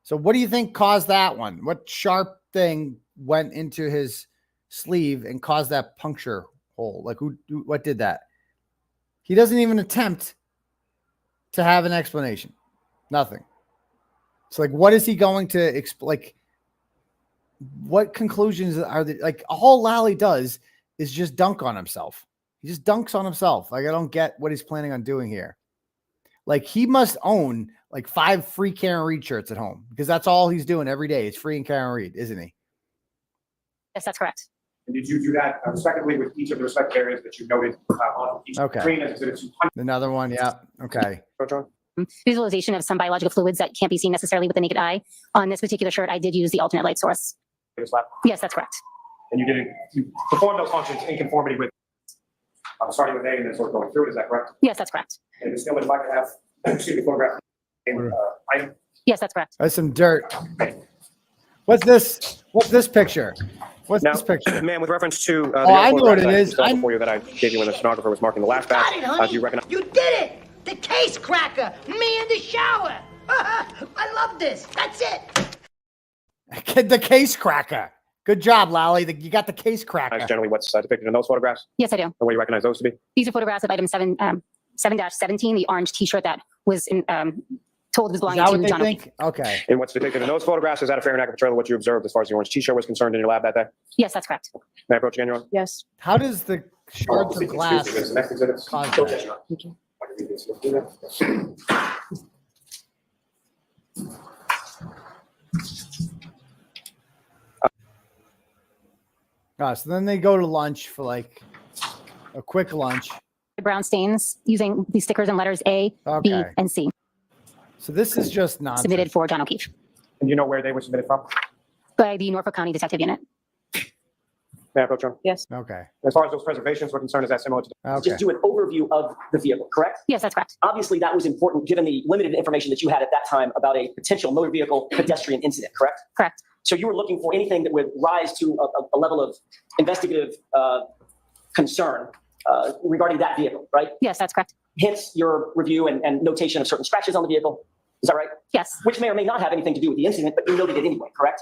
So what do you think caused that one? What sharp thing went into his sleeve and caused that puncture hole? Like, what did that? He doesn't even attempt to have an explanation. Nothing. So, like, what is he going to explain? Like, what conclusions are they? Like, all Lally does is just dunk on himself. He just dunks on himself. Like, I don't get what he's planning on doing here. Like, he must own like 5 free Karen Reed shirts at home because that's all he's doing every day. It's free and Karen Reed, isn't he? Yes, that's correct. And did you do that respectively with each of the respective areas that you noted on each screen as exhibit 200? Another one. Yeah. Okay. Visualization of some biological fluids that can't be seen necessarily with the naked eye. On this particular shirt, I did use the alternate light source. Yes, that's correct. And you performed those functions in conformity with starting with A and then sort of going through it. Is that correct? Yes, that's correct. And it's still if I could have, photograph item. Yes, that's correct. That's some dirt. What's this? What's this picture? What's this picture? Ma'am, with reference to I know what it is. I for you that I gave you when the stenographer was marking the last batch. Do you recognize? You did it! The case cracker! Me in the shower! I love this! That's it! The case cracker. Good job, Lally. You got the case cracker. That's generally what's depicted in those photographs? Yes, I do. And what do you recognize those to be? These are photographs of item 7-17, the orange t-shirt that was told was belonging to John O'Keefe. Okay. And what's depicted in those photographs, is that a fair and accurate portrayal of what you observed as far as the orange t-shirt was concerned in your lab that day? Yes, that's correct. May I approach again, Your Honor? Yes. How does the shards of glass the next exhibit cause that? So then they go to lunch for like a quick lunch. Brown stains using these stickers and letters A, B, and C. So this is just nonsense. Submitted for John O'Keefe. And you know where they were submitted from? By the Norfolk County Detective Unit. May I approach, Your Honor? Yes. Okay. As far as those preservations were concerned, is that similar to? Just do an overview of the vehicle, correct? Yes, that's correct. Obviously, that was important given the limited information that you had at that time about a potential motor vehicle pedestrian incident, correct? Correct. So you were looking for anything that would rise to a level of investigative concern regarding that vehicle, right? Yes, that's correct. Hence your review and notation of certain scratches on the vehicle. Is that right? Yes. Which may or may not have anything to do with the incident, but you noted it anyway, correct?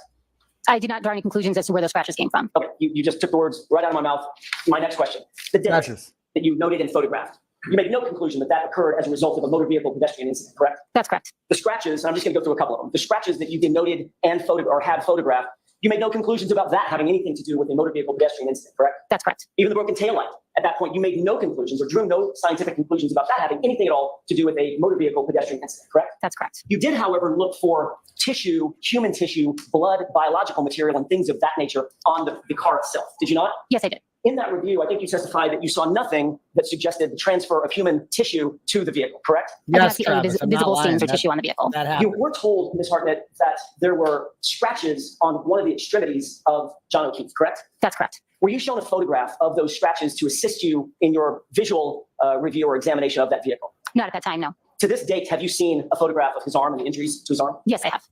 I did not draw any conclusions as to where those scratches came from. Okay, you just took the words right out of my mouth. My next question. The date Scratches. that you noted and photographed, you make no conclusion that that occurred as a result of a motor vehicle pedestrian incident, correct? That's correct. The scratches, and I'm just going to go through a couple of them. The scratches that you denoted and had photographed, you made no conclusions about that having anything to do with a motor vehicle pedestrian incident, correct? That's correct. Even the broken taillight. At that point, you made no conclusions or drew no scientific conclusions about that having anything at all to do with a motor vehicle pedestrian incident, correct? That's correct. You did, however, look for tissue, human tissue, blood, biological material, and things of that nature on the car itself. Did you not? Yes, I did. In that review, I think you testified that you saw nothing that suggested the transfer of human tissue to the vehicle, correct? I did not see any visible stains or tissue on the vehicle. You were told, Ms. Hartnett, that there were scratches on one of the extremities of John O'Keefe, correct? That's correct. Were you shown a photograph of those scratches to assist you in your visual review or examination of that vehicle? Not at that time, no. To this date, have you seen a photograph of his arm and the injuries to his arm? Yes, I have.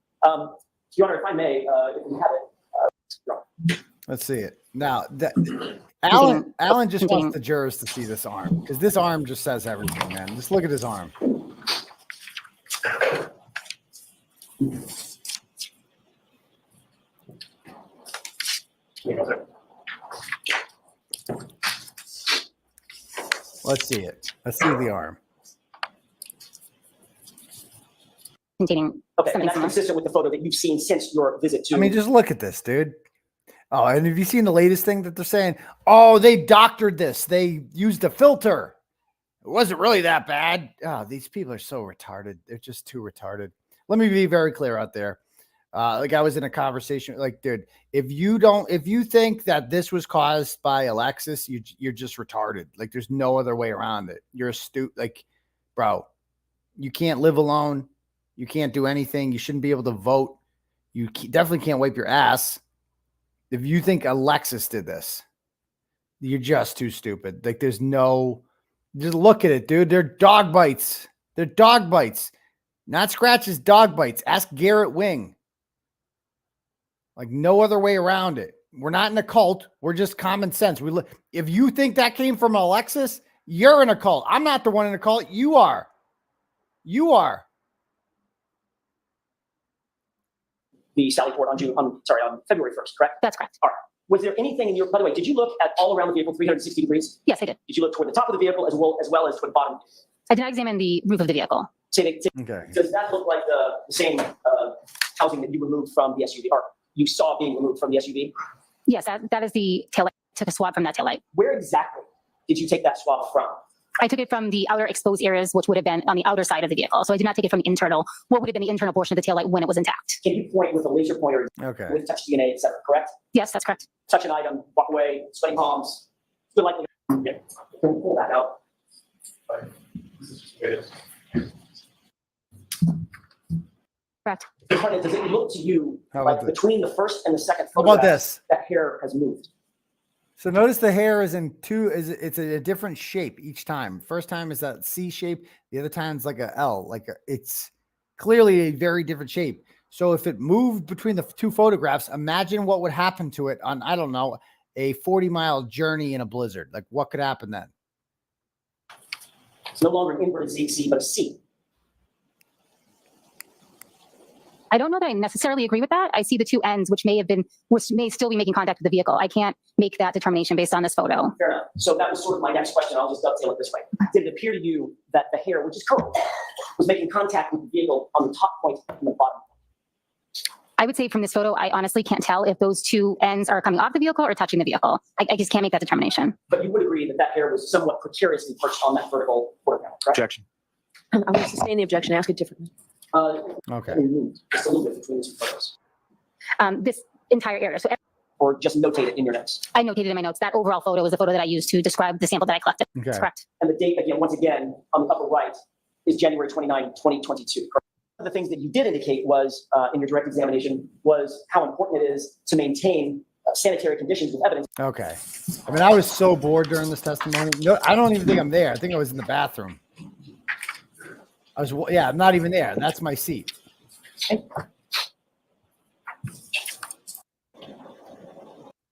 Your Honor, if I may, if we have it. Let's see it. Now, Alan just wants the jurors to see this arm, because this arm just says everything, man. Just look at his arm. Let's see it. Let's see the arm. Containing okay, and that's consistent with the photo that you've seen since your visit to. I mean, just look at this, dude. Oh, and have you seen the latest thing that they're saying? Oh, they doctored this. They used a filter. It wasn't really that bad. Oh, these people are so retarded. They're just too retarded. Let me be very clear out there. Like I was in a conversation, like, dude, if you think that this was caused by Alexis, you're just retarded. Like, there's no other way around it. You're astute. Like, bro, you can't live alone. You can't do anything. You shouldn't be able to vote. You definitely can't wipe your ass. If you think Alexis did this, you're just too stupid. Like, there's no, just look at it, dude. They're dog bites. They're dog bites. Not scratches, dog bites. Ask Garrett Wing. Like, no other way around it. We're not in a cult. We're just common sense. If you think that came from Alexis, you're in a cult. I'm not the one in a cult. You are. You are. The Sally Port on February 1st, correct? That's correct. All right. Was there anything in your, by the way, did you look at all around the vehicle 360 degrees? Yes, I did. Did you look toward the top of the vehicle as well as toward the bottom of the vehicle? I did not examine the roof of the vehicle. Okay. Does that look like the same housing that you removed from the SUV, or you saw being removed from the SUV? Yes, that is the taillight. Took a swab from that taillight. Where exactly did you take that swab from? I took it from the outer exposed areas, which would have been on the outer side of the vehicle. So I did not take it from the internal, what would have been the internal portion of the taillight when it was intact. Can you point with a laser pointer with touch DNA, et cetera, correct? Yes, that's correct. Touch an item, walk away, sweaty palms. Good likely. Yeah. Can we pull that out? Correct. Does it look to you like between the first and the second How about this? that hair has moved? So notice the hair is in it's a different shape each time. First time is that C shape. The other time is like a L, it's clearly a very different shape. So if it moved between the two photographs, imagine what would happen to it on, I don't know, a 40-mile journey in a blizzard. Like, what could happen then? It's no longer an inverted Z, but a C. I don't know that I necessarily agree with that. I see the two ends, which may still be making contact with the vehicle. I can't make that determination based on this photo. Fair enough. So that was sort of my next question. I'll just dovetail it this way. Did it appear to you that the hair, which is curled, was making contact with the vehicle on the top point and the bottom? I would say from this photo, I honestly can't tell if those two ends are coming off the vehicle or touching the vehicle. I just can't make that determination. But you would agree that that hair was somewhat precariously perched on that vertical quarter panel, correct? Objection. I will sustain the objection. Ask it differently. Okay. Just a little bit between the two photos. This entire area. So or just notate it in your notes? I notated in my notes. That overall photo is the photo that I used to describe the sample that I collected. Okay. That's correct. And the date, again, once again, on the upper right, is January 29, 2022. Correct? One of the things that you did indicate was, in your direct examination, was how important it is to maintain sanitary conditions with evidence. Okay. I mean, I was so bored during this testimony. No, I don't even think I'm there. I think I was in the bathroom. I'm not even there. That's my seat.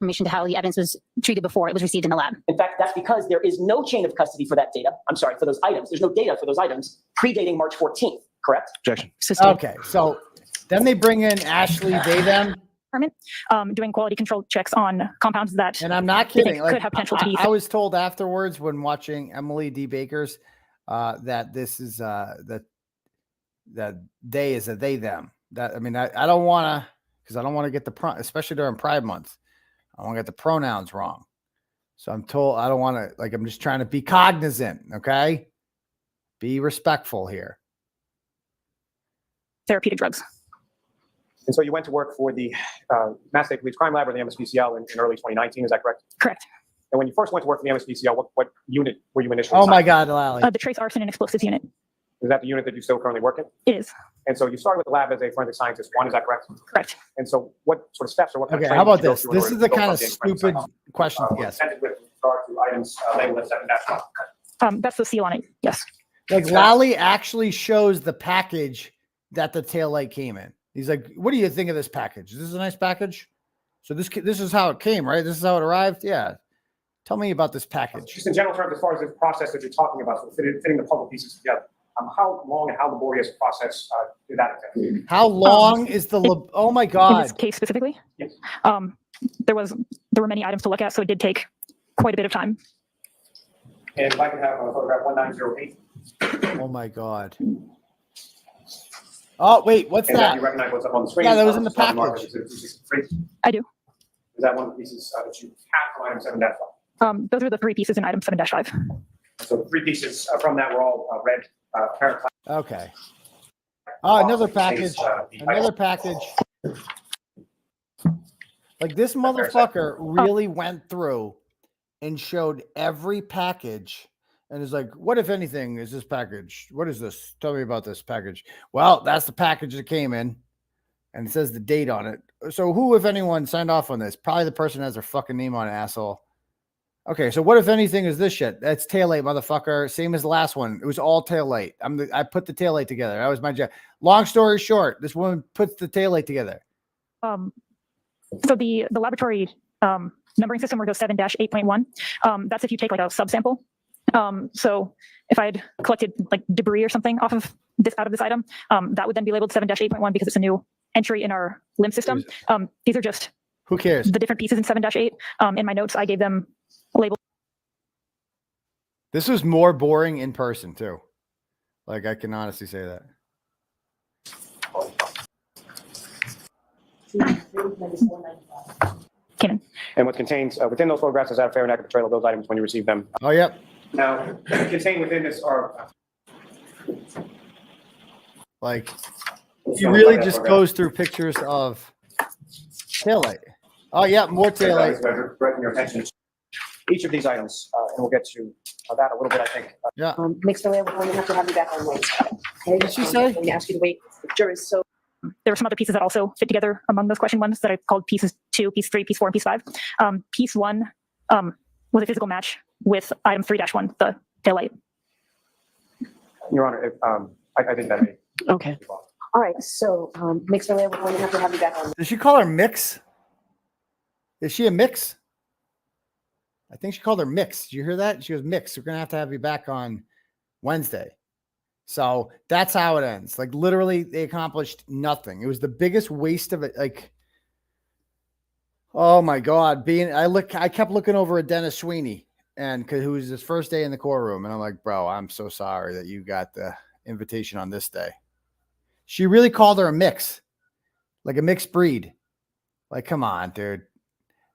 Information to how the evidence was treated before it was received in the lab. In fact, that's because there is no chain of custody for that data. I'm sorry, for those items. There's no data for those items predating March 14th, correct? Objection. Okay, so then they bring in Ashley, they, them. department, doing quality control checks on compounds that And I'm not they kidding. think Like, could have potential to be. I was told afterwards when watching Emily D. Baker's that this is that they is a they them. That I mean, I don't want to, because I don't want to get the especially during Pride Month. I don't want to get the pronouns wrong. So I'm told I don't want to, like, I'm just trying to be cognizant. Okay, be respectful here. Therapeutic drugs. And so you went to work for the Mass State Police Crime Lab, or the MSPCL, in early 2019. Is that correct? Correct. And when you first went to work for the MSPCL, what unit were you initially? Oh my assigned? God, Lally. The Trace Arson and Explosives Unit. Is that the unit that you still currently work in? It is. And so you started with the lab as a forensic scientist 1, is that correct? Correct. And so what sort of steps or what kind Okay, of how training about did you go this? through in This order is to the go kind from of being a forensic stupid scientist? question to guess. Presented with regard to items labeled as 7-1. That's the seal on it. Yes. Like, Lally actually shows the package that the tail light came in. He's like, "What do you think of this package? Is this a nice package? So this is how it came, right? This is how it arrived. Yeah. Tell me about this package." Just in general terms, as far as the process that you're talking about, so fitting the puzzle pieces together, how long and how laborious a process did that take? How long is the? Oh my In God! this case specifically, Yes. there were many items to look at, so it did take quite a bit of time. And if I could have photograph 1908. Oh my God! Oh wait, what's And that? you recognize what's up on the screen? Yeah, that was in the package. Is I do. that one of the pieces that you have from item 7-5? Those are the 3 pieces in item 7-5. So 3 pieces from that were all red. Parent. Okay. Oh, another package. Another package. Like, this motherfucker really went through and showed every package and is like, "What, if anything, is this package? What is this? Tell me about this package." Well, that's the package that came in, and it says the date on it. So who, if anyone, signed off on this? Probably the person that has their fucking name on it, asshole. Okay, so what, if anything, is this shit? That's tail light, motherfucker. Same as the last one. It was all tail light. I put the tail light together. That was my job. Long story short, this woman puts the tail light together. So the laboratory numbering system where it goes 7-8.1, that's if you take like a subsample. So if I had collected like debris or something out of this item, that would then be labeled 7-8.1 because it's a new entry in our limb system. These are just who cares the different pieces in 7-8. In my notes, I gave them labels. This was more boring in person too. Like, I can honestly say that. And what contains within those photographs is that a fair and accurate portrayal of those items when you receive them? Oh, yep. Now, contained within this are like, he really just goes through pictures of taillight. Oh, yeah, more taillight. Directing your attention to each of these items, and we'll get to that a little bit, I think. Yeah. Makes no way we're going to have to have you back on Wednesday. Okay? Did she say? I'm going to ask you to wait. The jury's so. There were some other pieces that also fit together among those question ones that I called pieces 2, piece 3, piece 4, and piece 5. Piece 1 was a physical match with item 3-1, the taillight. Your Honor, I think that may. Okay. All right. So makes no way we're going to have you back on. Did she call her Mix? Is she a Mix? I think she called her Mix. Did you hear that? She goes, "Mix, we're going to have you back on Wednesday." So that's how it ends. Like, literally, they accomplished nothing. It was the biggest waste of it. Like, oh my God. I kept looking over at Dennis Sweeney, and who was his first day in the courtroom. And I'm like, "Bro, I'm so sorry that you got the invitation on this day." She really called her a mix, like a mixed breed. Like, come on, dude.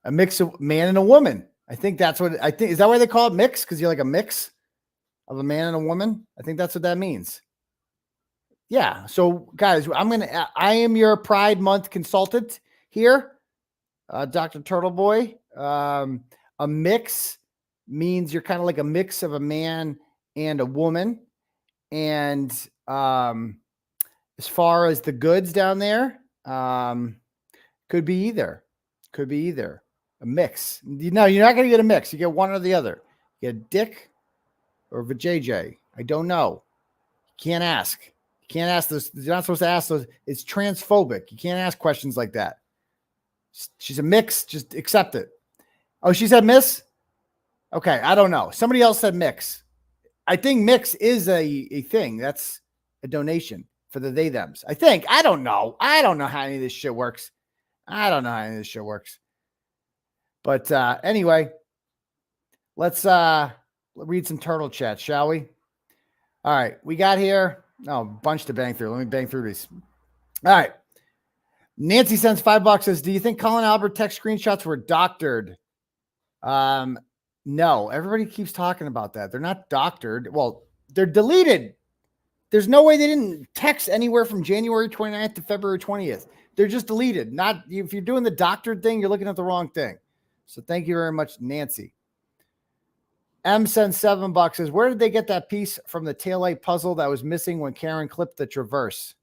A mix of man and a woman. I think that's what is that why they call it mix? Because you're like a mix of a man and a woman. I think that's what that means. Yeah. So guys, I am your Pride Month consultant here. Dr. Turtleboy. A mix means you're kind of like a mix of a man and a woman. And as far as the goods down there, could be either. A mix. No, you're not going to get a mix. You get one or the other. You get a dick or a vajayjay. I don't know. You can't ask. You can't ask this. You're not supposed to ask those. It's transphobic. You can't ask questions like that. She's a mix. Just accept it. Oh, she said miss? Okay, I don't know. Somebody else said mix. I think mix is a thing. That's a donation for the they thems. I think. I don't know. I don't know how any of this shit works. I don't know how any of this shit works. But anyway, let's read some turtle chat, shall we? All right, we got here. Oh, a bunch to bang through. Let me bang through these. All right. Nancy sends $5, says, do you think Colin Albert text screenshots were doctored? No, everybody keeps talking about that. They're not doctored. Well, they're deleted. There's no way they didn't text anywhere from January 29th to February 20th. They're just deleted. Not if you're doing the doctored thing, you're looking at the wrong thing. So thank you very much, Nancy. M sends $7, says, where did they get that piece from the taillight puzzle that was missing when Karen clipped the traverse?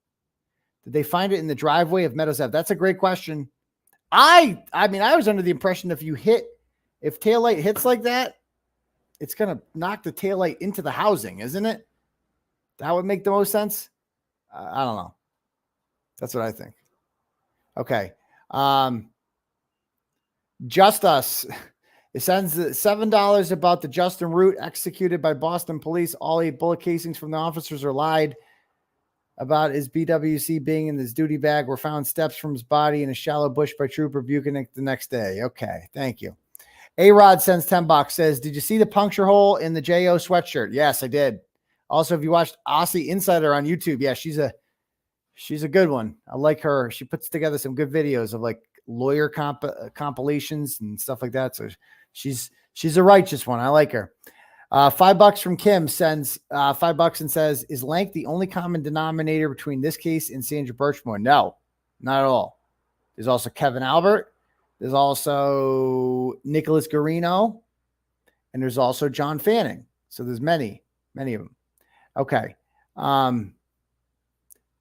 Did they find it in the driveway of Meadows Ave? That's a great question. I mean, I was under the impression if taillight hits like that, it's going to knock the taillight into the housing, isn't it? That would make the most sense. I don't know. That's what I think. Okay. Just Us. It sends $7 about the Justin Root executed by Boston police. All 8 bullet casings from the officers are lied about his BWC being in his duty bag. Were found steps from his body in a shallow bush by Trooper Buchanan the next day. Okay. Thank you. A-Rod sends $10, says, did you see the puncture hole in the J.O. sweatshirt? Yes, I did. Also, if you watched 𝗚𝗃 Insider on YouTube, yeah, she's a good one. I like her. She puts together some good videos of like lawyer compilations and stuff like that. So she's a righteous one. I like her. $5 from Kim sends $5 and says, is length the only common denominator between this case and Sandra Birchmore? No, not at all. There's also Kevin Albert. There's also Nicholas Garino. And there's also John Fanning. So there's many of them. Okay.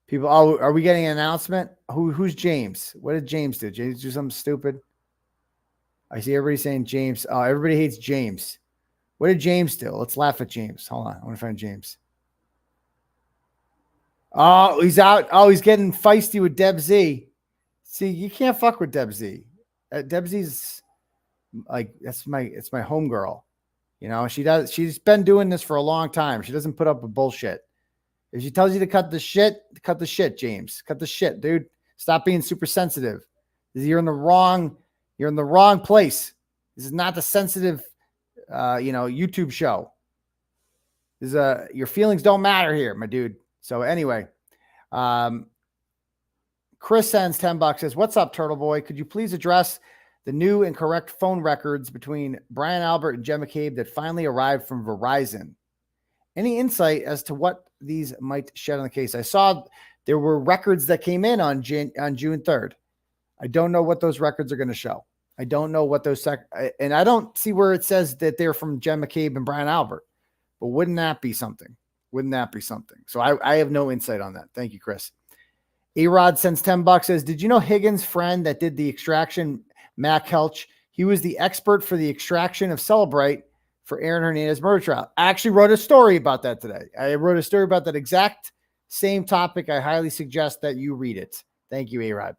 People, are we getting an announcement? Who's James? What did James do? James do something stupid? I see everybody saying James. Oh, everybody hates James. What did James do? Let's laugh at James. Hold on. I want to find James. Oh, he's out. Oh, he's getting feisty with 𝗵𝗄𝗃. See, you can't fuck with 𝗵𝗄𝗃. 𝗵𝗄𝗃's like, it's my homegirl. You know, she's been doing this for a long time. She doesn't put up with bullshit. If she tells you to cut the shit, James. Cut the shit, dude. Stop being super sensitive. You're in the wrong place. This is not the sensitive YouTube show. This is your feelings don't matter here, my dude. So anyway, Chris sends $10, says, what's up, Turtleboy? Could you please address the new and correct phone records between Brian Albert and Jen McCabe that finally arrived from Verizon? Any insight as to what these might shed on the case? I saw there were records that came in on June 3rd. I don't know what those records are going to show. I don't know what those and I don't see where it says that they're from Jen McCabe and Brian Albert. But wouldn't that be something? So I have no insight on that. Thank you, Chris. A-Rod sends $10, says, did you know Higgins' friend that did the extraction, Mac 𝗪𝗁, he was the expert for the extraction of Celebrite for Aaron Hernandez murder trial. I actually wrote a story about that today. I wrote a story about that exact same topic. I highly suggest that you read it. Thank you, A-Rod.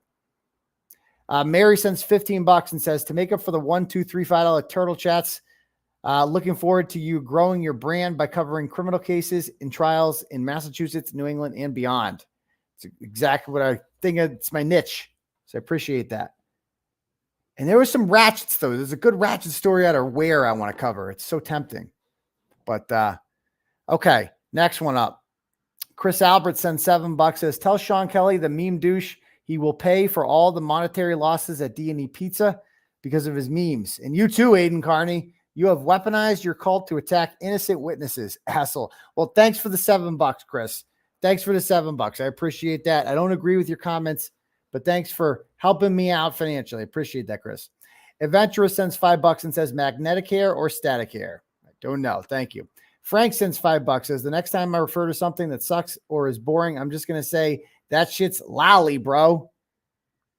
Mary sends $15 and says, to make up for the $1, $2, $3, $5 turtle chats, looking forward to you growing your brand by covering criminal cases and trials in Massachusetts, New England, and beyond. It's exactly what I think. It's my niche. So I appreciate that. And there was some ratchets, though. There's a good ratchet story out of Where I want to cover. It's so tempting. But, okay, next one up. Chris Albert sends $7, says, tell Sean Kelly, the meme douche, he will pay for all the monetary losses at D&E Pizza because of his memes. And you too, Aidan Kearney. You have weaponized your cult to attack innocent witnesses, asshole. Well, thanks for the $7, Chris. Thanks for the $7. I appreciate that. I don't agree with your comments, but thanks for helping me out financially. I appreciate that, Chris. Adventurous sends $5 and says, magnetic hair or static hair? I don't know. Thank you. Frank sends $5, says, the next time I refer to something that sucks or is boring, I'm just going to say, that shit's lolly, bro.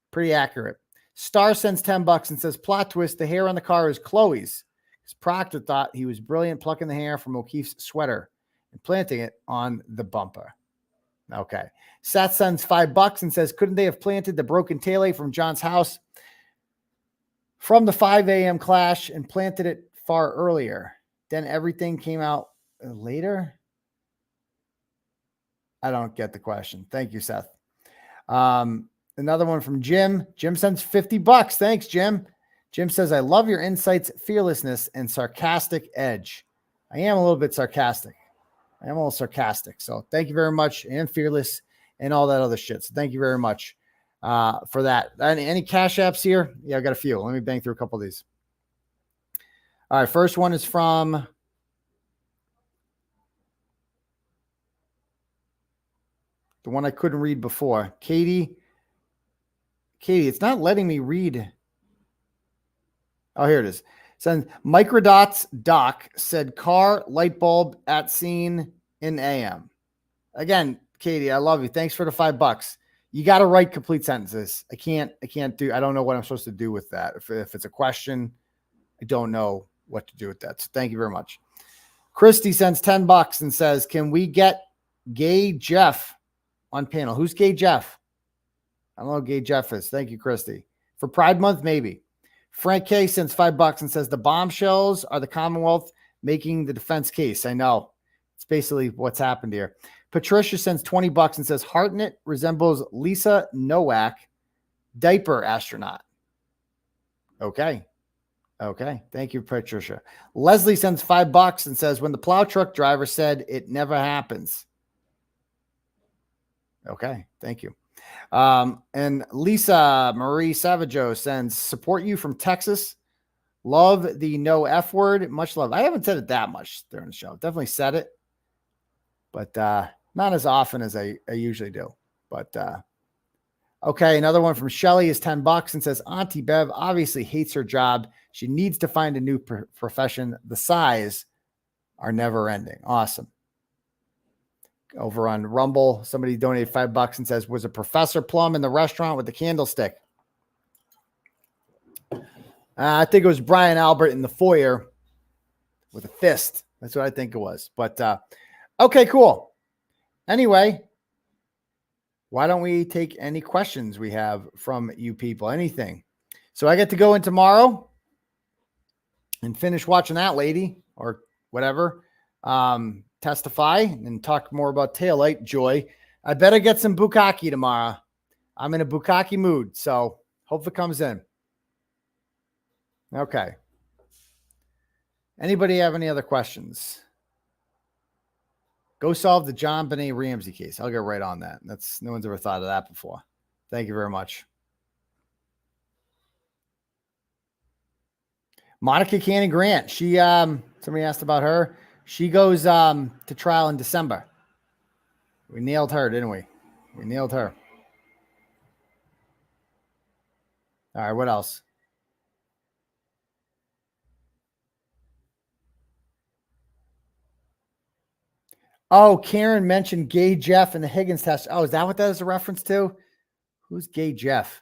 Pretty accurate. Star sends $10 and says, plot twist, the hair on the car is Chloe's. Because Proctor thought he was brilliant plucking the hair from O'Keefe's sweater and planting it on the bumper. Okay. Seth sends $5 and says, couldn't they have planted the broken taillight from John's house from the 5 a.m. clash and planted it far earlier? Then everything came out later. I don't get the question. Thank you, Seth. another one from Jim. Jim sends $50. Thanks, Jim. Jim says, I love your insights, fearlessness, and sarcastic edge. I am a little bit sarcastic. I am a little sarcastic. So thank you very much. And fearless and all that other shit. So thank you very much for that. Any cash apps here? Yeah, I got a few. Let me bang through a couple of these. All right. First one is from the one I couldn't read before. Katie, it's not letting me read. Oh, here it is. Send Microdots Doc said car light bulb at scene in AM. Again, Katie, I love you. Thanks for the $5. You got to write complete sentences. I can't do, I don't know what I'm supposed to do with that. If it's a question, I don't know what to do with that. So thank you very much. Christy sends $10 and says, can we get Gay Jeff on panel? Who's Gay Jeff? I don't know who Gay Jeff is. Thank you, Christy. For Pride Month, maybe. Frank K sends $5 and says the bombshells are the Commonwealth making the defense case. I know. It's basically what's happened here. Patricia sends $20 and says Hartnett resembles Lisa Nowak, diaper astronaut. Okay. Thank you, Patricia. Leslie sends $5 and says when the plow truck driver said it never happens. Okay. Thank you. And Lisa Marie Savageau sends support you from Texas. Love the no F word. Much love. I haven't said it that much during the show. Definitely said it, but not as often as I usually do. But okay, another one from Shelly is $10 and says Auntie Bev obviously hates her job. She needs to find a new profession. The sighs are never ending. Awesome. Over on Rumble, somebody donated $5 and says, was a Professor Plum in the restaurant with the candlestick? I think it was Brian Albert in the foyer with a fist. That's what I think it was. But okay, cool. Anyway, why don't we take any questions we have from you people? Anything. So I get to go in tomorrow and finish watching that lady or whatever. Testify and talk more about taillight joy. I better get some bukkake tomorrow. I'm in a bukkake mood, so hope it comes in. Okay. Anybody have any other questions? Go solve the JonBenet Ramsey case. I'll get right on that. That's no one's ever thought of that before. Thank you very much. Monica Cannon Grant. She somebody asked about her. She goes to trial in December. We nailed her, didn't we? We nailed her. All right, what else? Oh, Karen mentioned Gay Jeff and the Higgins test. Oh, is that what that is a reference to? Who's Gay Jeff?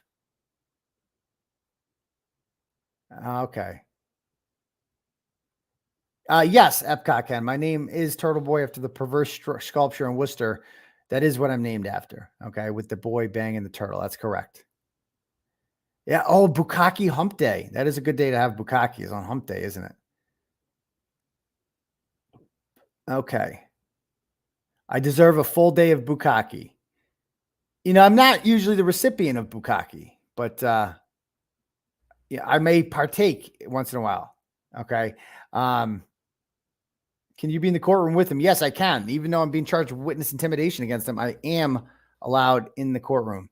Okay. Yes, Epcot Ken. My name is Turtleboy after the perverse sculpture in Worcester. That is what I'm named after. Okay, with the boy banging the turtle. That's correct. Yeah. Oh, Bukkake Hump Day. That is a good day to have bukkake. Is on Hump Day, isn't it? Okay. I deserve a full day of bukkake. You know, I'm not usually the recipient of bukkake, but yeah, I may partake once in a while. Okay. Can you be in the courtroom with him? Yes, I can. Even though I'm being charged with witness intimidation against him, I am allowed in the courtroom.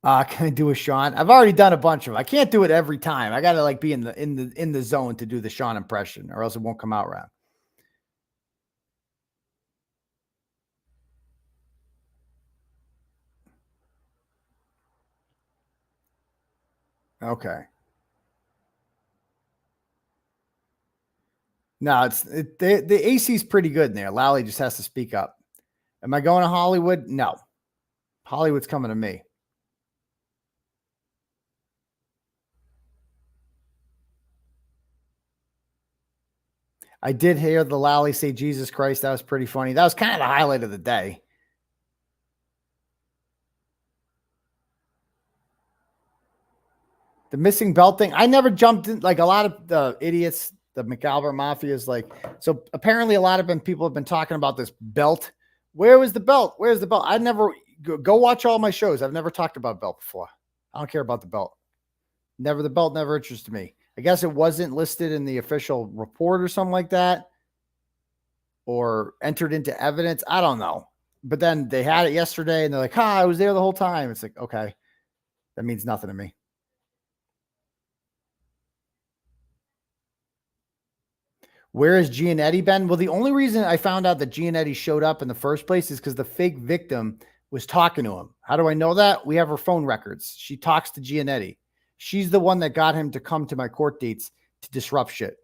Can I do a Sean? I've already done a bunch of them. I can't do it every time. I got to like be in the zone to do the Sean impression, or else it won't come out right. Okay. No, the AC is pretty good in there. Lally just has to speak up. Am I going to Hollywood? No. Hollywood's coming to me. I did hear the Lally say Jesus Christ. That was pretty funny. That was kind of the highlight of the day. The missing belt thing. I never jumped in. Like a lot of the idiots, the McAlbert Mafia is like, so apparently a lot of people have been talking about this belt. Where was the belt? Where's the belt? I never go watch all my shows. I've never talked about belt before. I don't care about the belt. The belt never interested me. I guess it wasn't listed in the official report or something like that, or entered into evidence. I don't know. But then they had it yesterday and they're like, I was there the whole time. It's like, okay, that means nothing to me. Where has 𝗵𝗍𝗍 been? Well, the only reason I found out that 𝗵𝗍𝗍 showed up in the first place is because the fake victim was talking to him. How do I know that? We have her phone records. She talks to 𝗵𝗍𝗍. She's the one that got him to come to my court dates to disrupt shit.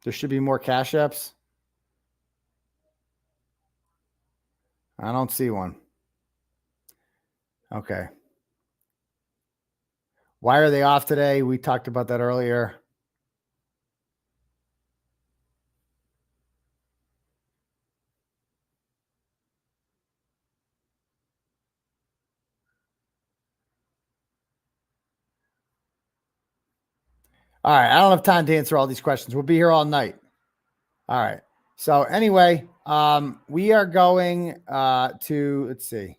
There should be more Cash Apps. I don't see one. Okay. Why are they off today? We talked about that earlier. All right. I don't have time to answer all these questions. We'll be here all night. All right. So anyway, we are going to, let's see.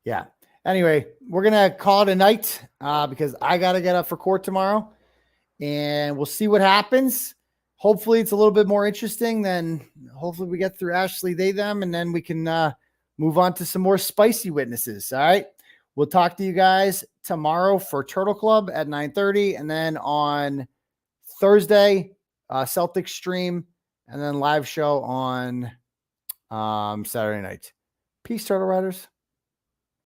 Yeah. Anyway, we're going to call it a night because I got to get up for court tomorrow, and we'll see what happens. Hopefully it's a little bit more interesting than hopefully we get through Ashley, they, them, and then we can move on to some more spicy witnesses. All right. We'll talk to you guys tomorrow for Turtle Club at 9:30. And then on Thursday, Celtics stream, and then live show on Saturday night. Peace, Turtle Riders.